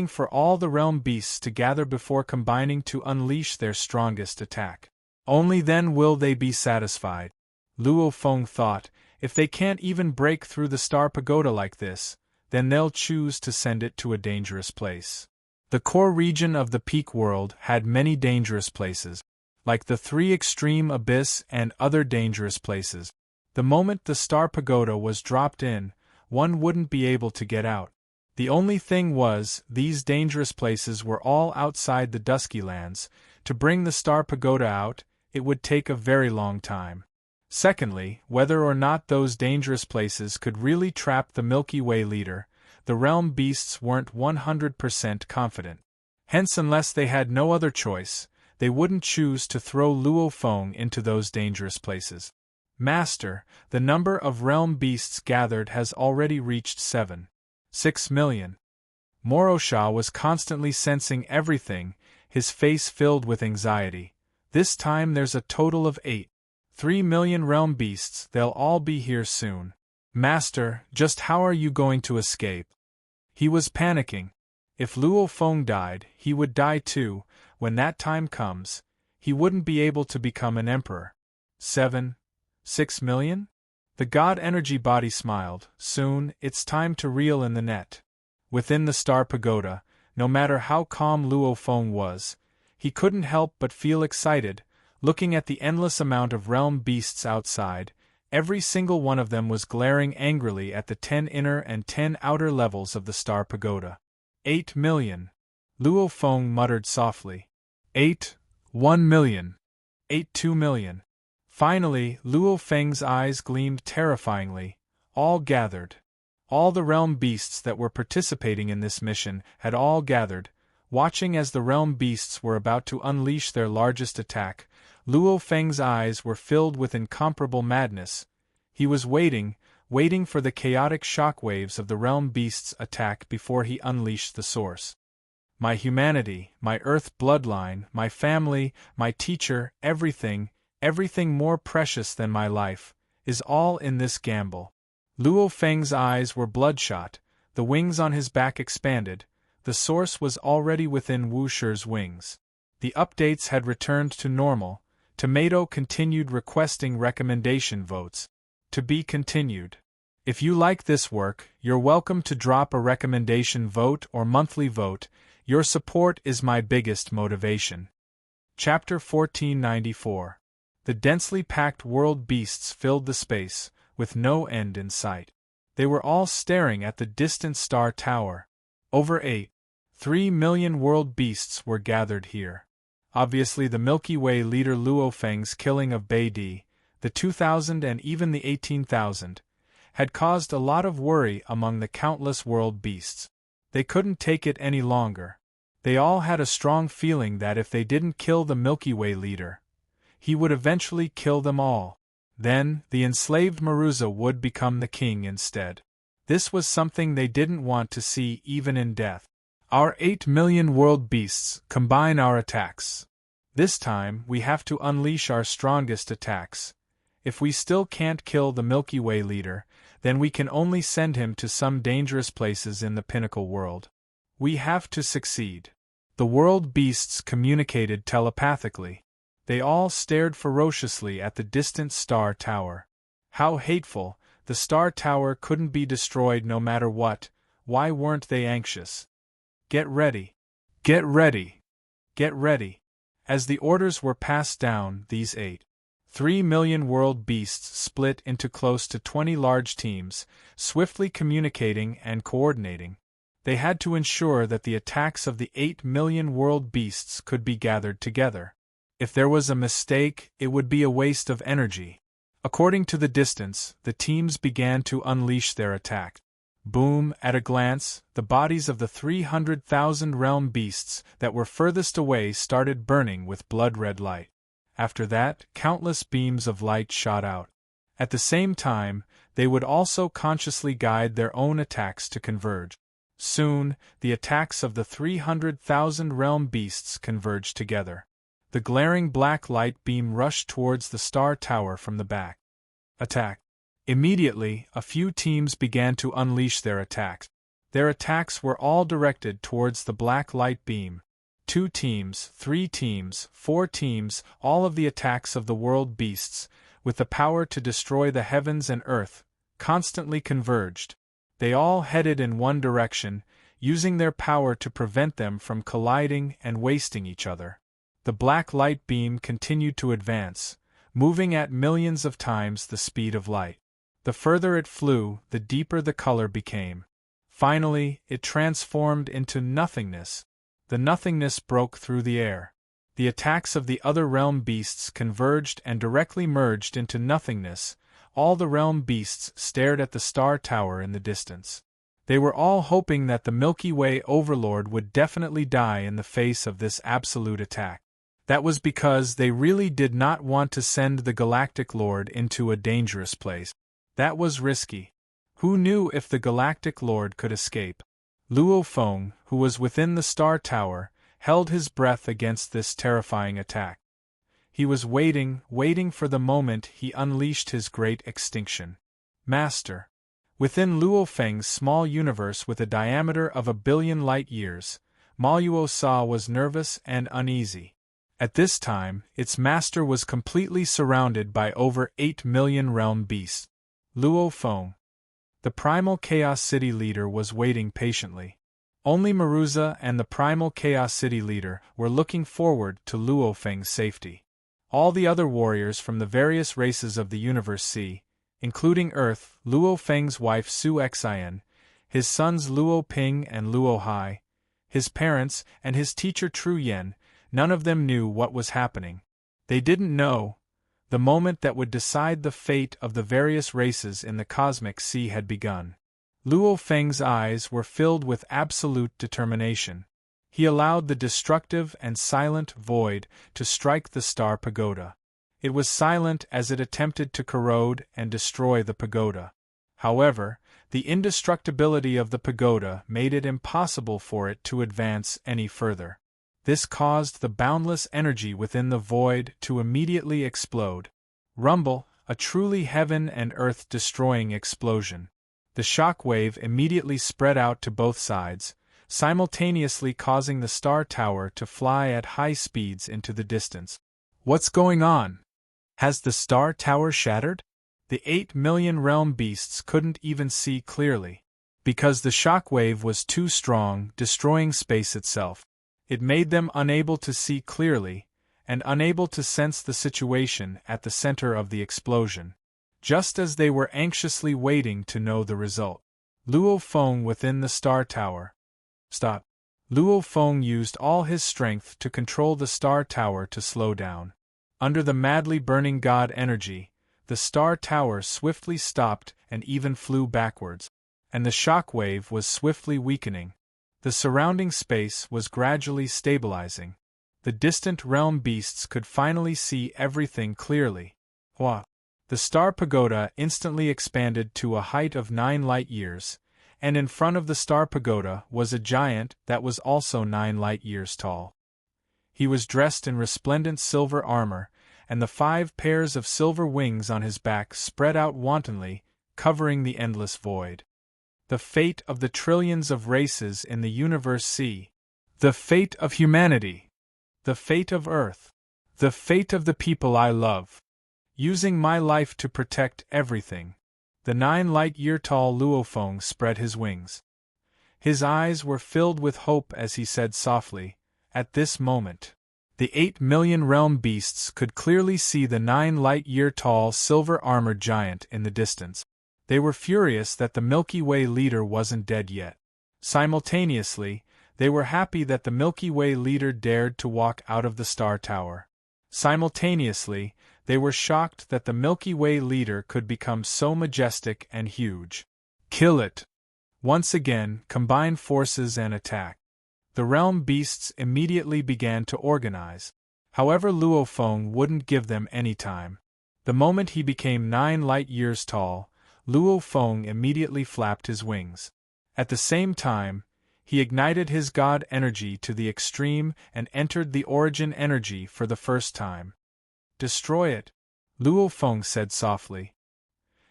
for all the realm beasts to gather before combining to unleash their strongest attack. Only then will they be satisfied. Luo Feng thought, if they can't even break through the star pagoda like this, then they'll choose to send it to a dangerous place. The core region of the peak world had many dangerous places, like the 3 extreme abyss and other dangerous places. The moment the star pagoda was dropped in, one wouldn't be able to get out. The only thing was, these dangerous places were all outside the Dusky Lands. To bring the star pagoda out, it would take a very long time. Secondly, whether or not those dangerous places could really trap the Milky Way leader, the realm beasts weren't 100% confident. Hence, unless they had no other choice, they wouldn't choose to throw Luo Feng into those dangerous places. Master, the number of realm beasts gathered has already reached 6,000,000. Morosha was constantly sensing everything, his face filled with anxiety. This time there's a total of 3,000,000 realm beasts. They'll all be here soon. Master, just how are you going to escape? He was panicking. If Luo Feng died, he would die too. When that time comes, he wouldn't be able to become an emperor. 6,000,000? The god energy body smiled. Soon, it's time to reel in the net. Within the star pagoda, no matter how calm Luo Feng was, he couldn't help but feel excited, looking at the endless amount of realm beasts outside. Every single one of them was glaring angrily at the 10 inner and 10 outer levels of the star pagoda. 8,000,000. Luo Feng muttered softly. 1,000,000. 2,000,000. Finally, Luo Feng's eyes gleamed terrifyingly. All gathered. All the realm beasts that were participating in this mission had all gathered. Watching as the realm beasts were about to unleash their largest attack, Luo Feng's eyes were filled with incomparable madness. He was waiting for the chaotic shockwaves of the realm beasts' attack before he unleashed the source. My humanity, my earth bloodline, my family, my teacher, everything more precious than my life, is all in this gamble. Luo Feng's eyes were bloodshot, the wings on his back expanded. The source was already within Wu Shi's wings. The updates had returned to normal. Tomato continued requesting recommendation votes. To be continued. If you like this work, you're welcome to drop a recommendation vote or monthly vote. Your support is my biggest motivation. Chapter 1494. The densely packed world beasts filled the space, with no end in sight. They were all staring at the distant star tower. Over 3 million world beasts were gathered here. Obviously the Milky Way leader Luo Feng's killing of Bai Di, the 2,000 and even the 18,000, had caused a lot of worry among the countless world beasts. They couldn't take it any longer. They all had a strong feeling that if they didn't kill the Milky Way leader, he would eventually kill them all. Then, the enslaved Maruza would become the king instead. This was something they didn't want to see even in death. Our 8 million world beasts combine our attacks. This time, we have to unleash our strongest attacks. If we still can't kill the Milky Way leader, then we can only send him to some dangerous places in the pinnacle world. We have to succeed. The world beasts communicated telepathically. They all stared ferociously at the distant star tower. How hateful! The star tower couldn't be destroyed no matter what. Why weren't they anxious? Get ready! Get ready! Get ready! As the orders were passed down, these 3 million world beasts split into close to 20 large teams, swiftly communicating and coordinating. They had to ensure that the attacks of the 8 million world beasts could be gathered together. If there was a mistake, it would be a waste of energy. According to the distance, the teams began to unleash their attack. Boom! At a glance, the bodies of the 300,000 realm beasts that were furthest away started burning with blood-red light. After that, countless beams of light shot out. At the same time, they would also consciously guide their own attacks to converge. Soon, the attacks of the 300,000 realm beasts converged together. The glaring black light beam rushed towards the star tower from the back. Attack! Immediately, a few teams began to unleash their attacks. Their attacks were all directed towards the black light beam. 2 teams, 3 teams, 4 teams, all of the attacks of the world beasts, with the power to destroy the heavens and earth, constantly converged. They all headed in one direction, using their power to prevent them from colliding and wasting each other. The black light beam continued to advance, moving at millions of times the speed of light. The further it flew, the deeper the color became. Finally, it transformed into nothingness. The nothingness broke through the air. The attacks of the other realm beasts converged and directly merged into nothingness. All the realm beasts stared at the star tower in the distance. They were all hoping that the Milky Way overlord would definitely die in the face of this absolute attack. That was because they really did not want to send the Galactic Lord into a dangerous place. That was risky. Who knew if the Galactic Lord could escape? Luo Feng, who was within the star tower, held his breath against this terrifying attack. He was waiting for the moment he unleashed his great extinction. Master. Within Luo Feng's small universe with a diameter of 1 billion light-years, Maluo Sa was nervous and uneasy. At this time, its master was completely surrounded by over 8 million realm beasts. Luo Feng, the Primal Chaos City leader, was waiting patiently. Only Maruza and the Primal Chaos City leader were looking forward to Luo Feng's safety. All the other warriors from the various races of the Universe C, including Earth, Luo Feng's wife Su Xian, his sons Luo Ping and Luo Hai, his parents, and his teacher Tru Yen, none of them knew what was happening. They didn't know. The moment that would decide the fate of the various races in the Cosmic Sea had begun. Luo Feng's eyes were filled with absolute determination. He allowed the destructive and silent void to strike the star pagoda. It was silent as it attempted to corrode and destroy the pagoda. However, the indestructibility of the pagoda made it impossible for it to advance any further. This caused the boundless energy within the void to immediately explode. Rumble, a truly heaven and earth destroying explosion. The shock wave immediately spread out to both sides, simultaneously causing the star tower to fly at high speeds into the distance. What's going on? Has the star tower shattered? The 8 million realm beasts couldn't even see clearly, because the shock wave was too strong, destroying space itself. It made them unable to see clearly, and unable to sense the situation at the center of the explosion. Just as they were anxiously waiting to know the result. Luo Feng within the star tower. Stop. Luo Feng used all his strength to control the star tower to slow down. Under the madly burning god energy, the star tower swiftly stopped and even flew backwards, and the shock wave was swiftly weakening. The surrounding space was gradually stabilizing. The distant realm beasts could finally see everything clearly. Hua! The star pagoda instantly expanded to a height of 9 light-years, and in front of the star pagoda was a giant that was also 9 light-years tall. He was dressed in resplendent silver armor, and the 5 pairs of silver wings on his back spread out wantonly, covering the endless void. The fate of the trillions of races in the universe see. The fate of humanity. The fate of Earth. The fate of the people I love. Using my life to protect everything. The 9 light-year tall Luo Feng spread his wings. His eyes were filled with hope as he said softly, "At this moment." The 8 million realm beasts could clearly see the 9 light-year tall silver-armored giant in the distance. They were furious that the Milky Way leader wasn't dead yet. Simultaneously, they were happy that the Milky Way leader dared to walk out of the star tower. Simultaneously, they were shocked that the Milky Way leader could become so majestic and huge. Kill it! Once again, combine forces and attack. The realm beasts immediately began to organize. However, Luo Feng wouldn't give them any time. The moment he became 9 light-years tall, Luo Feng immediately flapped his wings. At the same time, he ignited his god energy to the extreme and entered the origin energy for the first time. "Destroy it," Luo Feng said softly.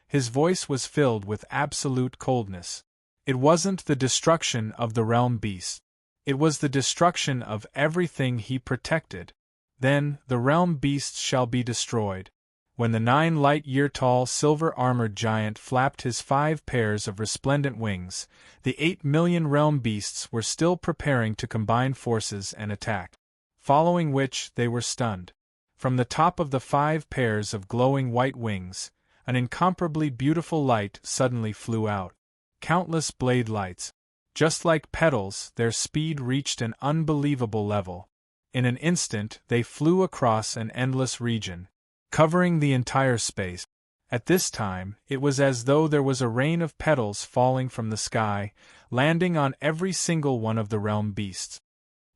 His voice was filled with absolute coldness. It wasn't the destruction of the realm beast. It was the destruction of everything he protected. Then the realm beasts shall be destroyed. When the 9 light-year tall silver-armored giant flapped his 5 pairs of resplendent wings, the 8 million realm beasts were still preparing to combine forces and attack. Following which, they were stunned. From the top of the 5 pairs of glowing white wings, an incomparably beautiful light suddenly flew out. Countless blade lights. Just like petals, their speed reached an unbelievable level. In an instant, they flew across an endless region, covering the entire space. At this time, it was as though there was a rain of petals falling from the sky, landing on every single one of the realm beasts.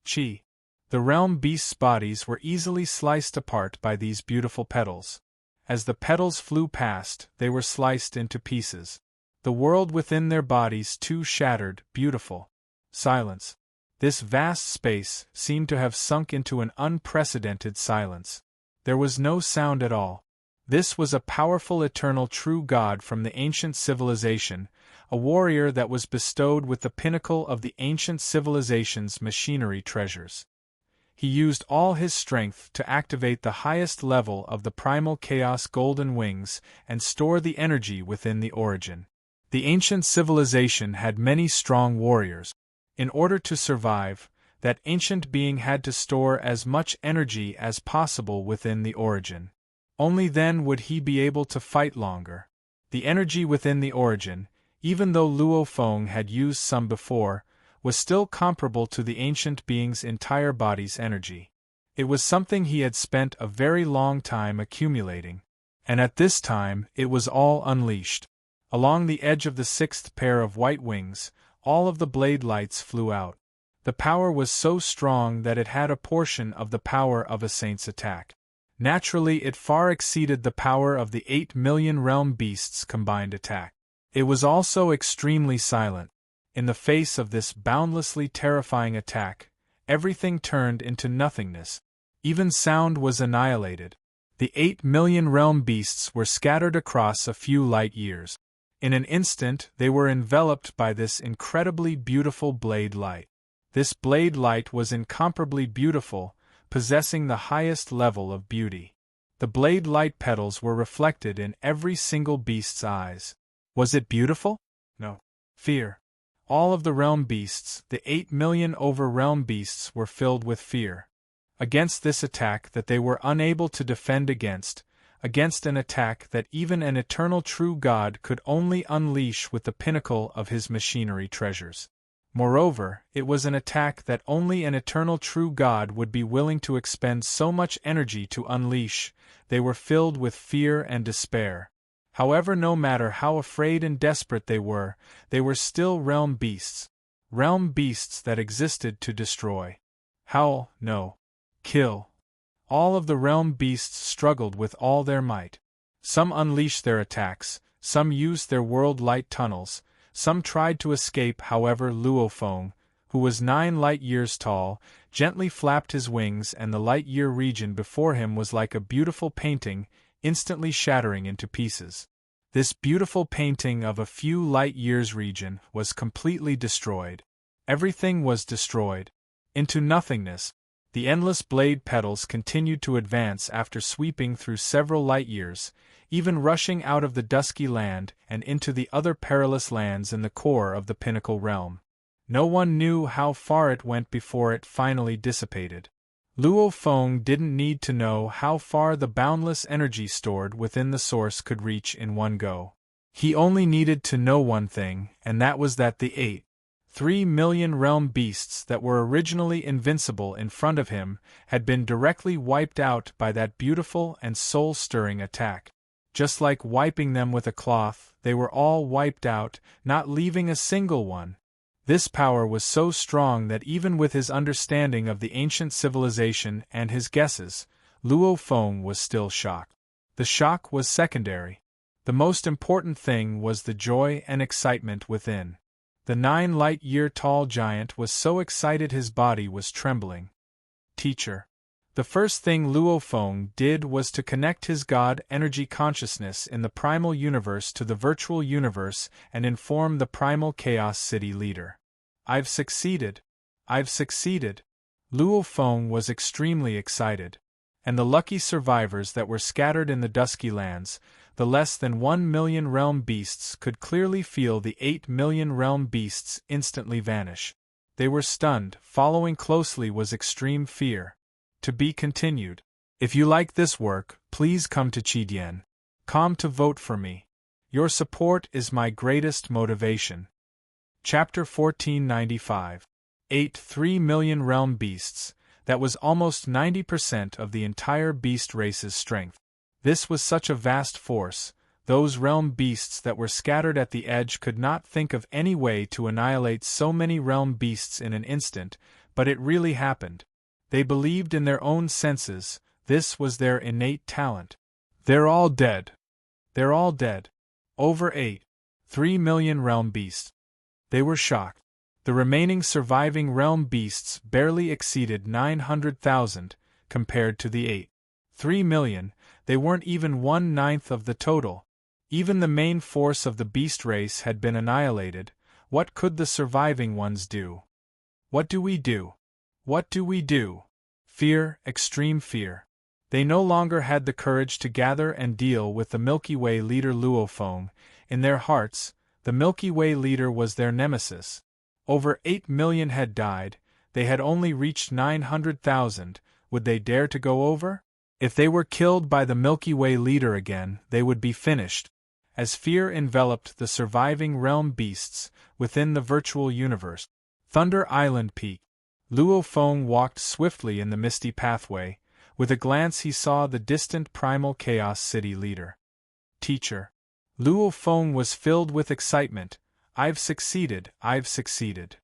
Chi. The realm beasts' bodies were easily sliced apart by these beautiful petals. As the petals flew past, they were sliced into pieces. The world within their bodies too shattered. Beautiful. Silence. This vast space seemed to have sunk into an unprecedented silence. There was no sound at all. This was a powerful eternal true god from the ancient civilization, a warrior that was bestowed with the pinnacle of the ancient civilization's machinery treasures. He used all his strength to activate the highest level of the primal chaos golden wings and store the energy within the origin. The ancient civilization had many strong warriors. In order to survive, that ancient being had to store as much energy as possible within the origin. Only then would he be able to fight longer. The energy within the origin, even though Luo Feng had used some before, was still comparable to the ancient being's entire body's energy. It was something he had spent a very long time accumulating, and at this time it was all unleashed. Along the edge of the 6th pair of white wings, all of the blade lights flew out. The power was so strong that it had a portion of the power of a saint's attack. Naturally, it far exceeded the power of the 8 million realm beasts' combined attack. It was also extremely silent. In the face of this boundlessly terrifying attack, everything turned into nothingness. Even sound was annihilated. The 8 million realm beasts were scattered across a few light years. In an instant, they were enveloped by this incredibly beautiful blade light. This blade light was incomparably beautiful, possessing the highest level of beauty. The blade light petals were reflected in every single beast's eyes. Was it beautiful? No. Fear. All of the realm beasts, the 8 million over-realm beasts, were filled with fear. Against this attack that they were unable to defend against an attack that even an eternal true God could only unleash with the pinnacle of his machinery treasures. Moreover, it was an attack that only an eternal true God would be willing to expend so much energy to unleash. They were filled with fear and despair. However, no matter how afraid and desperate they were still realm beasts that existed to destroy. Howl, no. Kill. All of the realm beasts struggled with all their might. Some unleashed their attacks, some used their world light tunnels, some tried to escape. However, Luo Feng, who was 9 light years tall, gently flapped his wings, and the light year region before him was like a beautiful painting, instantly shattering into pieces. This beautiful painting of a few light years region was completely destroyed. Everything was destroyed. Into nothingness. The endless blade petals continued to advance after sweeping through several light years, even rushing out of the dusky land and into the other perilous lands in the core of the pinnacle realm. No one knew how far it went before it finally dissipated. Luo Feng didn't need to know how far the boundless energy stored within the source could reach in one go. He only needed to know one thing, and that was that the 3 million realm beasts that were originally invincible in front of him had been directly wiped out by that beautiful and soul-stirring attack. Just like wiping them with a cloth, they were all wiped out, not leaving a single one. This power was so strong that even with his understanding of the ancient civilization and his guesses, Luo Feng was still shocked. The shock was secondary. The most important thing was the joy and excitement within. The 9 light year tall giant was so excited his body was trembling. Teacher. The first thing Luo Feng did was to connect his God energy consciousness in the primal universe to the virtual universe and inform the primal chaos city leader. I've succeeded. I've succeeded. Luo Feng was extremely excited. And the lucky survivors that were scattered in the dusky lands, the less than 1 million realm beasts, could clearly feel the 8 million realm beasts instantly vanish. They were stunned. Following closely was extreme fear. To be continued. If you like this work, please come to Qidian.com to vote for me. Your support is my greatest motivation. Chapter 1495. 3 million realm beasts. That was almost 90% of the entire beast race's strength. This was such a vast force. Those realm beasts that were scattered at the edge could not think of any way to annihilate so many realm beasts in an instant, but it really happened. They believed in their own senses. This was their innate talent. They're all dead. They're all dead. Over 3 million realm beasts. They were shocked. The remaining surviving realm beasts barely exceeded 900,000, compared to the 3 million, they weren't even 1/9 of the total. Even the main force of the beast race had been annihilated. What could the surviving ones do? What do we do? What do we do? Fear, extreme fear. They no longer had the courage to gather and deal with the Milky Way leader Luo Feng. In their hearts, the Milky Way leader was their nemesis. Over 8 million had died, they had only reached 900,000, would they dare to go over? If they were killed by the Milky Way leader again, they would be finished. As fear enveloped the surviving realm beasts within the virtual universe. Thunder Island Peak. Luo Feng walked swiftly in the misty pathway. With a glance he saw the distant primal chaos city leader. Teacher. Luo Feng was filled with excitement. I've succeeded, I've succeeded.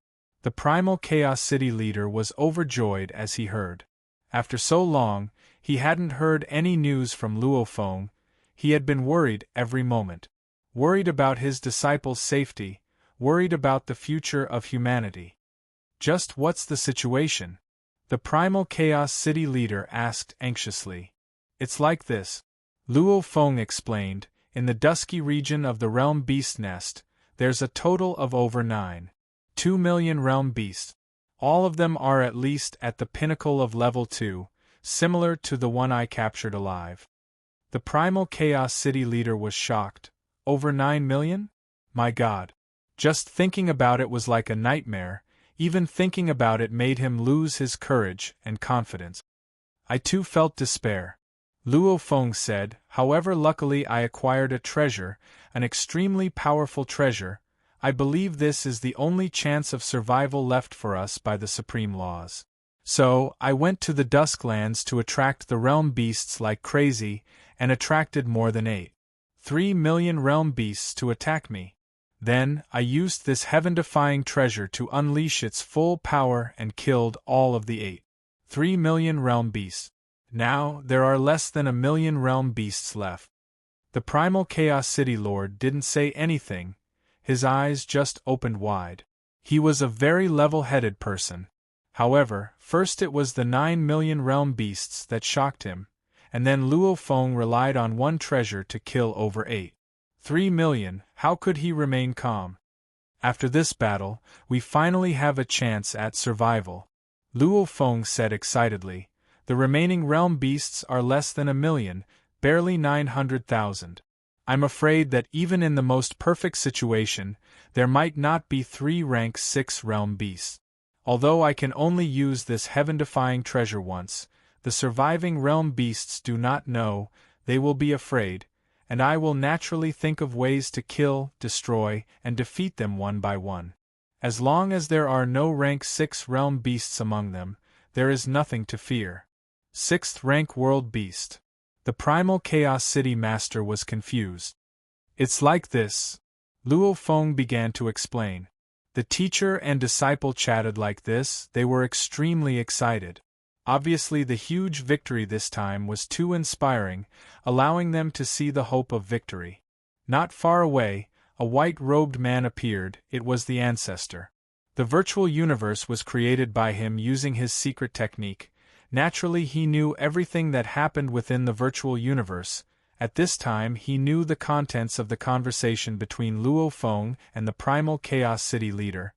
The primal Chaos City leader was overjoyed as he heard. After so long, he hadn't heard any news from Luo Feng. He had been worried every moment. Worried about his disciples' safety, worried about the future of humanity. Just what's the situation? The primal Chaos City leader asked anxiously. It's like this, Luo Feng explained. In the dusky region of the realm beast nest, there's a total of over 2 million realm beasts. All of them are at least at the pinnacle of level 2, similar to the one I captured alive. The primal Chaos City leader was shocked. Over 9 million? My God. Just thinking about it was like a nightmare. Even thinking about it made him lose his courage and confidence. I too felt despair. Luo Feng said, however, luckily I acquired a treasure, an extremely powerful treasure. I believe this is the only chance of survival left for us by the supreme laws. So, I went to the Dusklands to attract the realm beasts like crazy, and attracted more than 3 million realm beasts to attack me. Then, I used this heaven-defying treasure to unleash its full power and killed all of the 3 million realm beasts. Now, there are less than 1 million realm beasts left. The primal Chaos City Lord didn't say anything, his eyes just opened wide. He was a very level-headed person. However, first it was the 9 million realm beasts that shocked him, and then Luo Feng relied on one treasure to kill over 3 million. How could he remain calm? After this battle, we finally have a chance at survival, Luo Feng said excitedly. The remaining realm beasts are less than 1 million, barely 900,000. I'm afraid that even in the most perfect situation, there might not be 3 rank 6 realm beasts. Although I can only use this heaven-defying treasure once, the surviving realm beasts do not know, they will be afraid, and I will naturally think of ways to kill, destroy, and defeat them one by one. As long as there are no rank 6 realm beasts among them, there is nothing to fear. 6th rank world beast. The primal Chaos City Master was confused. It's like this, Luo Feng began to explain. The teacher and disciple chatted like this. They were extremely excited. Obviously the huge victory this time was too inspiring, allowing them to see the hope of victory. Not far away, a white-robed man appeared. It was the ancestor. The virtual universe was created by him using his secret technique. Naturally, he knew everything that happened within the virtual universe. At this time, he knew the contents of the conversation between Luo Feng and the primal Chaos City leader.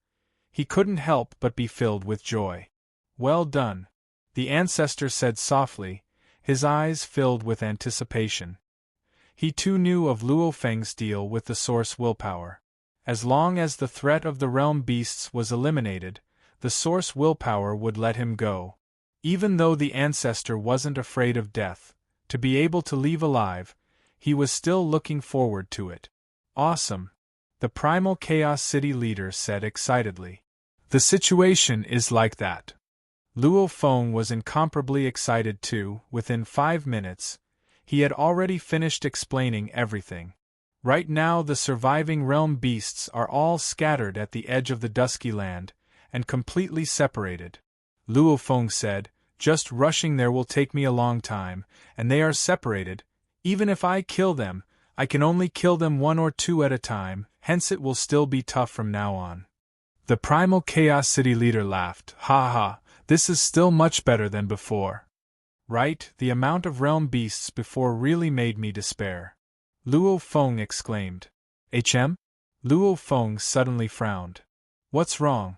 He couldn't help but be filled with joy. Well done, the ancestor said softly, his eyes filled with anticipation. He too knew of Luo Feng's deal with the source willpower. As long as the threat of the realm beasts was eliminated, the source willpower would let him go. Even though the ancestor wasn't afraid of death, to be able to leave alive, he was still looking forward to it. Awesome, the primal Chaos City leader said excitedly. The situation is like that. Luo Feng was incomparably excited too. Within 5 minutes, he had already finished explaining everything. Right now the surviving realm beasts are all scattered at the edge of the dusky land, and completely separated. Luo Feng said, just rushing there will take me a long time, and they are separated. Even if I kill them, I can only kill them 1 or 2 at a time, hence it will still be tough from now on. The primal Chaos City leader laughed. Ha ha, this is still much better than before. Right, the amount of realm beasts before really made me despair. Luo Feng exclaimed. HM? Luo Feng suddenly frowned. What's wrong?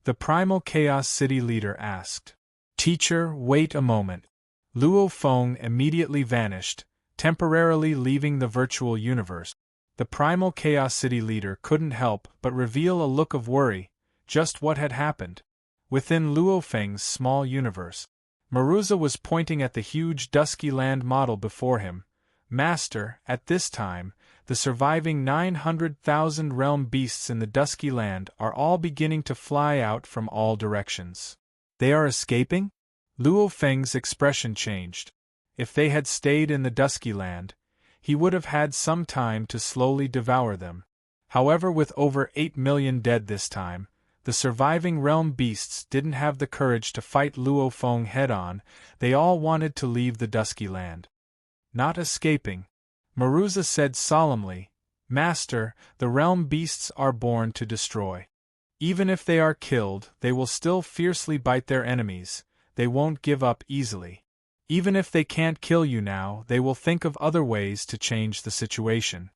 The primal Chaos City leader asked. Teacher, wait a moment. Luo Feng immediately vanished, temporarily leaving the virtual universe. The primal Chaos City leader couldn't help but reveal a look of worry. Just what had happened? Within Luo Feng's small universe, Maruza was pointing at the huge dusky land model before him. Master, at this time, the surviving 900,000 realm beasts in the dusky land are all beginning to fly out from all directions. They are escaping? Luo Feng's expression changed. If they had stayed in the dusky land, he would have had some time to slowly devour them. However, with over 8 million dead this time, The surviving realm beasts didn't have the courage to fight Luo Feng head-on, they all wanted to leave the dusky land. Not escaping. Maruza said solemnly, Master, the realm beasts are born to destroy. Even if they are killed, they will still fiercely bite their enemies, they won't give up easily. Even if they can't kill you now, they will think of other ways to change the situation.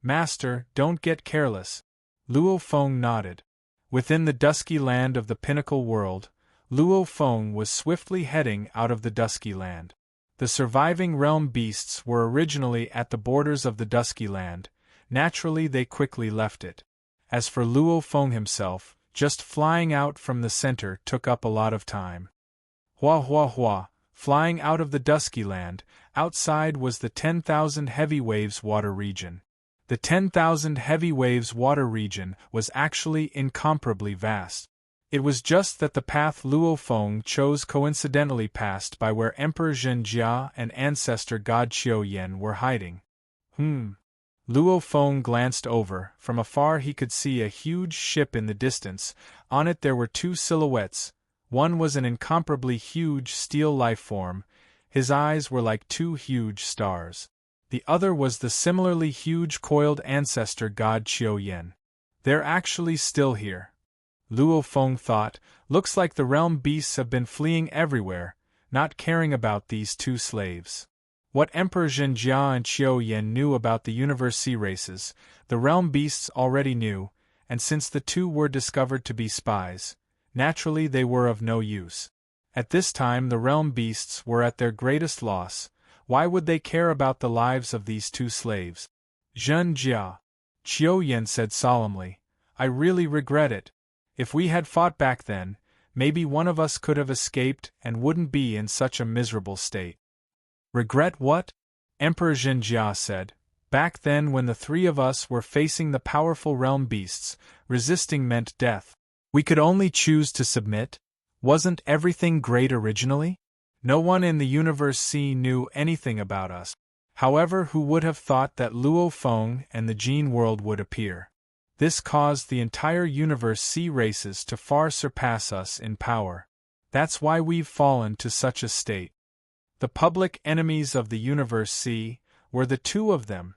Master, don't get careless. Luo Feng nodded. Within the dusky land of the pinnacle world, Luo Feng was swiftly heading out of the dusky land. The surviving realm beasts were originally at the borders of the dusky land, naturally they quickly left it. As for Luo Feng himself, just flying out from the center took up a lot of time. Hua hua hua, flying out of the dusky land, outside was the 10,000 heavy waves water region. The 10,000 heavy waves water region was actually incomparably vast. It was just that the path Luo Feng chose coincidentally passed by where Emperor Zhen Jia and ancestor God Qiu Yen were hiding. Luo Feng glanced over. From afar he could see a huge ship in the distance. On it there were two silhouettes. One was an incomparably huge steel life form. His eyes were like two huge stars. The other was the similarly huge coiled ancestor God Qiu Yen. They're actually still here. Luo Feng thought, looks like the realm beasts have been fleeing everywhere, not caring about these two slaves. What Emperor Zhen Jia and Qiu Yen knew about the universe sea races, the realm beasts already knew, and since the two were discovered to be spies, naturally they were of no use. At this time the realm beasts were at their greatest loss. Why would they care about the lives of these two slaves? Zhen Jia. Qiu Yen said solemnly, I really regret it. If we had fought back then, maybe one of us could have escaped and wouldn't be in such a miserable state. Regret what? Emperor Zhen Jia said. Back then when the three of us were facing the powerful realm beasts, resisting meant death. We could only choose to submit. Wasn't everything great originally? No one in the universe sea knew anything about us. However, who would have thought that Luo Feng and the Gene world would appear? This caused the entire universe sea races to far surpass us in power. That's why we've fallen to such a state. The public enemies of the universe sea were the two of them.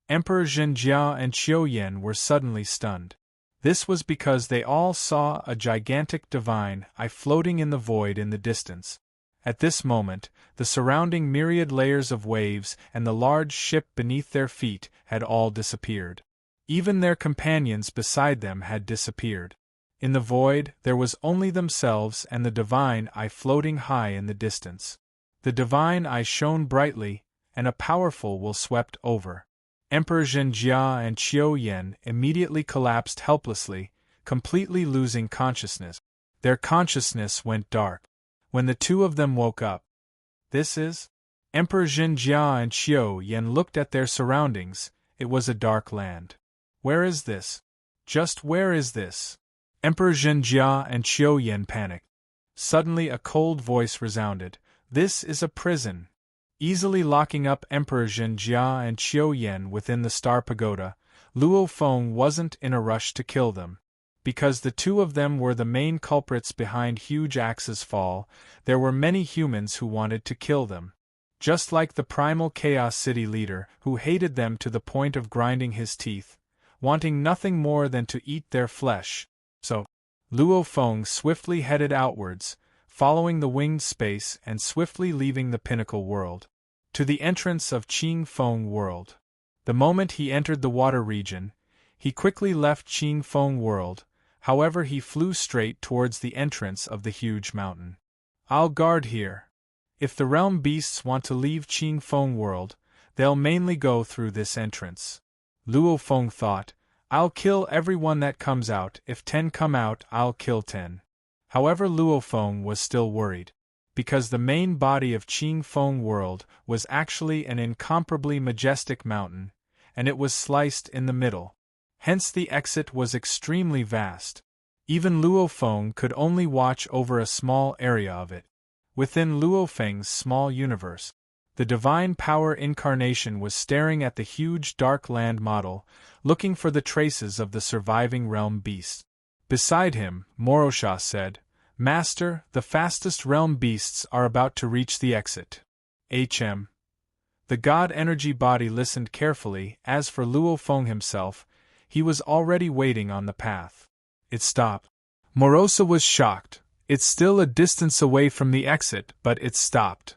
Emperor Zhen Jia and Qiu Yen were suddenly stunned. This was because they all saw a gigantic divine eye floating in the void in the distance. At this moment, the surrounding myriad layers of waves and the large ship beneath their feet had all disappeared. Even their companions beside them had disappeared. In the void, there was only themselves and the divine eye floating high in the distance. The divine eye shone brightly, and a powerful will swept over. Emperor Zhen Jia and Qiu Yen immediately collapsed helplessly, completely losing consciousness. Their consciousness went dark. When the two of them woke up, this is? Emperor Zhen Jia and Qiu Yen looked at their surroundings. It was a dark land. Where is this? Just where is this? Emperor Zhen Jia and Qiu Yen panicked. Suddenly a cold voice resounded. This is a prison. Easily locking up Emperor Zhen Jia and Qiu Yen within the Star Pagoda, Luo Feng wasn't in a rush to kill them. Because the two of them were the main culprits behind Huge Axe's fall, there were many humans who wanted to kill them. Just like the primal Chaos City leader, who hated them to the point of grinding his teeth, wanting nothing more than to eat their flesh. So, Luo Feng swiftly headed outwards, following the winged space and swiftly leaving the pinnacle world, to the entrance of Qing Feng world. The moment he entered the water region, he quickly left Qing Feng world, however he flew straight towards the entrance of the huge mountain. I'll guard here. If the realm beasts want to leave Qing Feng world, they'll mainly go through this entrance. Luo Feng thought, I'll kill everyone that comes out, if 10 come out I'll kill 10. However, Luo Feng was still worried, because the main body of Qing Feng world was actually an incomparably majestic mountain, and it was sliced in the middle. Hence the exit was extremely vast. Even Luo Feng could only watch over a small area of it. Within Luo Feng's small universe, the divine power incarnation was staring at the huge dark land model, looking for the traces of the surviving realm beasts. Beside him, Morosha said, "Master, the fastest realm beasts are about to reach the exit." The god energy body listened carefully. As for Luo Feng himself, he was already waiting on the path. It stopped. Morosa was shocked. It's still a distance away from the exit, but it stopped.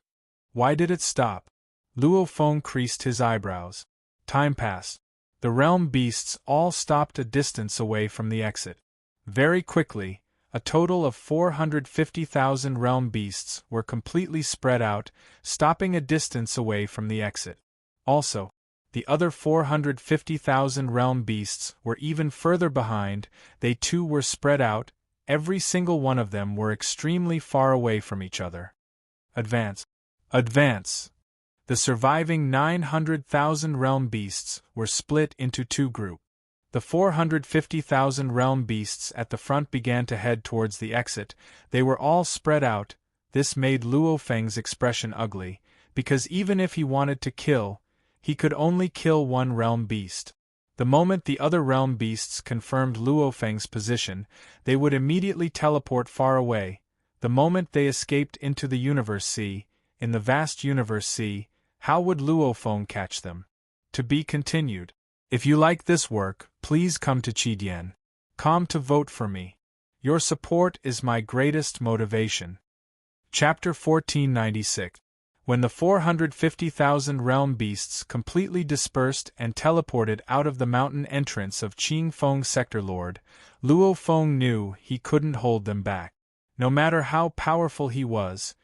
Why did it stop? Luo Feng creased his eyebrows. Time passed. The realm beasts all stopped a distance away from the exit. Very quickly, a total of 450,000 realm beasts were completely spread out, stopping a distance away from the exit. Also, the other 450,000 realm beasts were even further behind. They too were spread out. Every single one of them were extremely far away from each other. Advance! Advance! The surviving 900,000 realm beasts were split into two groups. The 450,000 realm beasts at the front began to head towards the exit. They were all spread out. This made Luo Feng's expression ugly, because even if he wanted to kill, he could only kill one realm beast. The moment the other realm beasts confirmed Luo Feng's position, they would immediately teleport far away. The moment they escaped into the Universe Sea, in the vast Universe Sea, how would Luo Feng catch them? To be continued. If you like this work, please come to Qidien.com to vote for me. Your support is my greatest motivation. Chapter 1496. When the 450,000 realm beasts completely dispersed and teleported out of the mountain entrance of Qing Feng Sector Lord, Luo Feng knew he couldn't hold them back. No matter how powerful he was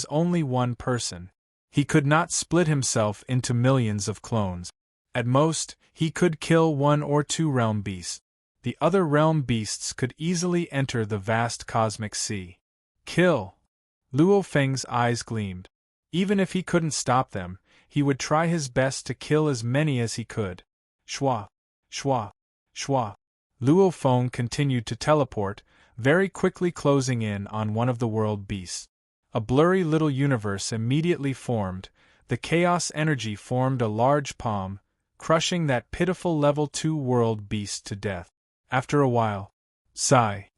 only one person. He could not split himself into millions of clones. At most, he could kill one or two realm beasts. The other realm beasts could easily enter the vast cosmic sea. Kill! Luo Feng's eyes gleamed. Even if he couldn't stop them, he would try his best to kill as many as he could. Shwa! Shwa! Shwa! Luo Feng continued to teleport, very quickly closing in on one of the world beasts. A blurry little universe immediately formed. The chaos energy formed a large palm, crushing that pitiful level 2 world beast to death. After a while, sigh.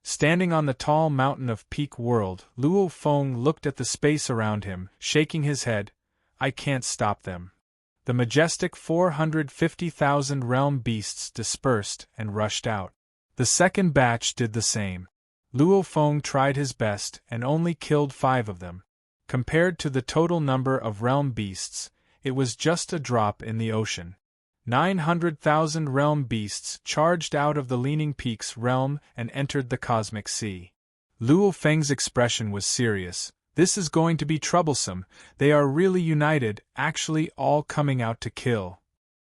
Standing on the tall mountain of Peak World, Luo Feng looked at the space around him, shaking his head. I can't stop them. The majestic 450,000 realm beasts dispersed and rushed out. The second batch did the same. Luo Feng tried his best and only killed 5 of them. Compared to the total number of realm beasts, it was just a drop in the ocean. 900,000 realm beasts charged out of the Leaning Peaks realm and entered the cosmic sea. Luo Feng's expression was serious. This is going to be troublesome. They are really united, actually all coming out to kill.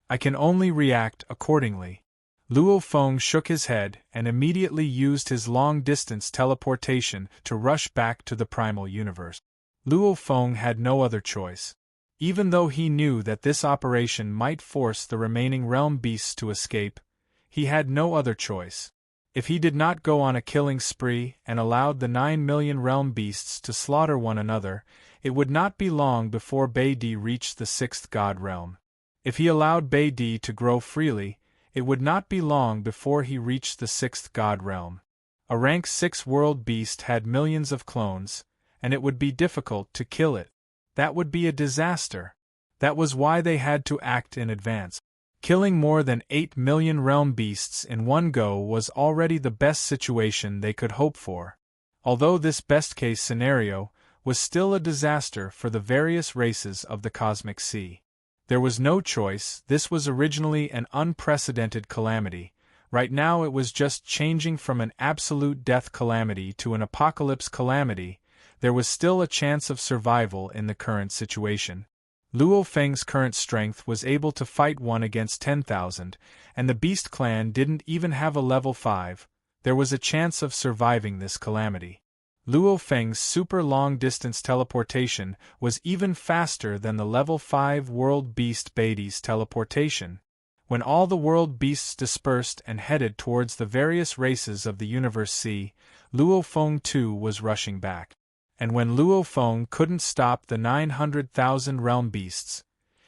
I can only react accordingly. Luo Feng shook his head and immediately used his long-distance teleportation to rush back to the primal universe. Luo Feng had no other choice. Even though he knew that this operation might force the remaining realm beasts to escape, he had no other choice. If he did not go on a killing spree and allowed the 9 million realm beasts to slaughter one another, it would not be long before Beidi reached the 6th god realm. If he allowed Beidi to grow freely, it would not be long before he reached the 6th god realm. A rank 6 world beast had millions of clones, and it would be difficult to kill it. That would be a disaster. That was why they had to act in advance. Killing more than 8 million realm beasts in one go was already the best situation they could hope for. Although this best-case scenario was still a disaster for the various races of the cosmic sea. There was no choice. This was originally an unprecedented calamity. Right now it was just changing from an absolute death calamity to an apocalypse calamity. There was still a chance of survival in the current situation. Luo Feng's current strength was able to fight 1 against 10,000, and the Beast Clan didn't even have a level 5. There was a chance of surviving this calamity. Luo Feng's super long-distance teleportation was even faster than the level 5 world beast Beidi's teleportation. When all the world beasts dispersed and headed towards the various races of the Universe Sea, Luo Feng too was rushing back. And when Luo Feng couldn't stop the 900,000 realm beasts,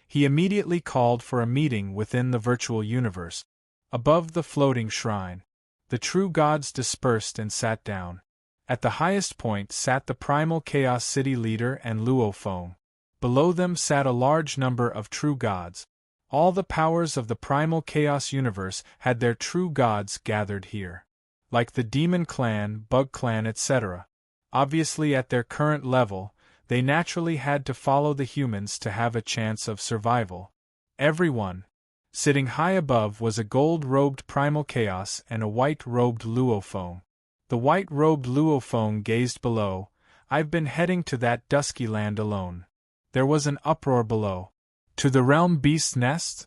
he immediately called for a meeting within the virtual universe. Above the floating shrine, The true gods dispersed and sat down. At the highest point sat the primal chaos city leader and Luo Feng. Below them sat a large number of true gods. All the powers of the primal chaos universe had their true gods gathered here. Like the demon clan, bug clan, etc. Obviously at their current level, they naturally had to follow the humans to have a chance of survival. Everyone. Sitting high above was a gold-robed primal chaos and a white-robed Luo Feng. The white-robed Luo Feng gazed below. I've been heading to that dusky land alone. There was an uproar below. To the realm beast's nest?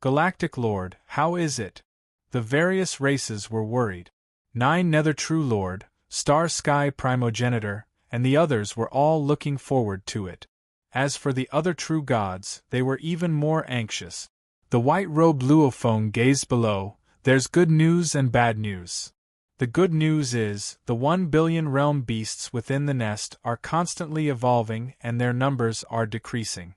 Galactic Lord, how is it? The various races were worried. 9 Nether True Lord, Star Sky Primogenitor, and the others were all looking forward to it. As for the other true gods, they were even more anxious. The white-robed Luo Feng gazed below. There's good news and bad news. The good news is, the 1 billion realm beasts within the nest are constantly evolving and their numbers are decreasing.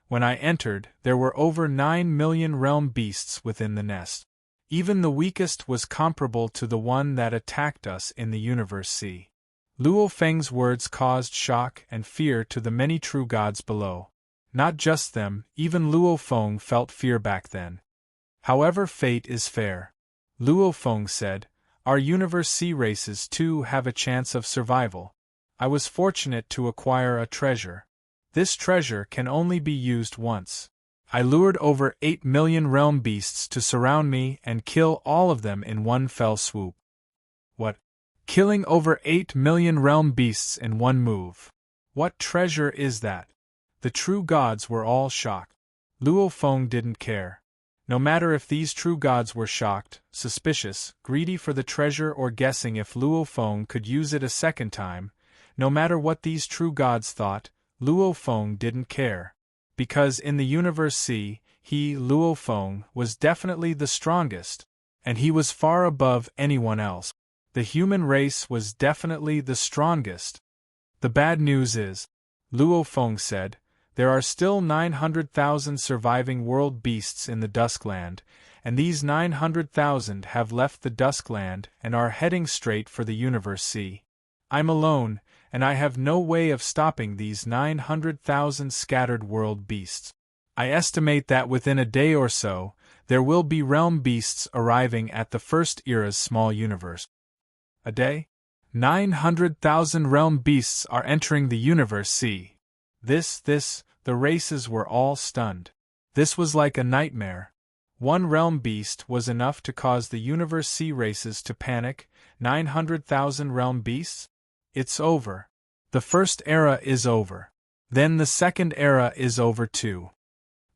When I entered, there were over 9 million realm beasts within the nest. Even the weakest was comparable to the one that attacked us in the Universe Sea. Luo Feng's words caused shock and fear to the many true gods below. Not just them, even Luo Feng felt fear back then. However, fate is fair. Luo Feng said, our Universe Sea races too have a chance of survival. I was fortunate to acquire a treasure. This treasure can only be used once. I lured over 8 million realm beasts to surround me and kill all of them in one fell swoop. What? Killing over 8 million realm beasts in one move? What treasure is that? The true gods were all shocked. Luo Feng didn't care. No matter if these true gods were shocked, suspicious, greedy for the treasure, or guessing if Luo Feng could use it a second time, no matter what these true gods thought, Luo Feng didn't care. Because in the Universe Sea, he, Luo Feng, was definitely the strongest, and he was far above anyone else. The human race was definitely the strongest. The bad news is, Luo Feng said, there are still 900,000 surviving world beasts in the Duskland, and these 900,000 have left the Duskland and are heading straight for the Universe Sea. I'm alone, and I have no way of stopping these 900,000 scattered world beasts. I estimate that within a day or so, there will be realm beasts arriving at the First Era's small universe. A day? 900,000 realm beasts are entering the Universe Sea. The races were all stunned. This was like a nightmare. One realm beast was enough to cause the Universe Sea races to panic. 900,000 realm beasts? It's over. The first era is over. Then the second era is over too.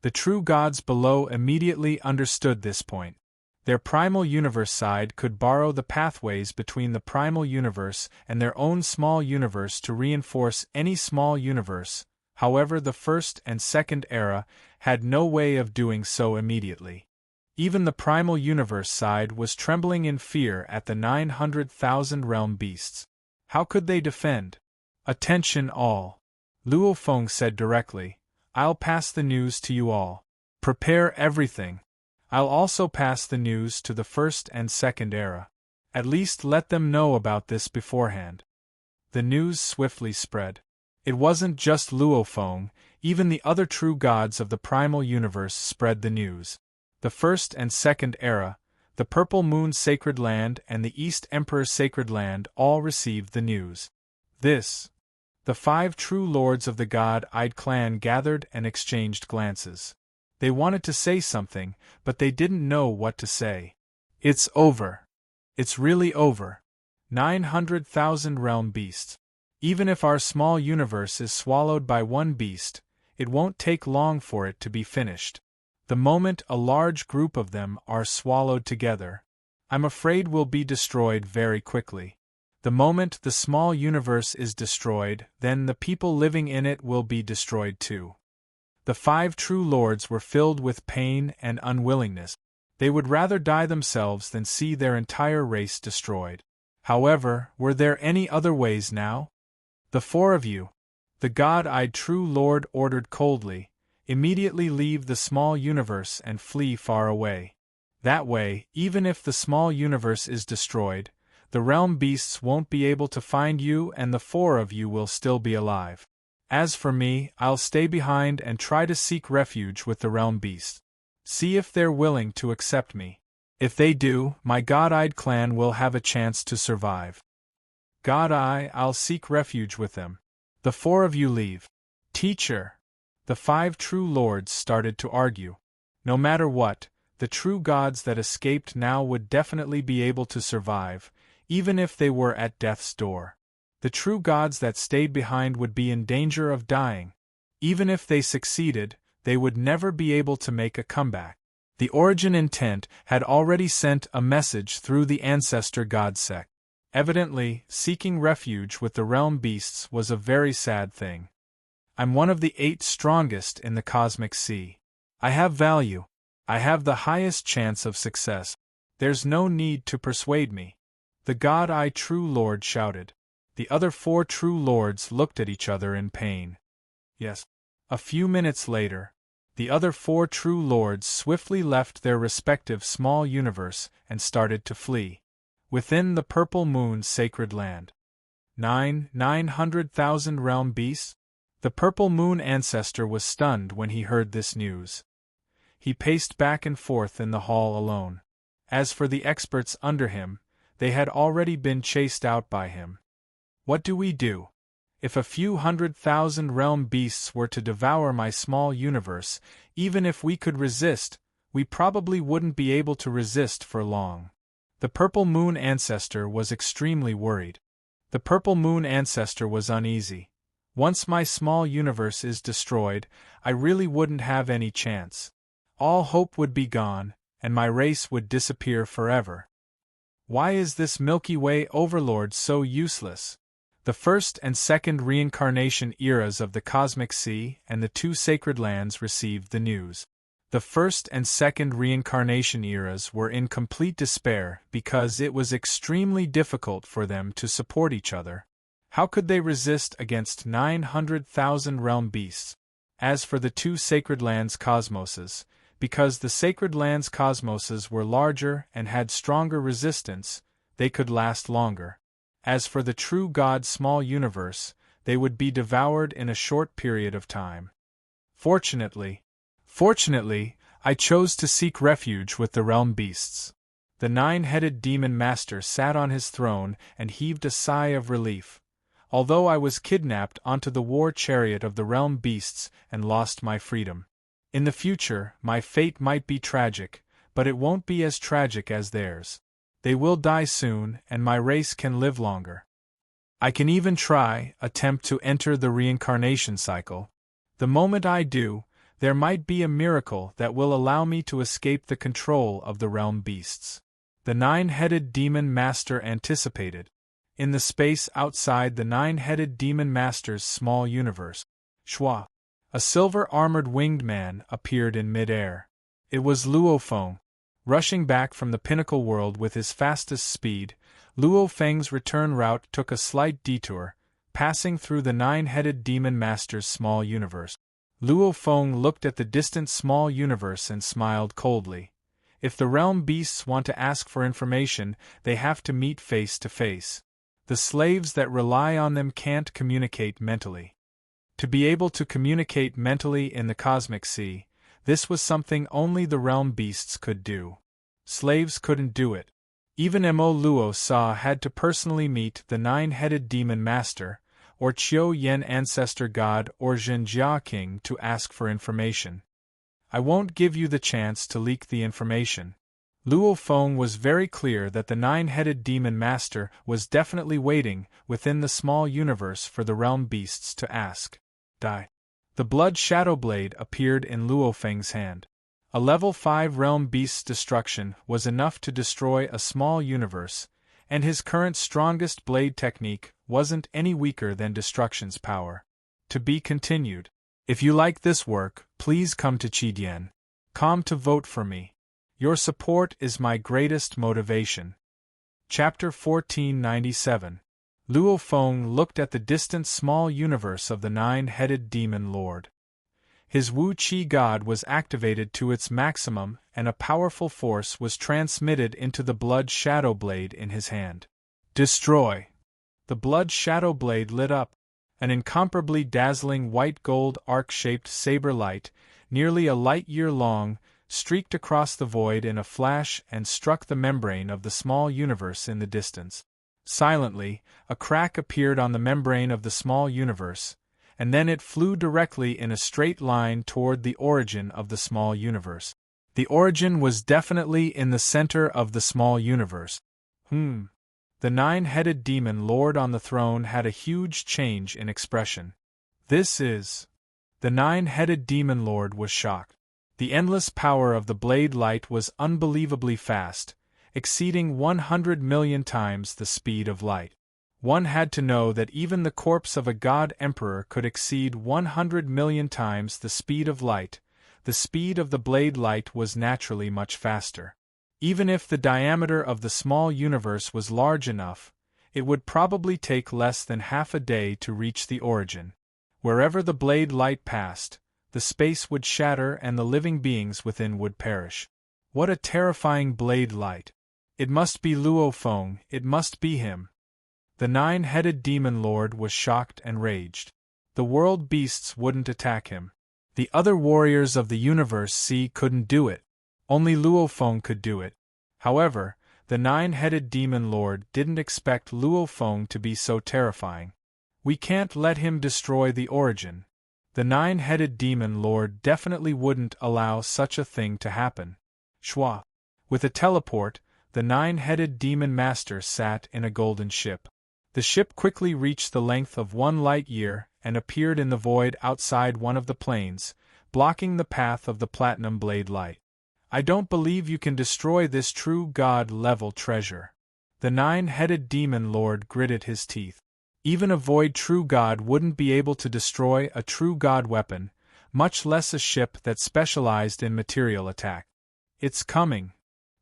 The true gods below immediately understood this point. Their primal universe side could borrow the pathways between the primal universe and their own small universe to reinforce any small universe. However, the first and second era had no way of doing so immediately. Even the primal universe side was trembling in fear at the 900,000 realm beasts. How could they defend? Attention all. Luo Feng said directly, I'll pass the news to you all. Prepare everything. I'll also pass the news to the first and second era. At least let them know about this beforehand. The news swiftly spread. It wasn't just Luo Feng, even the other true gods of the primal universe spread the news. The first and second era, the Purple Moon Sacred Land and the East Emperor Sacred Land all received the news. The 5 true lords of the God-eyed clan gathered and exchanged glances. They wanted to say something, but they didn't know what to say. It's over. It's really over. 900,000 realm beasts. Even if our small universe is swallowed by one beast, it won't take long for it to be finished. The moment a large group of them are swallowed together, I'm afraid we'll be destroyed very quickly. The moment the small universe is destroyed, then the people living in it will be destroyed too. The 5 true lords were filled with pain and unwillingness. They would rather die themselves than see their entire race destroyed. However, were there any other ways now? The 4 of you, the God-eyed true lord ordered coldly, immediately leave the small universe and flee far away. That way, even if the small universe is destroyed, the realm beasts won't be able to find you and the four of you will still be alive. As for me, I'll stay behind and try to seek refuge with the realm beasts. See if they're willing to accept me. If they do, my God-eyed clan will have a chance to survive. I'll seek refuge with them. The four of you leave. Teacher! The 5 true lords started to argue. No matter what, the true gods that escaped now would definitely be able to survive, even if they were at death's door. The true gods that stayed behind would be in danger of dying. Even if they succeeded, they would never be able to make a comeback. The origin intent had already sent a message through the ancestor god sect. Evidently, seeking refuge with the realm beasts was a very sad thing. I'm one of the 8 strongest in the cosmic sea. I have value. I have the highest chance of success. There's no need to persuade me. The God-eyed true lord shouted. The other 4 true lords looked at each other in pain. Yes. A few minutes later, the other 4 true lords swiftly left their respective small universe and started to flee. Within the purple moon's sacred land. 900,000 realm beasts? The purple moon ancestor was stunned when he heard this news. He paced back and forth in the hall alone. As for the experts under him, they had already been chased out by him. What do we do? If a few 100,000 realm beasts were to devour my small universe, even if we could resist, we probably wouldn't be able to resist for long. The purple moon ancestor was extremely worried. The purple moon ancestor was uneasy. Once my small universe is destroyed, I really wouldn't have any chance. All hope would be gone, and my race would disappear forever. Why is this Milky Way overlord so useless? The first and second reincarnation eras of the cosmic sea and the 2 sacred lands received the news. The first and second reincarnation eras were in complete despair because it was extremely difficult for them to support each other. How could they resist against 900,000 realm beasts? As for the 2 sacred lands cosmoses, because the sacred lands cosmoses were larger and had stronger resistance, they could last longer. As for the true God small universe, they would be devoured in a short period of time. Fortunately, I chose to seek refuge with the realm beasts. The 9-headed demon master sat on his throne and heaved a sigh of relief. Although I was kidnapped onto the war chariot of the realm beasts and lost my freedom. In the future, my fate might be tragic, but it won't be as tragic as theirs. They will die soon, and my race can live longer. I can even attempt to enter the reincarnation cycle. The moment I do, there might be a miracle that will allow me to escape the control of the realm beasts. The 9-headed demon master anticipated. In the space outside the 9-headed demon master's small universe, Shua, a silver-armored winged man appeared in mid-air. It was Luo Feng. Rushing back from the pinnacle world with his fastest speed, Luo Feng's return route took a slight detour, passing through the 9-headed demon master's small universe. Luo Feng looked at the distant small universe and smiled coldly. If the realm beasts want to ask for information, they have to meet face to face. The slaves that rely on them can't communicate mentally. To be able to communicate mentally in the cosmic sea, this was something only the realm beasts could do. Slaves couldn't do it. Even Mo Luo Sa had to personally meet the 9-headed demon master, or Qiu Yen ancestor god or Zhenjia king to ask for information. I won't give you the chance to leak the information. Luo Feng was very clear that the 9-headed demon master was definitely waiting within the small universe for the realm beasts to ask. Die. The blood shadow blade appeared in Luo Feng's hand. A level 5 realm beast's destruction was enough to destroy a small universe, and his current strongest blade technique wasn't any weaker than destruction's power. To be continued. If you like this work, please come to Qidien.com to vote for me. Your support is my greatest motivation. Chapter 1497. Luo Feng looked at the distant small universe of the 9-headed demon lord. His Wu Qi God was activated to its maximum, and a powerful force was transmitted into the blood shadow blade in his hand. Destroy! The blood shadow blade lit up. An incomparably dazzling white-gold arc-shaped saber light, nearly a light-year long, streaked across the void in a flash and struck the membrane of the small universe in the distance. Silently, a crack appeared on the membrane of the small universe, and then it flew directly in a straight line toward the origin of the small universe. The origin was definitely in the center of the small universe. The nine-headed demon lord on the throne had a huge change in expression. This is... The nine-headed demon lord was shocked. The endless power of the blade light was unbelievably fast, exceeding 100 million times the speed of light. One had to know that even the corpse of a god emperor could exceed 100 million times the speed of light. The speed of the blade light was naturally much faster. Even if the diameter of the small universe was large enough, it would probably take less than half a day to reach the origin. Wherever the blade light passed, the space would shatter and the living beings within would perish. What a terrifying blade light! It must be Luo Feng, it must be him. The nine-headed demon lord was shocked and raged. The world beasts wouldn't attack him. The other warriors of the universe couldn't do it. Only Luo Feng could do it. However, the nine-headed demon lord didn't expect Luo Feng to be so terrifying. We can't let him destroy the origin. The nine-headed demon lord definitely wouldn't allow such a thing to happen. Shua. With a teleport, the nine-headed demon master sat in a golden ship. The ship quickly reached the length of 1 light-year and appeared in the void outside one of the planes, blocking the path of the platinum blade light. I don't believe you can destroy this true god-level treasure. The nine-headed demon lord gritted his teeth. Even a void true god wouldn't be able to destroy a true god weapon, much less a ship that specialized in material attack. It's coming.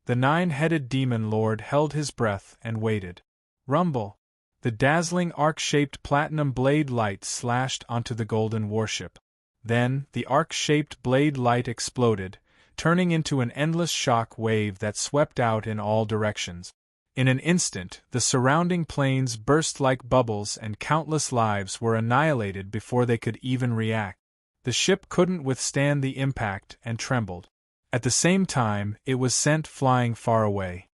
The nine-headed demon lord held his breath and waited. Rumble! The dazzling arc-shaped platinum blade light slashed onto the golden warship. Then, the arc-shaped blade light exploded, turning into an endless shock wave that swept out in all directions. In an instant, the surrounding planes burst like bubbles and countless lives were annihilated before they could even react. The ship couldn't withstand the impact and trembled. At the same time, it was sent flying far away.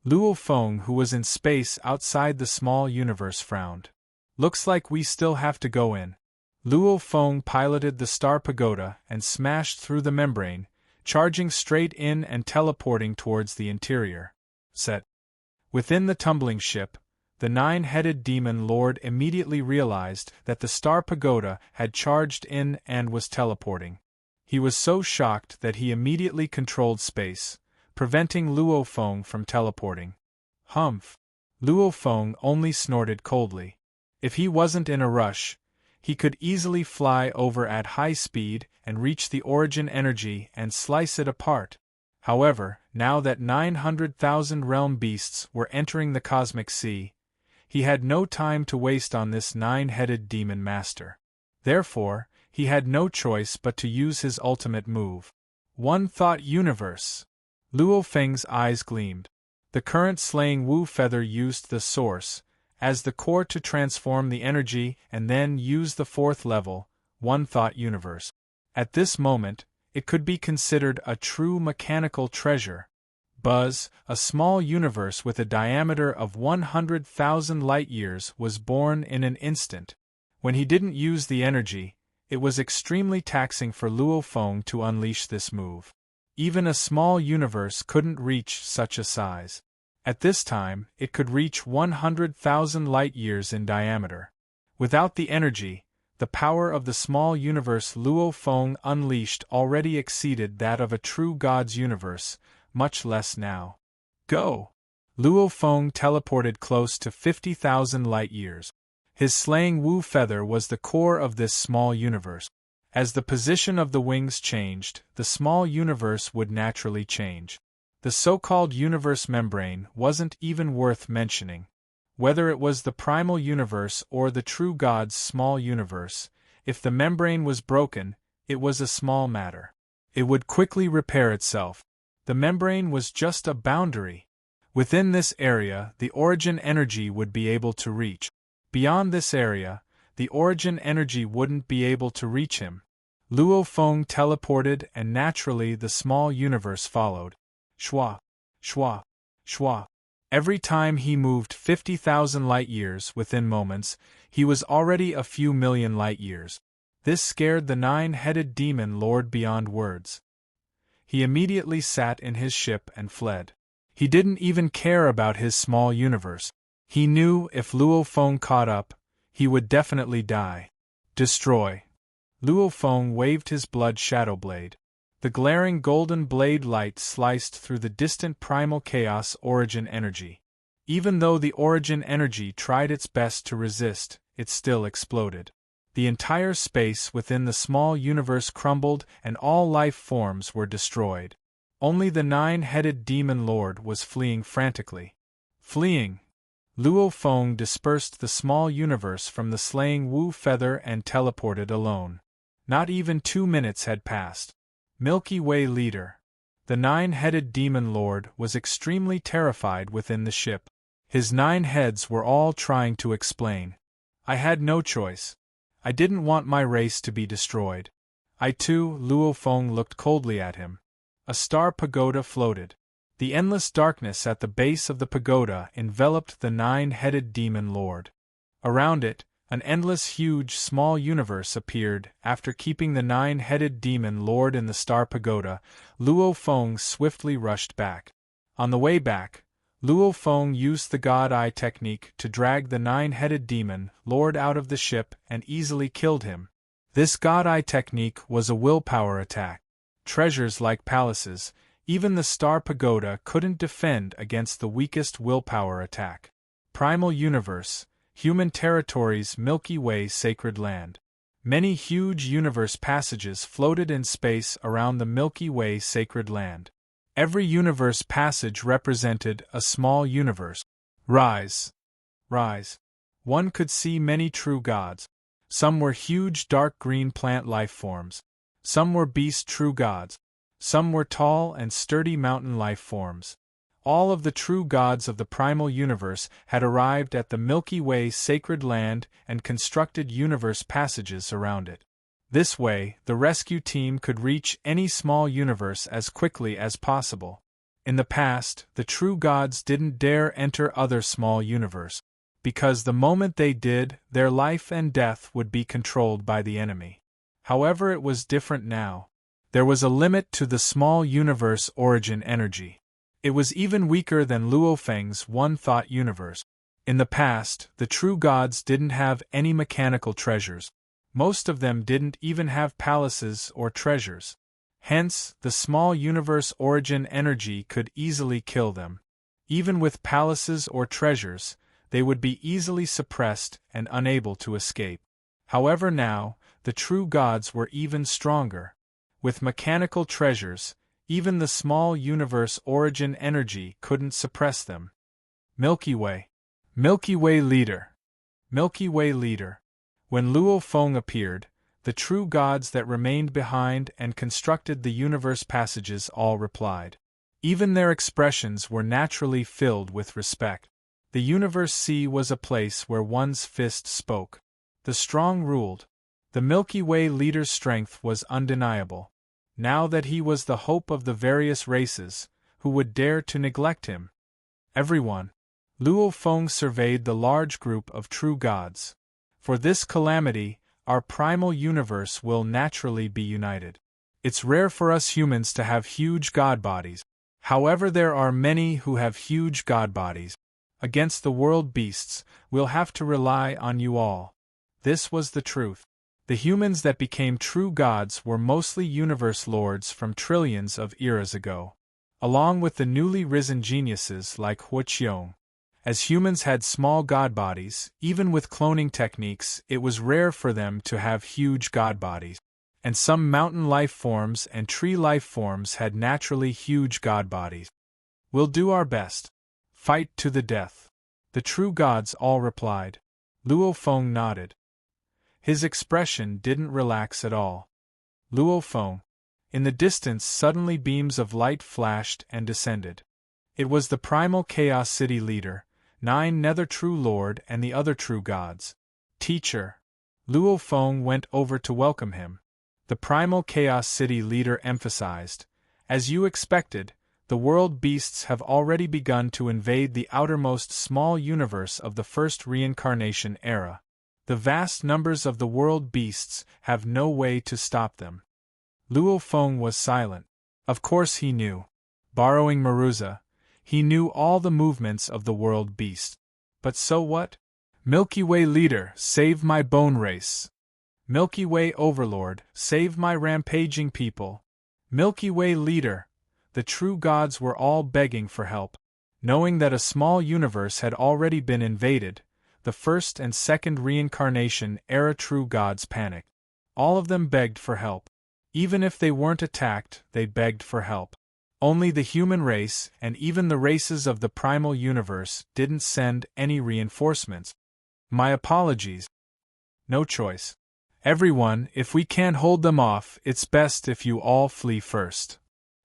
Luo Feng, who was in space outside the small universe, frowned. Looks like we still have to go in. Luo Feng piloted the star pagoda and smashed through the membrane, charging straight in and teleporting towards the interior. Set. Within the tumbling ship, the nine-headed demon lord immediately realized that the star pagoda had charged in and was teleporting. He was so shocked that he immediately controlled space, preventing Luo Feng from teleporting. Humph! Luo Feng only snorted coldly. If he wasn't in a rush, he could easily fly over at high speed and reach the origin energy and slice it apart. However, now that 900,000 realm beasts were entering the cosmic sea, he had no time to waste on this nine-headed demon master. Therefore, he had no choice but to use his ultimate move. One Thought Universe. Luo Feng's eyes gleamed. The current slaying Wu feather used the source as the core to transform the energy and then use the fourth level, One Thought Universe. At this moment, it could be considered a true mechanical treasure. Buzz, a small universe with a diameter of 100,000 light-years, was born in an instant. When he didn't use the energy, it was extremely taxing for Luo Feng to unleash this move. Even a small universe couldn't reach such a size. At this time, it could reach 100,000 light-years in diameter. Without the energy, the power of the small universe Luo Feng unleashed already exceeded that of a true god's universe, much less now. Go! Luo Feng teleported close to 50,000 light-years. His slaying Wu feather was the core of this small universe. As the position of the wings changed, the small universe would naturally change. The so-called universe membrane wasn't even worth mentioning. Whether it was the primal universe or the true god's small universe, If the membrane was broken, it was a small matter. It would quickly repair itself. The membrane was just a boundary. Within this area, the origin energy would be able to reach. Beyond this area, the origin energy wouldn't be able to reach him. Luo Feng teleported, and naturally the small universe followed. Shwa, shwa, shwa. Every time he moved 50,000 light-years within moments, he was already a few million light-years. This scared the nine-headed demon lord beyond words. He immediately sat in his ship and fled. He didn't even care about his small universe. He knew if Luo Feng caught up, he would definitely die. Destroy. Luo Feng waved his blood shadow blade. The glaring golden blade light sliced through the distant primal chaos origin energy. Even though the origin energy tried its best to resist, it still exploded. The entire space within the small universe crumbled and all life forms were destroyed. Only the nine-headed demon lord was fleeing frantically. Fleeing! Luo Feng dispersed the small universe from the slaying Wu feather and teleported alone. Not even 2 minutes had passed. Milky Way leader. The nine-headed demon lord was extremely terrified within the ship. His 9 heads were all trying to explain. I had no choice. I didn't want my race to be destroyed. I too. Luo Feng looked coldly at him. A star pagoda floated. The endless darkness at the base of the pagoda enveloped the nine-headed demon lord. Around it, an endless huge small universe appeared. After keeping the nine-headed demon lord in the star pagoda, Luo Feng swiftly rushed back. On the way back, Luo Feng used the God Eye technique to drag the nine-headed demon lord out of the ship and easily killed him. This God Eye technique was a willpower attack. Treasures like palaces, even the star pagoda couldn't defend against the weakest willpower attack. Primal universe, human territories, Milky Way sacred land. Many huge universe passages floated in space around the Milky Way sacred land. Every universe passage represented a small universe. Rise. Rise. One could see many true gods. Some were huge dark green plant life forms. Some were beast true gods. Some were tall and sturdy mountain life forms. All of the true gods of the primal universe had arrived at the Milky Way sacred land and constructed universe passages around it. This way, the rescue team could reach any small universe as quickly as possible. In the past, the true gods didn't dare enter other small universe, because the moment they did, their life and death would be controlled by the enemy. However, it was different now. There was a limit to the small universe origin energy. It was even weaker than Luo Feng's one-thought universe. In the past, the true gods didn't have any mechanical treasures. Most of them didn't even have palaces or treasures. Hence, the small universe origin energy could easily kill them. Even with palaces or treasures, they would be easily suppressed and unable to escape. However, now, the true gods were even stronger. With mechanical treasures, even the small universe origin energy couldn't suppress them. Milky Way. Milky Way leader. Milky Way leader. When Luo Feng appeared, the true gods that remained behind and constructed the universe passages all replied. Even their expressions were naturally filled with respect. The universe sea was a place where one's fist spoke. The strong ruled. The Milky Way leader's strength was undeniable. Now that he was the hope of the various races, who would dare to neglect him? Everyone. Luo Feng surveyed the large group of true gods. For this calamity, our primal universe will naturally be united. It's rare for us humans to have huge god bodies. However, there are many who have huge god bodies. Against the world beasts, we'll have to rely on you all. This was the truth. The humans that became true gods were mostly universe lords from trillions of eras ago. Along with the newly risen geniuses like Huoqiong. As humans had small god bodies, even with cloning techniques, it was rare for them to have huge god bodies. And some mountain life forms and tree life forms had naturally huge god bodies. We'll do our best. Fight to the death. The true gods all replied. Luo Feng nodded. His expression didn't relax at all. Luo Feng. In the distance suddenly beams of light flashed and descended. It was the primal Chaos City leader, 9 Nether True Lord and the other true gods. Teacher. Luo Feng went over to welcome him. The primal Chaos City leader emphasized, as you expected, the world beasts have already begun to invade the outermost small universe of the first reincarnation era. The vast numbers of the world beasts have no way to stop them. Luo Feng was silent. Of course he knew. Borrowing Maruza, he knew all the movements of the world beast. But so what? Milky Way leader, save my bone race. Milky Way overlord, save my rampaging people. Milky Way leader. The true gods were all begging for help. Knowing that a small universe had already been invaded, the first and second reincarnation era true gods panicked. All of them begged for help. Even if they weren't attacked, they begged for help. Only the human race, and even the races of the primal universe, didn't send any reinforcements. My apologies. No choice. Everyone, if we can't hold them off, it's best if you all flee first.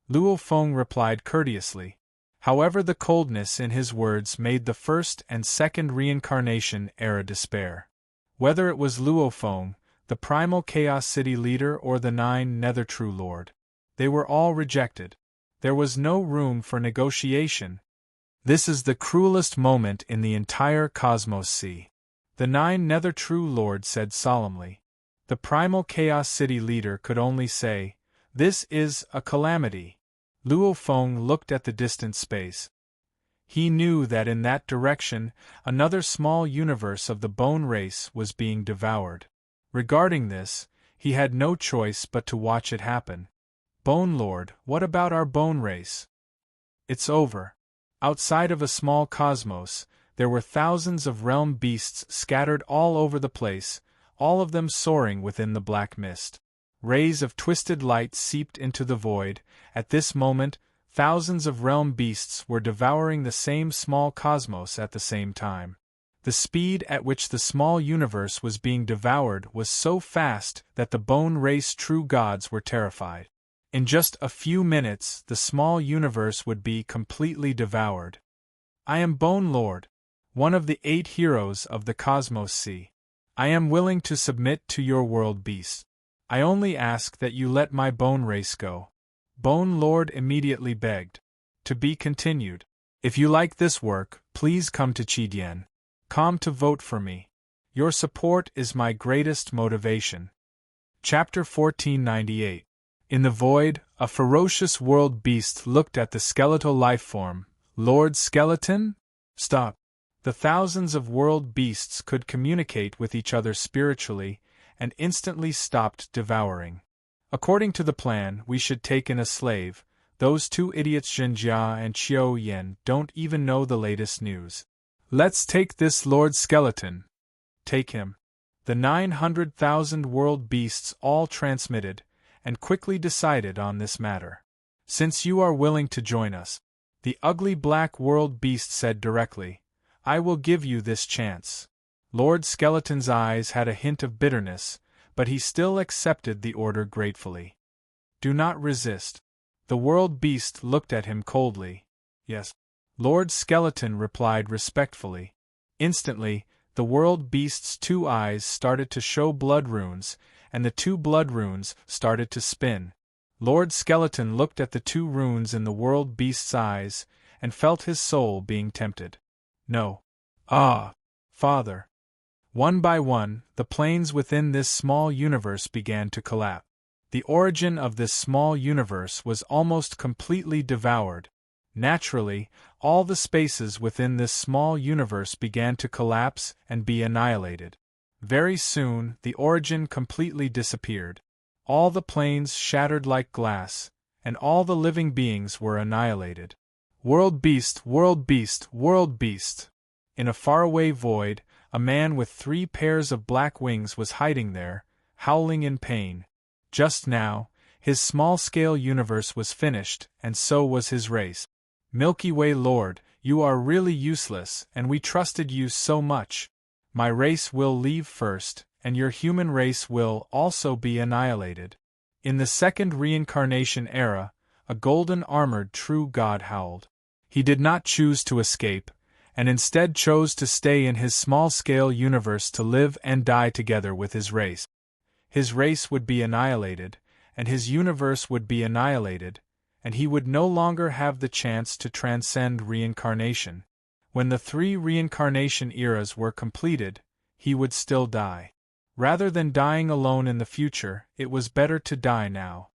Luo Feng replied courteously. However, the coldness in his words made the first and second reincarnation era despair. Whether it was Luo Feng, the primal Chaos City leader, or the 9 Nether True Lord, they were all rejected. There was no room for negotiation. This is the cruelest moment in the entire Cosmos Sea. The 9 Nether True Lord said solemnly. The primal Chaos City leader could only say, "This is a calamity." Luo Feng looked at the distant space. He knew that in that direction, another small universe of the bone race was being devoured. Regarding this, he had no choice but to watch it happen. Bone Lord, what about our bone race? It's over. Outside of a small cosmos, there were thousands of realm beasts scattered all over the place, all of them soaring within the black mist. Rays of twisted light seeped into the void. At this moment, thousands of realm beasts were devouring the same small cosmos at the same time. The speed at which the small universe was being devoured was so fast that the bone race true gods were terrified. In just a few minutes, the small universe would be completely devoured. I am Bone Lord, one of the 8 heroes of the Cosmos Sea. I am willing to submit to your world beast. I only ask that you let my bone race go. Bone Lord immediately begged. To be continued. If you like this work, please come to Chidian.com to vote for me. Your support is my greatest motivation. Chapter 1498. In the void, a ferocious world beast looked at the skeletal lifeform. Lord Skeleton? Stop. The thousands of world beasts could communicate with each other spiritually, and instantly stopped devouring. According to the plan, we should take in a slave. Those 2 idiots Zhenjia and Qiu Yen don't even know the latest news. Let's take this Lord Skeleton. Take him. The 900,000 world beasts all transmitted, and quickly decided on this matter. Since you are willing to join us, the ugly black world beast said directly, I will give you this chance. Lord Skeleton's eyes had a hint of bitterness, but he still accepted the order gratefully. Do not resist. The world beast looked at him coldly. Yes. Lord Skeleton replied respectfully. Instantly, the world beast's 2 eyes started to show blood runes, and the 2 blood runes started to spin. Lord Skeleton looked at the 2 runes in the world beast's eyes, and felt his soul being tempted. No. Ah, Father. One by one, the planes within this small universe began to collapse. The origin of this small universe was almost completely devoured. Naturally, all the spaces within this small universe began to collapse and be annihilated. Very soon, the origin completely disappeared. All the planes shattered like glass, and all the living beings were annihilated. World beast, world beast, world beast! In a faraway void, a man with 3 pairs of black wings was hiding there, howling in pain. Just now, his small-scale universe was finished, and so was his race. Milky Way Lord, you are really useless, and we trusted you so much. My race will leave first, and your human race will also be annihilated. In the second reincarnation era, a golden-armored true god howled. He did not choose to escape, and instead chose to stay in his small-scale universe to live and die together with his race. His race would be annihilated, and his universe would be annihilated, and he would no longer have the chance to transcend reincarnation. When the 3 reincarnation eras were completed, he would still die. Rather than dying alone in the future, it was better to die now.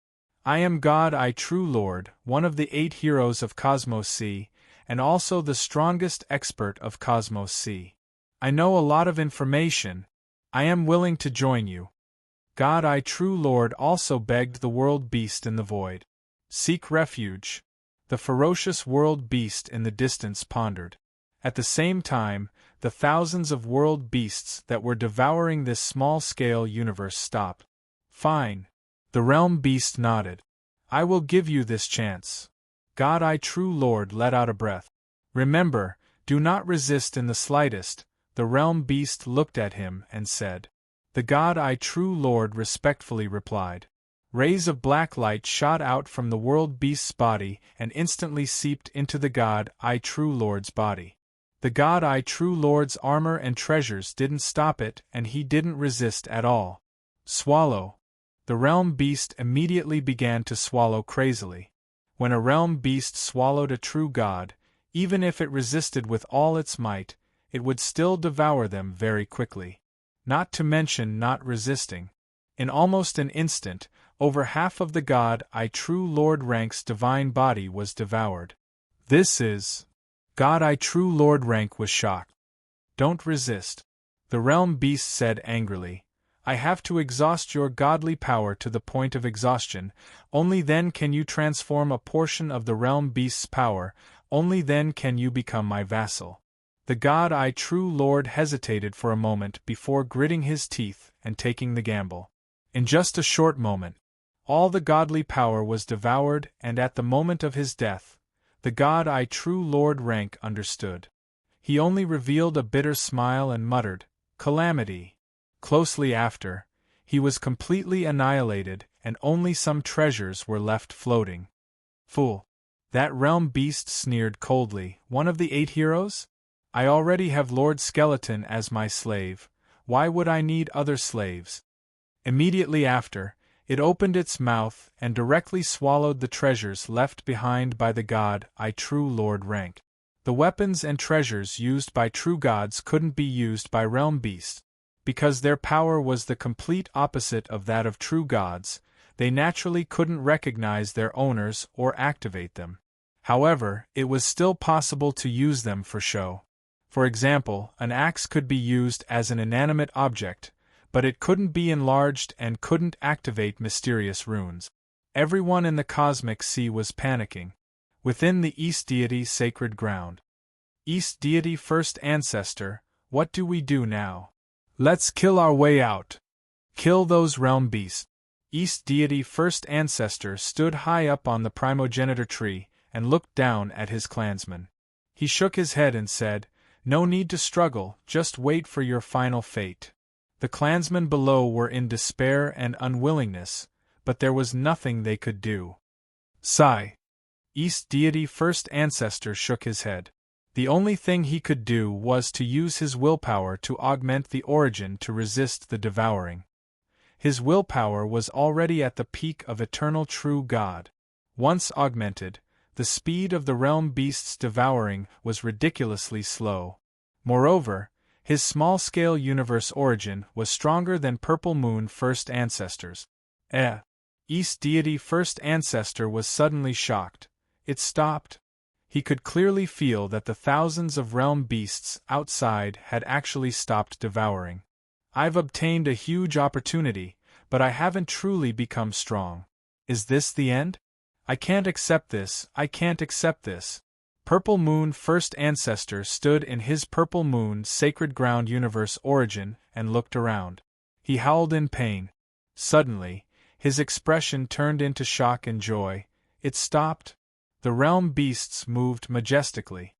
I am God, I true Lord, one of the 8 heroes of Cosmos C, and also the strongest expert of Cosmos C. I know a lot of information. I am willing to join you. God, I true Lord, also begged the world beast in the void. Seek refuge. The ferocious world beast in the distance pondered. At the same time, the thousands of world beasts that were devouring this small-scale universe stopped. Fine. The realm beast nodded. I will give you this chance. God, I true Lord, let out a breath. Remember, do not resist in the slightest. The realm beast looked at him and said. The God, I true Lord, respectfully replied. Rays of black light shot out from the world beast's body and instantly seeped into the God, I true Lord's body. The God, I true Lord's armor and treasures didn't stop it, and he didn't resist at all. Swallow. The realm beast immediately began to swallow crazily. When a realm beast swallowed a true God, even if it resisted with all its might, it would still devour them very quickly. Not to mention not resisting. In almost an instant, over half of the God, I true Lord rank's divine body was devoured. This is... God, I true Lord rank was shocked. Don't resist. The realm beast said angrily. I have to exhaust your godly power to the point of exhaustion, only then can you transform a portion of the realm beast's power, only then can you become my vassal. The God, I true Lord hesitated for a moment before gritting his teeth and taking the gamble. In just a short moment, all the godly power was devoured, and at the moment of his death, the God, I true Lord rank understood. He only revealed a bitter smile and muttered, Calamity. Closely after, he was completely annihilated, and only some treasures were left floating. Fool! That realm beast sneered coldly. One of the 8 heroes? I already have Lord Skeleton as my slave. Why would I need other slaves? Immediately after, it opened its mouth and directly swallowed the treasures left behind by the God, I true Lord rank. The weapons and treasures used by true gods couldn't be used by realm beasts. Because their power was the complete opposite of that of true gods, they naturally couldn't recognize their owners or activate them. However, it was still possible to use them for show. For example, an axe could be used as an inanimate object, but it couldn't be enlarged and couldn't activate mysterious runes. Everyone in the cosmic sea was panicking. Within the East Deity sacred ground. East Deity first ancestor, what do we do now? Let's kill our way out. Kill those realm beasts. East Deity first ancestor stood high up on the primogenitor tree and looked down at his clansmen. He shook his head and said, No need to struggle, just wait for your final fate. The clansmen below were in despair and unwillingness, but there was nothing they could do. Sigh. East Deity first ancestor shook his head. The only thing he could do was to use his willpower to augment the origin to resist the devouring. His willpower was already at the peak of eternal true God. Once augmented, the speed of the realm beast's devouring was ridiculously slow. Moreover, his small-scale universe origin was stronger than Purple Moon first ancestors. East Deity first ancestor was suddenly shocked. It stopped. He could clearly feel that the thousands of realm beasts outside had actually stopped devouring. I've obtained a huge opportunity, but I haven't truly become strong. Is this the end? I can't accept this, I can't accept this. Purple Moon first ancestor stood in his Purple Moon sacred ground universe origin and looked around. He howled in pain. Suddenly, his expression turned into shock and joy. It stopped. The realm beasts moved majestically.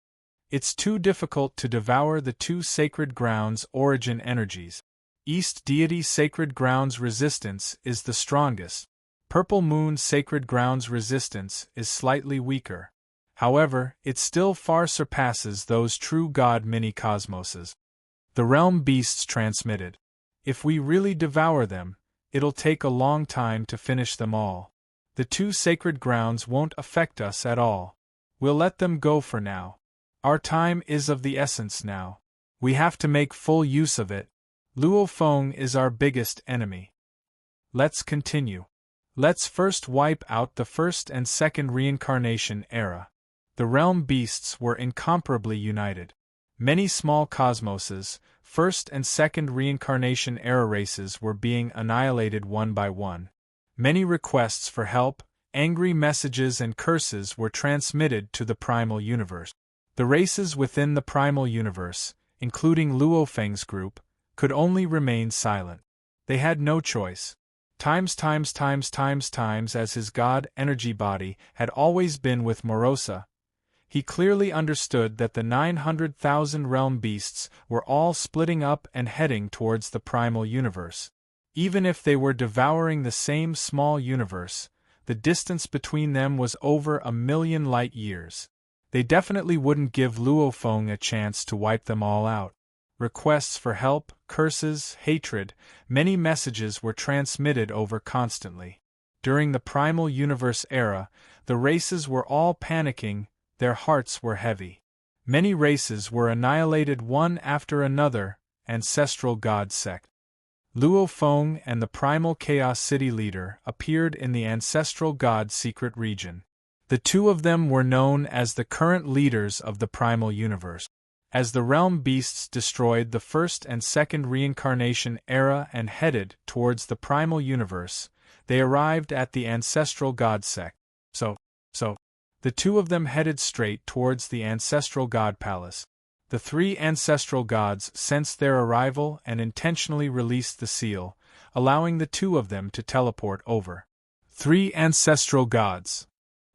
It's too difficult to devour the 2 sacred grounds' origin energies. East Deity Sacred Ground's resistance is the strongest. Purple Moon Sacred Ground's resistance is slightly weaker. However, it still far surpasses those true God mini-cosmoses. The realm beasts transmitted. If we really devour them, it'll take a long time to finish them all. The 2 sacred grounds won't affect us at all. We'll let them go for now. Our time is of the essence now. We have to make full use of it. Luo Feng is our biggest enemy. Let's continue. Let's first wipe out the first and second reincarnation era. The realm beasts were incomparably united. Many small cosmoses, first and second reincarnation era races were being annihilated one by one. Many requests for help, angry messages and curses were transmitted to the primal universe. The races within the primal universe, including Luo Feng's group, could only remain silent. They had no choice. Times as his God energy body had always been with Morosa, he clearly understood that the 900,000 realm beasts were all splitting up and heading towards the primal universe. Even if they were devouring the same small universe, the distance between them was over 1,000,000 light years. They definitely wouldn't give Luo Feng a chance to wipe them all out. Requests for help, curses, hatred, many messages were transmitted over constantly. During the primal universe era, the races were all panicking, their hearts were heavy. Many races were annihilated one after another, ancestral god sect. Luo Feng and the primal Chaos City leader appeared in the ancestral god secret region. The 2 of them were known as the current leaders of the primal universe. As the realm beasts destroyed the first and second reincarnation era and headed towards the primal universe, they arrived at the ancestral god sect. So, the 2 of them headed straight towards the ancestral god palace. The 3 ancestral gods sensed their arrival and intentionally released the seal, allowing the 2 of them to teleport over. 3 ancestral gods.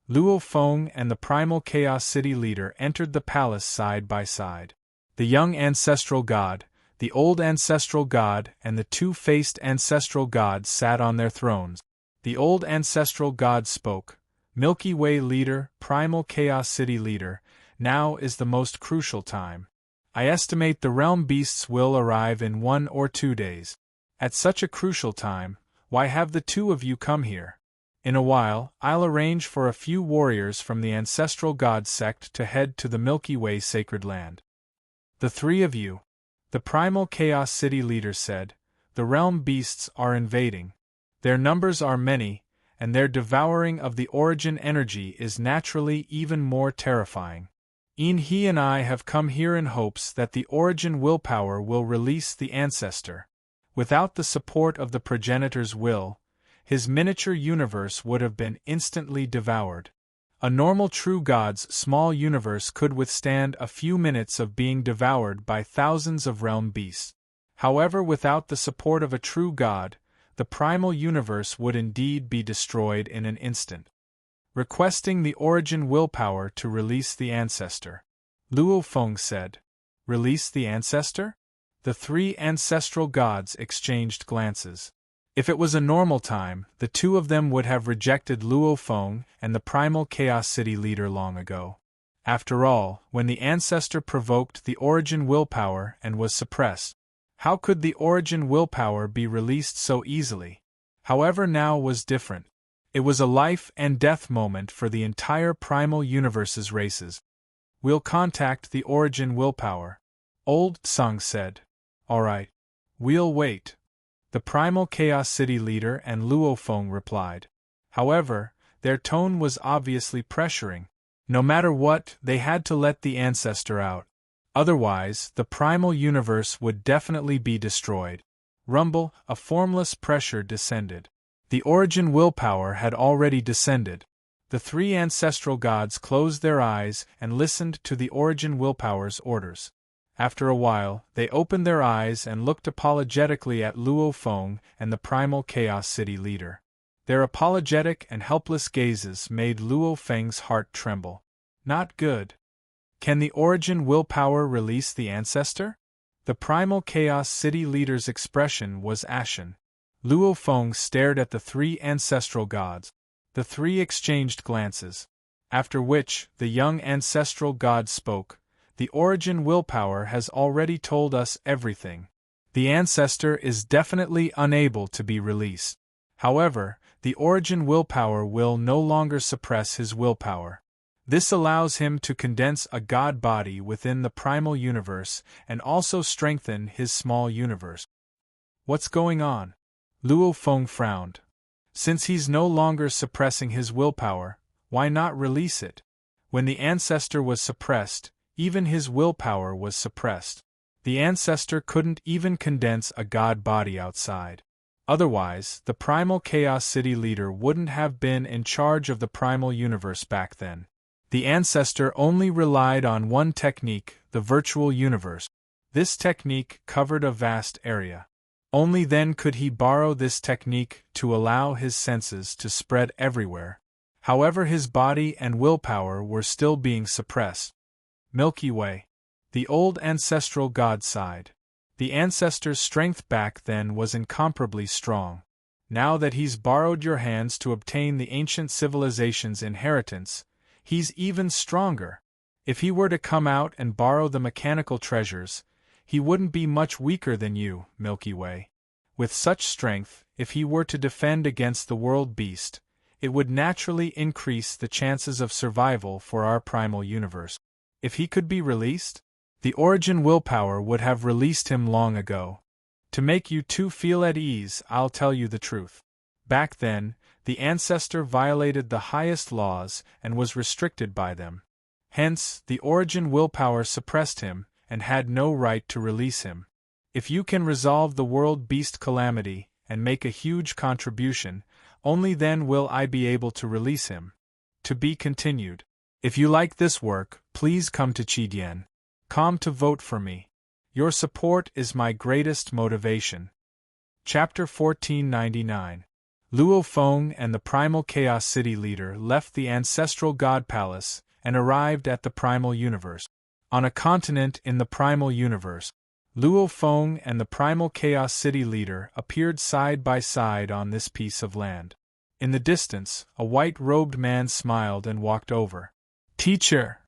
Luo Feng and the primal Chaos City leader entered the palace side by side. The young ancestral god, the old ancestral god and the 2-faced ancestral gods sat on their thrones. The old ancestral god spoke, "Milky Way leader, primal Chaos City leader, now is the most crucial time. I estimate the realm beasts will arrive in 1 or 2 days. At such a crucial time, why have the 2 of you come here? In a while, I'll arrange for a few warriors from the ancestral god sect to head to the Milky Way sacred land." "The 3 of you," the primal Chaos City leader said, "the realm beasts are invading. Their numbers are many, and their devouring of the origin energy is naturally even more terrifying. He and I have come here in hopes that the origin willpower will release the ancestor. Without the support of the progenitor's will, his miniature universe would have been instantly devoured. A normal true god's small universe could withstand a few minutes of being devoured by thousands of realm beasts. However, without the support of a true god, the primal universe would indeed be destroyed in an instant." Requesting the origin willpower to release the ancestor. Luo Feng said, "Release the ancestor?" The 3 ancestral gods exchanged glances. If it was a normal time, the 2 of them would have rejected Luo Feng and the primal Chaos City leader long ago. After all, when the ancestor provoked the origin willpower and was suppressed, how could the origin willpower be released so easily? However, now was different. It was a life and death moment for the entire primal universe's races. "We'll contact the origin willpower," Old Tsang said. "All right. We'll wait," the primal Chaos City leader and Luo Feng replied. However, their tone was obviously pressuring. No matter what, they had to let the ancestor out. Otherwise, the primal universe would definitely be destroyed. Rumble, a formless pressure descended. The origin willpower had already descended. The 3 ancestral gods closed their eyes and listened to the origin willpower's orders. After a while, they opened their eyes and looked apologetically at Luo Feng and the primal Chaos City leader. Their apologetic and helpless gazes made Luo Feng's heart tremble. Not good. Can the origin willpower release the ancestor? The primal Chaos City leader's expression was ashen. Luo Feng stared at the three ancestral gods. The three exchanged glances. After which, the young ancestral god spoke. The origin willpower has already told us everything. The ancestor is definitely unable to be released. However, the origin willpower will no longer suppress his willpower. This allows him to condense a god body within the primal universe and also strengthen his small universe. What's going on? Luo Feng frowned. Since he's no longer suppressing his willpower, why not release it? When the ancestor was suppressed, even his willpower was suppressed. The ancestor couldn't even condense a god body outside. Otherwise, the primal Chaos City leader wouldn't have been in charge of the primal universe back then. The ancestor only relied on one technique, the virtual universe. This technique covered a vast area. Only then could he borrow this technique to allow his senses to spread everywhere. However, his body and willpower were still being suppressed. Milky Way. The old ancestral god sighed. The ancestor's strength back then was incomparably strong. Now that he's borrowed your hands to obtain the ancient civilization's inheritance, he's even stronger. If he were to come out and borrow the mechanical treasures, he wouldn't be much weaker than you, Milky Way. With such strength, if he were to defend against the world beast, it would naturally increase the chances of survival for our primal universe. If he could be released, the origin willpower would have released him long ago. To make you two feel at ease, I'll tell you the truth. Back then, the ancestor violated the highest laws and was restricted by them. Hence, the origin willpower suppressed him and had no right to release him. If you can resolve the world beast calamity and make a huge contribution, only then will I be able to release him. To be continued. If you like this work, please come to Qidien.com to vote for me. Your support is my greatest motivation. Chapter 1499. Luo Feng and the primal Chaos City leader left the ancestral god palace and arrived at the primal universe. On a continent in the primal universe, Luo Feng and the primal Chaos City leader appeared side by side on this piece of land. In the distance, a white-robed man smiled and walked over. Teacher!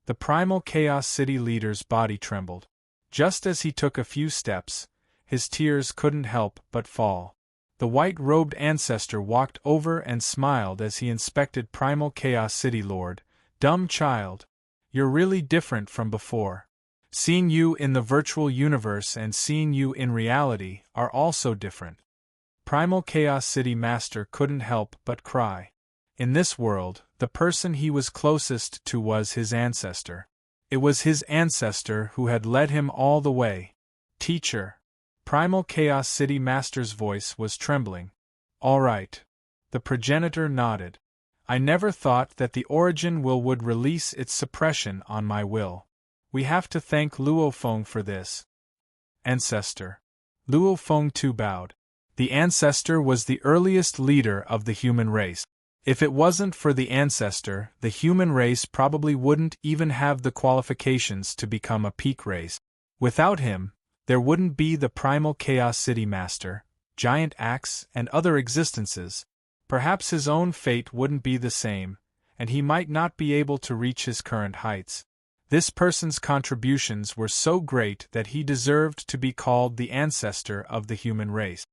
The primal Chaos City leader's body trembled. Just as he took a few steps, his tears couldn't help but fall. The white-robed ancestor walked over and smiled as he inspected primal Chaos City Lord. Dumb child. You're really different from before. Seeing you in the virtual universe and seeing you in reality are also different. Primal Chaos City Master couldn't help but cry. In this world, the person he was closest to was his ancestor. It was his ancestor who had led him all the way. Teacher. Primal Chaos City Master's voice was trembling. All right. The progenitor nodded. I never thought that the origin will would release its suppression on my will. We have to thank Luo Feng for this. Ancestor. Luo Feng too bowed. The ancestor was the earliest leader of the human race. If it wasn't for the ancestor, the human race probably wouldn't even have the qualifications to become a peak race. Without him, there wouldn't be the primal Chaos City Master, giant axe, and other existences. Perhaps his own fate wouldn't be the same, and he might not be able to reach his current heights. This person's contributions were so great that he deserved to be called the ancestor of the human race.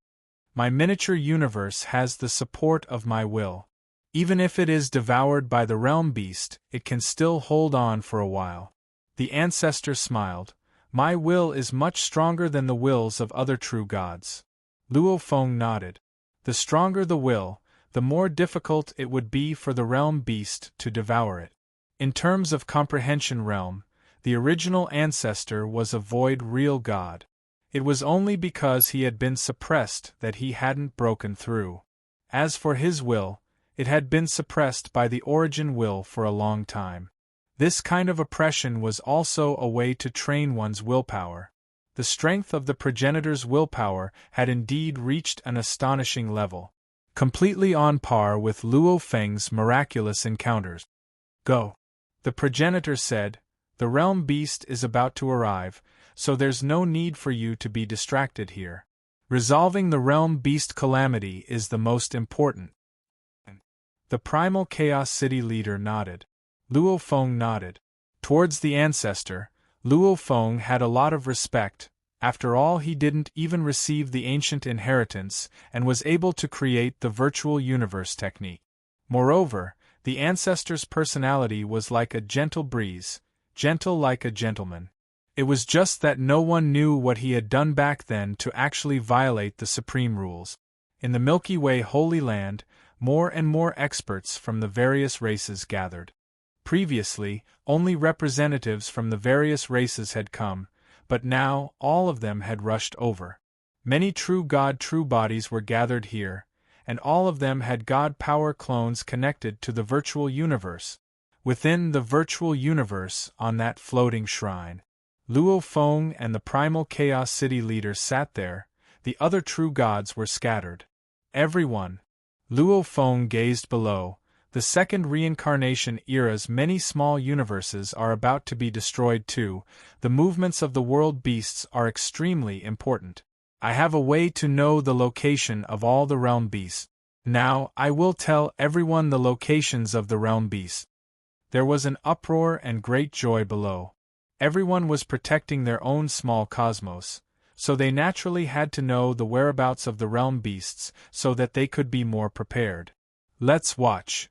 My miniature universe has the support of my will. Even if it is devoured by the realm beast, it can still hold on for a while. The ancestor smiled. My will is much stronger than the wills of other true gods. Luo Feng nodded. The stronger the will, the more difficult it would be for the realm beast to devour it. In terms of comprehension realm, the original ancestor was a void real god. It was only because he had been suppressed that he hadn't broken through. As for his will, it had been suppressed by the origin will for a long time. This kind of oppression was also a way to train one's willpower. The strength of the progenitor's willpower had indeed reached an astonishing level, completely on par with Luo Feng's miraculous encounters. Go. The progenitor said, the realm beast is about to arrive. so there's no need for you to be distracted here. Resolving the realm beast calamity is the most important. The primal Chaos City leader nodded. Luo Feng nodded. Towards the ancestor, Luo Feng had a lot of respect. After all, he didn't even receive the ancient inheritance and was able to create the virtual universe technique. Moreover, the ancestor's personality was like a gentle breeze, gentle like a gentleman. It was just that no one knew what he had done back then to actually violate the supreme rules. In the Milky Way Holy Land, more and more experts from the various races gathered. Previously, only representatives from the various races had come, but now all of them had rushed over. Many true God true bodies were gathered here, and all of them had God power clones connected to the virtual universe. Within the virtual universe, on that floating shrine, Luo Feng and the primal Chaos City leader sat there. The other true gods were scattered. Everyone. Luo Feng gazed below. The second reincarnation era's many small universes are about to be destroyed too. The movements of the world beasts are extremely important. I have a way to know the location of all the realm beasts. Now, I will tell everyone the locations of the realm beasts. There was an uproar and great joy below. Everyone was protecting their own small cosmos, so they naturally had to know the whereabouts of the realm beasts so that they could be more prepared. Let's watch.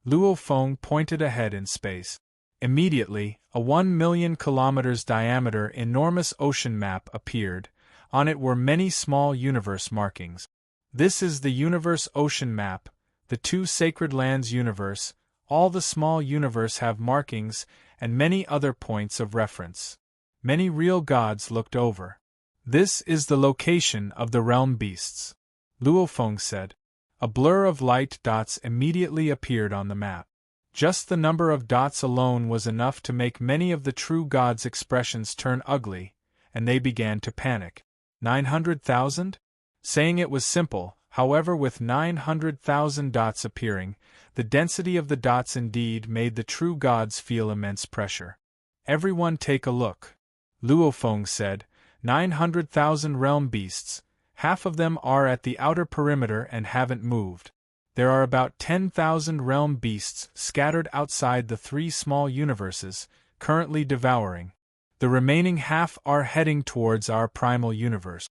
Luo Feng pointed ahead in space. Immediately, a 1 million kilometers diameter enormous ocean map appeared. On it were many small universe markings. This is the universe ocean map, the two sacred lands universe. All the small universe have markings, and many other points of reference. Many real gods looked over. This is the location of the realm beasts, Luo Feng said. A blur of light dots immediately appeared on the map. Just the number of dots alone was enough to make many of the true gods' expressions turn ugly, and they began to panic. 900,000? Saying it was simple, however, with 900,000 dots appearing, the density of the dots indeed made the true gods feel immense pressure. Everyone take a look, Luo Feng said. 900,000 realm beasts. Half of them are at the outer perimeter and haven't moved. There are about 10,000 realm beasts scattered outside the three small universes, currently devouring. The remaining half are heading towards our primal universe.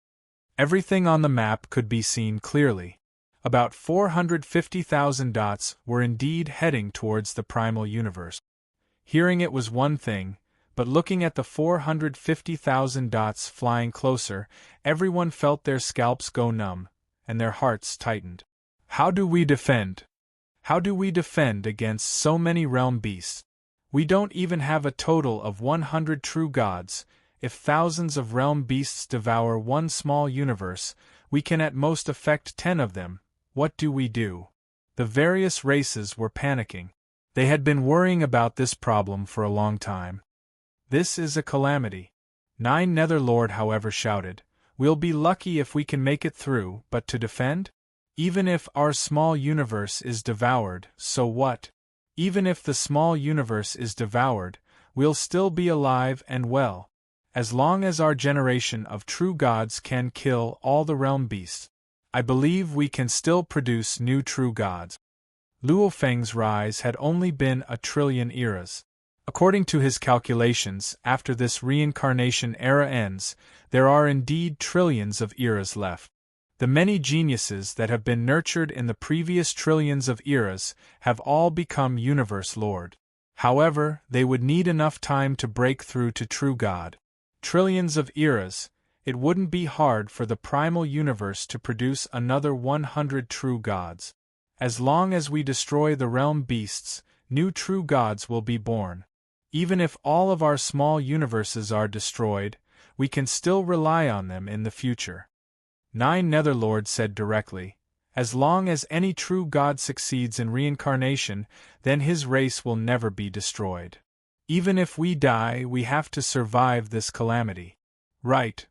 Everything on the map could be seen clearly. About 450,000 dots were indeed heading towards the primal universe. Hearing it was one thing, but looking at the 450,000 dots flying closer, everyone felt their scalps go numb, and their hearts tightened. How do we defend? How do we defend against so many realm beasts? We don't even have a total of 100 true gods. If thousands of realm beasts devour one small universe, we can at most affect 10 of them. What do we do? The various races were panicking. They had been worrying about this problem for a long time. This is a calamity. 9 Netherlord, however, shouted, "We'll be lucky if we can make it through, but to defend? Even if our small universe is devoured, so what? Even if the small universe is devoured, we'll still be alive and well. As long as our generation of true gods can kill all the realm beasts, I believe we can still produce new true gods." Luo Feng's rise had only been 1 trillion eras. According to his calculations, after this reincarnation era ends, there are indeed trillions of eras left. The many geniuses that have been nurtured in the previous trillions of eras have all become universe lord. However, they would need enough time to break through to true God. Trillions of eras, it wouldn't be hard for the primal universe to produce another 100 true gods. As long as we destroy the realm beasts, new true gods will be born. Even if all of our small universes are destroyed, we can still rely on them in the future. 9 Netherlord said directly, "As long as any true god succeeds in reincarnation, then his race will never be destroyed. Even if we die, we have to survive this calamity." Right.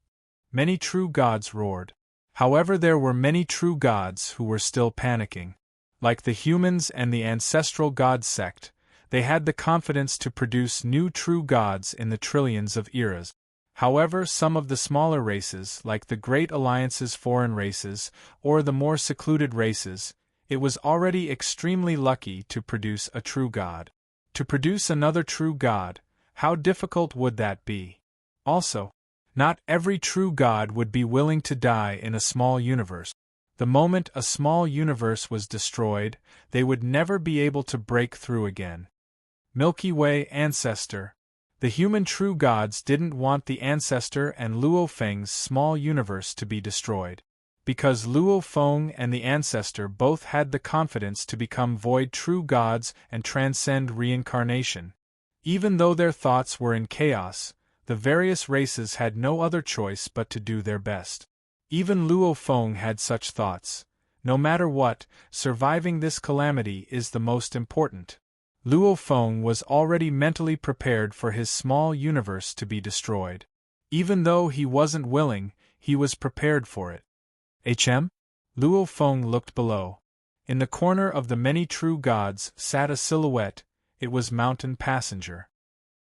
Many true gods roared. However, there were many true gods who were still panicking. Like the humans and the ancestral god sect, they had the confidence to produce new true gods in the trillions of eras. However, some of the smaller races, like the Great Alliance's foreign races, or the more secluded races, it was already extremely lucky to produce a true god. To produce another true god, how difficult would that be? Also, not every true god would be willing to die in a small universe. The moment a small universe was destroyed, they would never be able to break through again. Milky Way Ancestor. The human true gods didn't want the Ancestor and Luo Feng's small universe to be destroyed. Because Luo Feng and the Ancestor both had the confidence to become void true gods and transcend reincarnation. Even though their thoughts were in chaos, the various races had no other choice but to do their best. Even Luo Feng had such thoughts. No matter what, surviving this calamity is the most important. Luo Feng was already mentally prepared for his small universe to be destroyed. Even though he wasn't willing, he was prepared for it. HM? Luo Feng looked below. In the corner of the many true gods sat a silhouette. It was Mountain Passenger.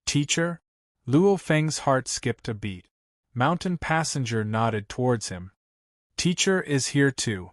Teacher? Luo Feng's heart skipped a beat. Mountain Passenger nodded towards him. Teacher is here too.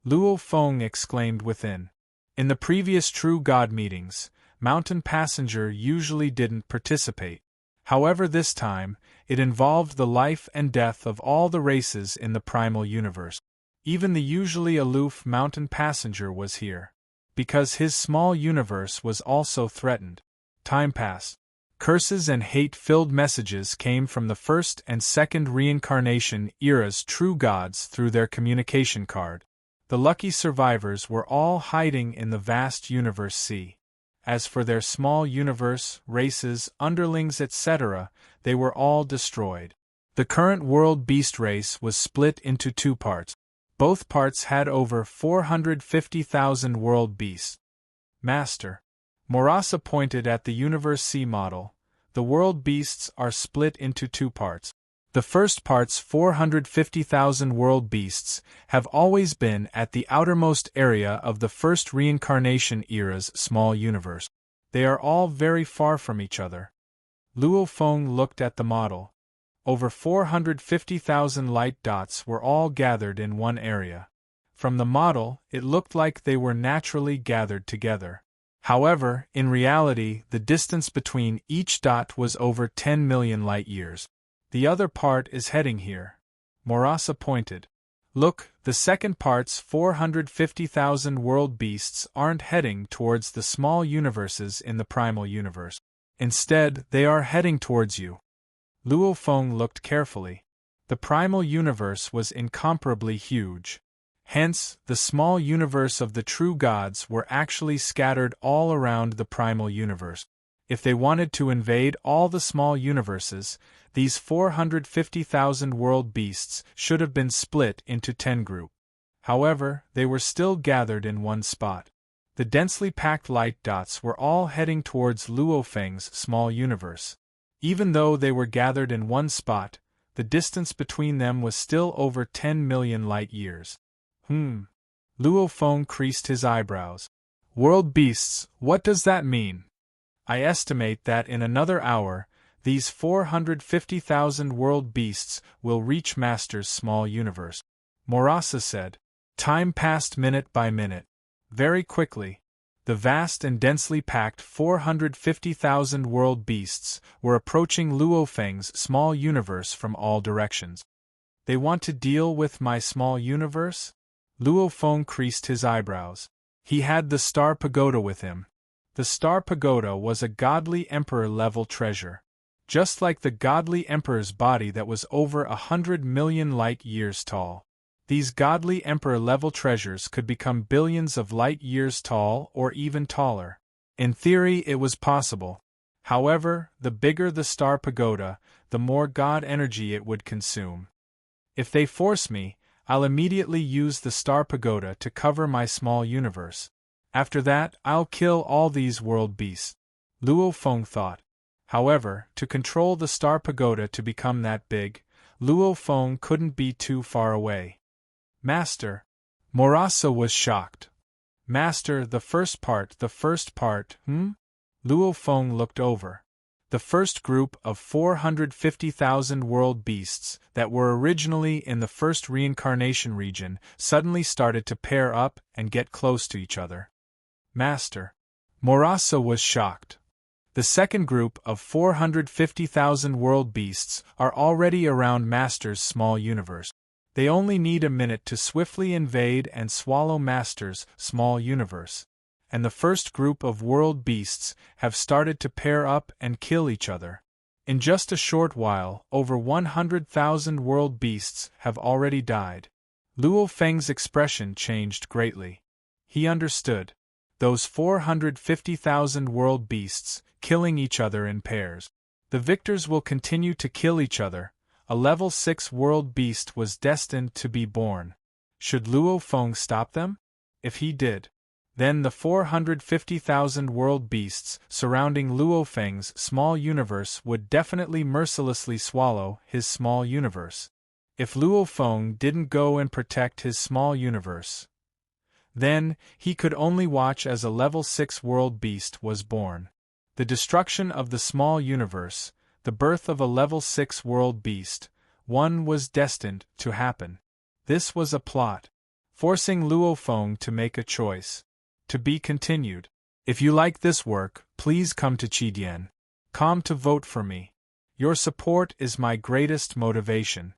Luo Feng exclaimed within. In the previous true god meetings, Mountain Passenger usually didn't participate. However, this time, it involved the life and death of all the races in the primal universe. Even the usually aloof Mountain Passenger was here. Because his small universe was also threatened. Time passed. Curses and hate-filled messages came from the first and second reincarnation era's true gods through their communication card. The lucky survivors were all hiding in the vast universe sea. As for their small universe, races, underlings, etc., they were all destroyed. The current world beast race was split into two parts. Both parts had over 450,000 world beasts. Master. Morasa pointed at the Universe C model. The world beasts are split into two parts. The first part's 450,000 world beasts have always been at the outermost area of the first reincarnation era's small universe. They are all very far from each other. Luo Feng looked at the model. Over 450,000 light dots were all gathered in one area. From the model, it looked like they were naturally gathered together. However, in reality, the distance between each dot was over 10 million light-years. The other part is heading here. Morasa pointed. Look, the second part's 450,000 world beasts aren't heading towards the small universes in the primal universe. Instead, they are heading towards you. Luo Feng looked carefully. The primal universe was incomparably huge. Hence, the small universe of the true gods were actually scattered all around the primal universe. If they wanted to invade all the small universes, these 450,000 world beasts should have been split into 10 groups. However, they were still gathered in one spot. The densely packed light dots were all heading towards Luo Feng's small universe. Even though they were gathered in one spot, the distance between them was still over 10 million light-years. Luo Feng creased his eyebrows. World beasts, what does that mean? I estimate that in another hour, these 450,000 world beasts will reach Master's small universe. Morasa said. Time passed minute by minute. Very quickly, the vast and densely packed 450,000 world beasts were approaching Luo Feng's small universe from all directions. They want to deal with my small universe? Luo Feng creased his eyebrows. He had the Star Pagoda with him. The Star Pagoda was a godly emperor-level treasure. Just like the godly emperor's body that was over 100 million light-years tall. These godly emperor-level treasures could become billions of light-years tall or even taller. In theory, it was possible. However, the bigger the Star Pagoda, the more god energy it would consume. If they force me, I'll immediately use the Star Pagoda to cover my small universe. After that, I'll kill all these world beasts. Luo Feng thought. However, to control the Star Pagoda to become that big, Luo Feng couldn't be too far away. Master. Morasa was shocked. Master, the first part? Luo Feng looked over. The first group of 450,000 world beasts that were originally in the first reincarnation region suddenly started to pair up and get close to each other. Master. Morasa was shocked. The second group of 450,000 world beasts are already around Master's small universe. They only need a minute to swiftly invade and swallow Master's small universe. And the first group of world beasts have started to pair up and kill each other. In just a short while, over 100,000 world beasts have already died. Luo Feng's expression changed greatly. He understood. Those 450,000 world beasts, killing each other in pairs. The victors will continue to kill each other. A level 6 world beast was destined to be born. Should Luo Feng stop them? If he did, then the 450,000 world beasts surrounding Luo Feng's small universe would definitely mercilessly swallow his small universe. If Luo Feng didn't go and protect his small universe, then he could only watch as a level 6 world beast was born. The destruction of the small universe, the birth of a level 6 world beast, one was destined to happen. This was a plot, forcing Luo Feng to make a choice. To be continued. If you like this work, please come to Qidien.com to vote for me. Your support is my greatest motivation.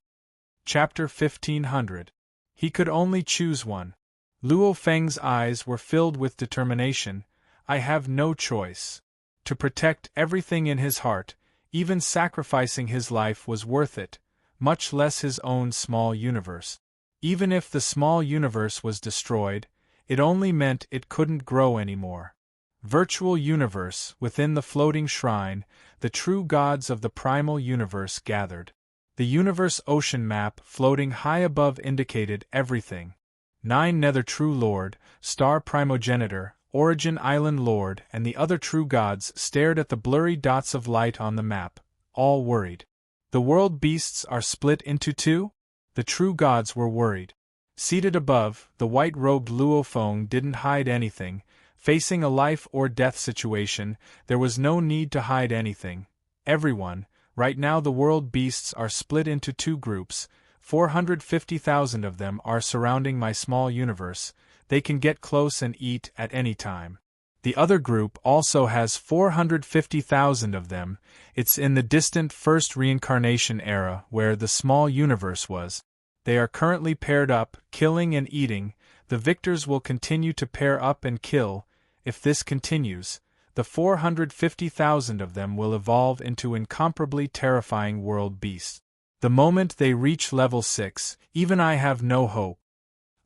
Chapter 1500. He could only choose one. Luo Feng's eyes were filled with determination. I have no choice. To protect everything in his heart, even sacrificing his life was worth it, much less his own small universe. Even if the small universe was destroyed, it only meant it couldn't grow anymore. Virtual universe, within the floating shrine, the true gods of the primal universe gathered. The universe ocean map floating high above indicated everything. 9 Nether True Lord, Star Primogenitor, Origin Island Lord and the other true gods stared at the blurry dots of light on the map, all worried. The world beasts are split into two? The true gods were worried. Seated above, the white-robed Luo Feng didn't hide anything. Facing a life-or-death situation, there was no need to hide anything. Everyone, right now the world beasts are split into two groups. 450,000 of them are surrounding my small universe. They can get close and eat at any time. The other group also has 450,000 of them. It's in the distant first reincarnation era where the small universe was. They are currently paired up, killing and eating. The victors will continue to pair up and kill. If this continues, the 450,000 of them will evolve into incomparably terrifying world beasts. The moment they reach level 6, even I have no hope.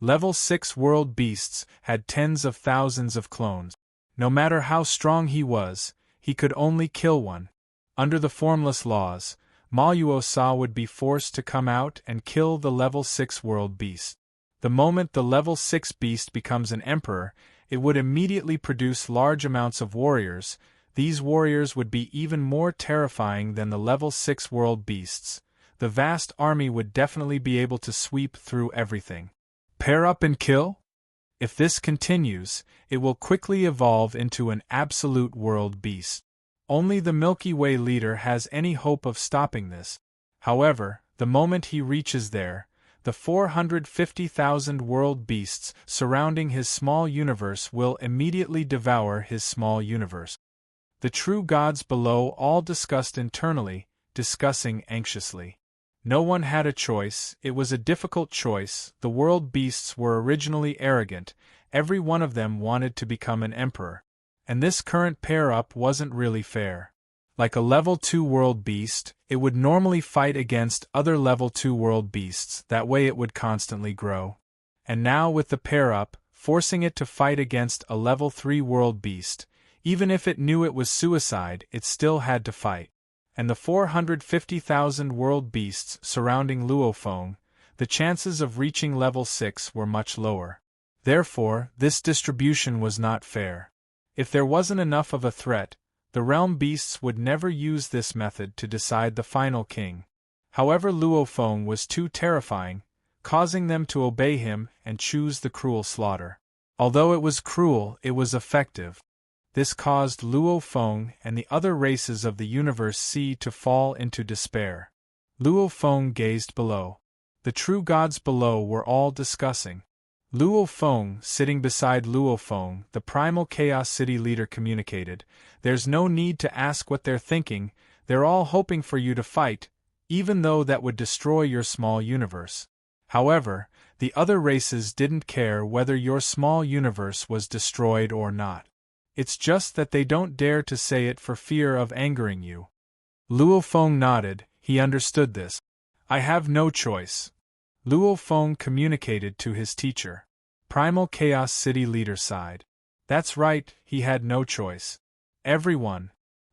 Level 6 world beasts had tens of thousands of clones. No matter how strong he was, he could only kill one. Under the formless laws, Maluo Sa would be forced to come out and kill the level 6 world beast. The moment the level 6 beast becomes an emperor, it would immediately produce large amounts of warriors. These warriors would be even more terrifying than the level 6 world beasts. The vast army would definitely be able to sweep through everything. Pair up and kill? If this continues, it will quickly evolve into an absolute world beast. Only the Milky Way leader has any hope of stopping this. However, the moment he reaches there, the 450,000 world beasts surrounding his small universe will immediately devour his small universe. The true gods below all discussed internally, discussing anxiously. No one had a choice, it was a difficult choice. The world beasts were originally arrogant, every one of them wanted to become an emperor. And this current pair-up wasn't really fair. Like a level 2 world beast, it would normally fight against other level 2 world beasts, that way it would constantly grow. And now with the pair-up, forcing it to fight against a level 3 world beast, even if it knew it was suicide, it still had to fight. And the 450,000 world beasts surrounding Luo Feng, the chances of reaching level 6 were much lower. Therefore, this distribution was not fair. If there wasn't enough of a threat, the realm beasts would never use this method to decide the final king. However, Luo Feng was too terrifying, causing them to obey him and choose the cruel slaughter. Although it was cruel, it was effective. This caused Luo Feng and the other races of the Universe C to fall into despair. Luo Feng gazed below. The true gods below were all discussing. Luo Feng, sitting beside Luo Feng, the primal Chaos City leader, communicated, "There's no need to ask what they're thinking, they're all hoping for you to fight, even though that would destroy your small universe. However, the other races didn't care whether your small universe was destroyed or not. It's just that they don't dare to say it for fear of angering you." Luo Feng nodded, he understood this. "I have no choice." Luo Feng communicated to his teacher. Primal Chaos City leader sighed. That's right, he had no choice. Everyone.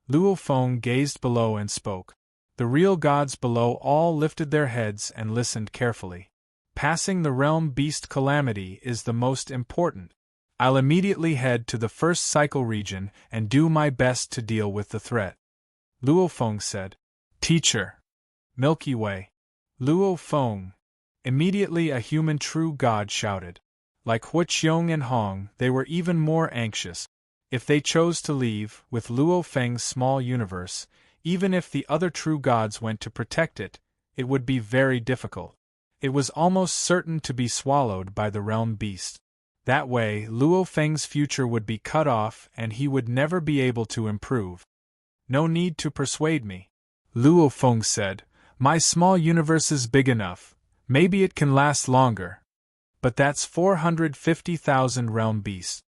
Luo Feng gazed below and spoke. The real gods below all lifted their heads and listened carefully. "Passing the realm beast calamity is the most important. I'll immediately head to the first cycle region and do my best to deal with the threat." Luo Feng said. "Teacher." "Milky Way." Luo Feng. Immediately a human true god shouted. Like Huiqiong and Hong, they were even more anxious. If they chose to leave, with Luo Feng's small universe, even if the other true gods went to protect it, it would be very difficult. It was almost certain to be swallowed by the realm beast. That way, Luo Feng's future would be cut off and he would never be able to improve. "No need to persuade me," Luo Feng said. "My small universe is big enough. Maybe it can last longer. But that's 450,000 realm beasts,"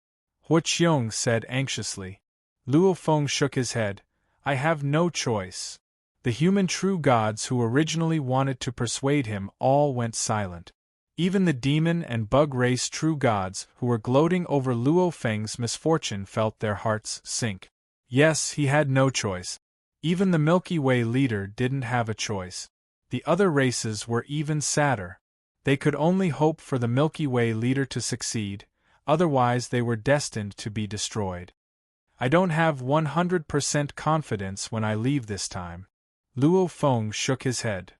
Huiqiong said anxiously. Luo Feng shook his head. "I have no choice." The human true gods who originally wanted to persuade him all went silent. Even the demon and bug race true gods who were gloating over Luo Feng's misfortune felt their hearts sink. Yes, he had no choice. Even the Milky Way leader didn't have a choice. The other races were even sadder. They could only hope for the Milky Way leader to succeed, otherwise they were destined to be destroyed. "I don't have 100% confidence when I leave this time." Luo Feng shook his head.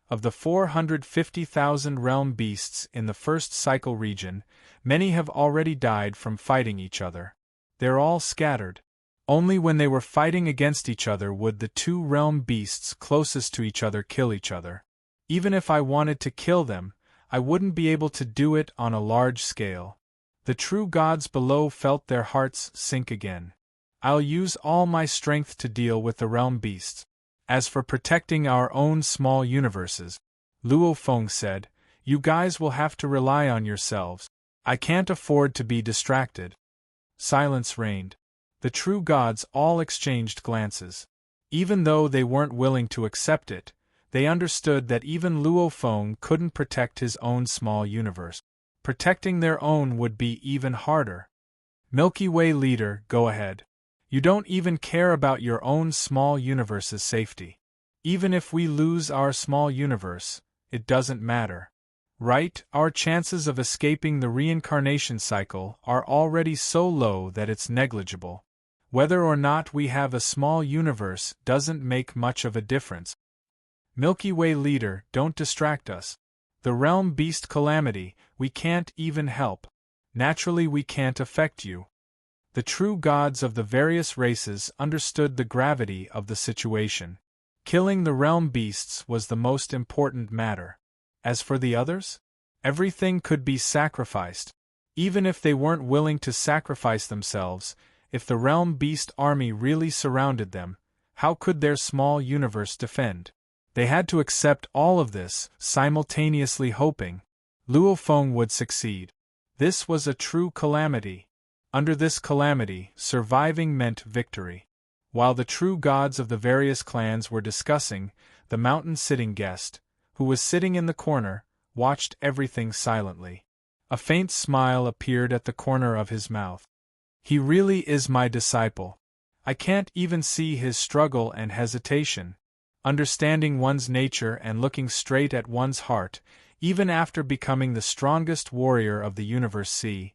Of the 450,000 realm beasts in the first cycle region, many have already died from fighting each other. They're all scattered. Only when they were fighting against each other would the two realm beasts closest to each other kill each other. Even if I wanted to kill them, I wouldn't be able to do it on a large scale. The true gods below felt their hearts sink again. "I'll use all my strength to deal with the realm beasts. As for protecting our own small universes," Luo Feng said, "you guys will have to rely on yourselves. I can't afford to be distracted." Silence reigned. The true gods all exchanged glances. Even though they weren't willing to accept it, they understood that even Luo Feng couldn't protect his own small universe. Protecting their own would be even harder. "Milky Way leader, go ahead. You don't even care about your own small universe's safety. Even if we lose our small universe, it doesn't matter. Right? Our chances of escaping the reincarnation cycle are already so low that it's negligible. Whether or not we have a small universe doesn't make much of a difference. Milky Way leader, don't distract us. The realm beast calamity, we can't even help. Naturally we can't affect you." The true gods of the various races understood the gravity of the situation. Killing the realm beasts was the most important matter. As for the others? Everything could be sacrificed. Even if they weren't willing to sacrifice themselves, if the realm beast army really surrounded them, how could their small universe defend? They had to accept all of this, simultaneously hoping Luo Feng would succeed. This was a true calamity. Under this calamity, surviving meant victory. While the true gods of the various clans were discussing, the mountain-sitting guest, who was sitting in the corner, watched everything silently. A faint smile appeared at the corner of his mouth. "He really is my disciple. I can't even see his struggle and hesitation. Understanding one's nature and looking straight at one's heart, even after becoming the strongest warrior of the universe C,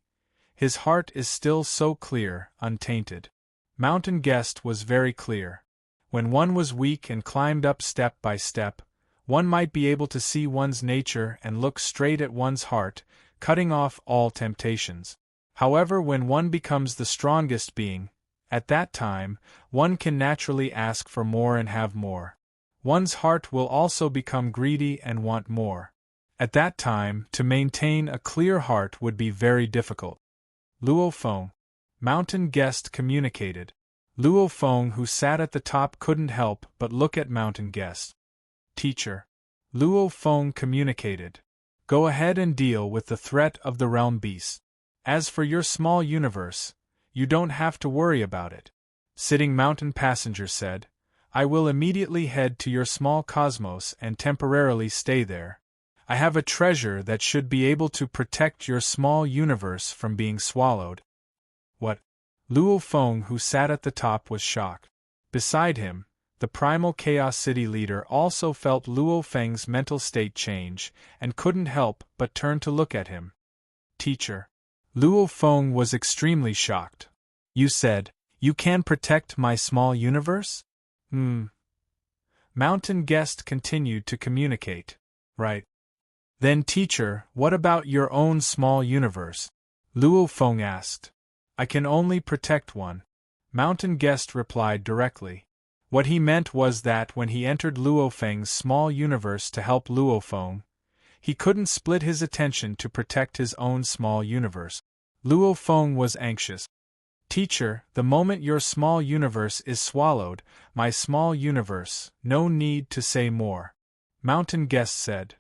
his heart is still so clear, untainted." Mountain Guest was very clear. When one was weak and climbed up step by step, one might be able to see one's nature and look straight at one's heart, cutting off all temptations. However, when one becomes the strongest being, At that time, one can naturally ask for more and have more. One's heart will also become greedy and want more. At that time, to maintain a clear heart would be very difficult. Luo Feng, mountain guest, communicated. Luo Feng, who sat at the top, couldn't help but look at mountain guest. Teacher. Luo Feng communicated. Go ahead and deal with the threat of the realm beast. As for your small universe, you don't have to worry about it. Sitting mountain passenger said, I will immediately head to your small cosmos and temporarily stay there. I have a treasure that should be able to protect your small universe from being swallowed. What? Luo Feng, who sat at the top, was shocked. Beside him, the primal Chaos City leader also felt Luo Feng's mental state change and couldn't help but turn to look at him. Teacher. Luo Feng was extremely shocked. You said, you can protect my small universe? Mountain guest continued to communicate. Right. Then teacher, what about your own small universe? Luo Feng asked. I can only protect one. Mountain guest replied directly. What he meant was that when he entered Luo Feng's small universe to help Luo Feng, he couldn't split his attention to protect his own small universe. Luo Feng was anxious. Teacher, the moment your small universe is swallowed, my small universe, no need to say more. Mountain guest said.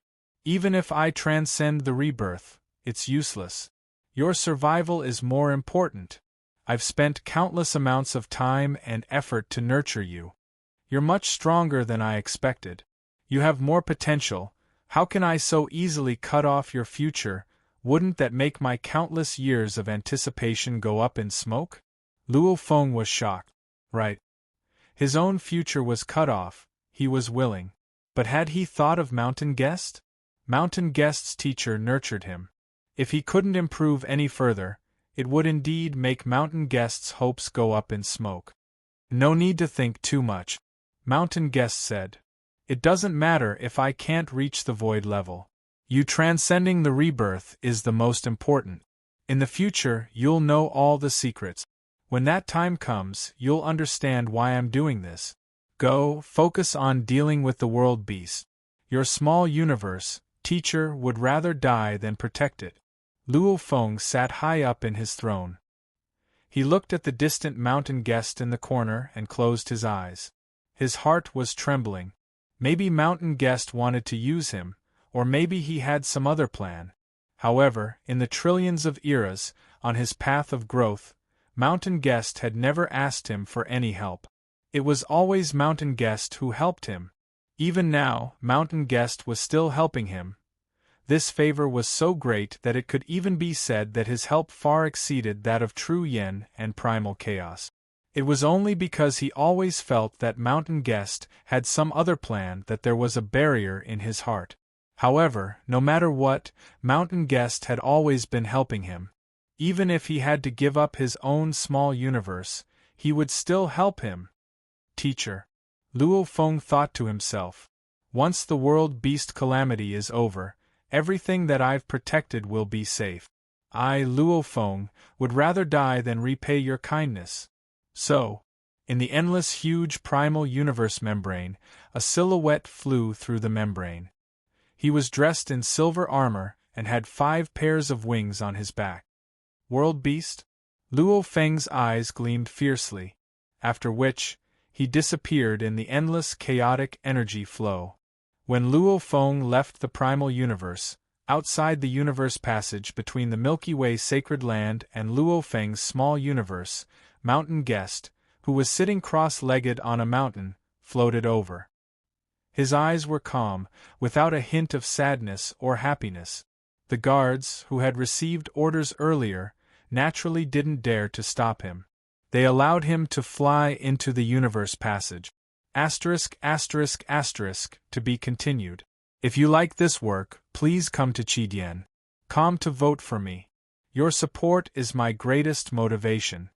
Even if I transcend the rebirth, it's useless. Your survival is more important. I've spent countless amounts of time and effort to nurture you. You're much stronger than I expected. You have more potential. How can I so easily cut off your future? Wouldn't that make my countless years of anticipation go up in smoke? Luo Feng was shocked. Right. His own future was cut off, he was willing. But had he thought of Mountain Guest? Mountain Guest's teacher nurtured him. If he couldn't improve any further, it would indeed make Mountain Guest's hopes go up in smoke. No need to think too much, Mountain Guest said. It doesn't matter if I can't reach the void level. You transcending the rebirth is the most important. In the future, you'll know all the secrets. When that time comes, you'll understand why I'm doing this. Go, focus on dealing with the world beast. Your small universe, teacher, would rather die than protect it. Luo Feng sat high up in his throne. He looked at the distant mountain guest in the corner and closed his eyes. His heart was trembling. Maybe mountain guest wanted to use him, or maybe he had some other plan. However, in the trillions of eras, on his path of growth, Mountain Guest had never asked him for any help. It was always Mountain Guest who helped him. Even now, Mountain Guest was still helping him. This favor was so great that it could even be said that his help far exceeded that of true yin and primal chaos. It was only because he always felt that Mountain Guest had some other plan that there was a barrier in his heart. However, no matter what, Mountain Guest had always been helping him. Even if he had to give up his own small universe, he would still help him. Teacher. Luo Feng thought to himself. Once the world beast calamity is over, everything that I've protected will be safe. I, Luo Feng, would rather die than repay your kindness. So, in the endless huge primal universe membrane, a silhouette flew through the membrane. He was dressed in silver armor and had 5 pairs of wings on his back. World beast? Luo Feng's eyes gleamed fiercely, after which, he disappeared in the endless chaotic energy flow. When Luo Feng left the primal universe, outside the universe passage between the Milky Way sacred land and Luo Feng's small universe, Mountain Guest, who was sitting cross-legged on a mountain, floated over. His eyes were calm, without a hint of sadness or happiness. The guards, who had received orders earlier, naturally didn't dare to stop him. They allowed him to fly into the universe passage. *****, to be continued. If you like this work, please come to Qidien.com to vote for me. Your support is my greatest motivation.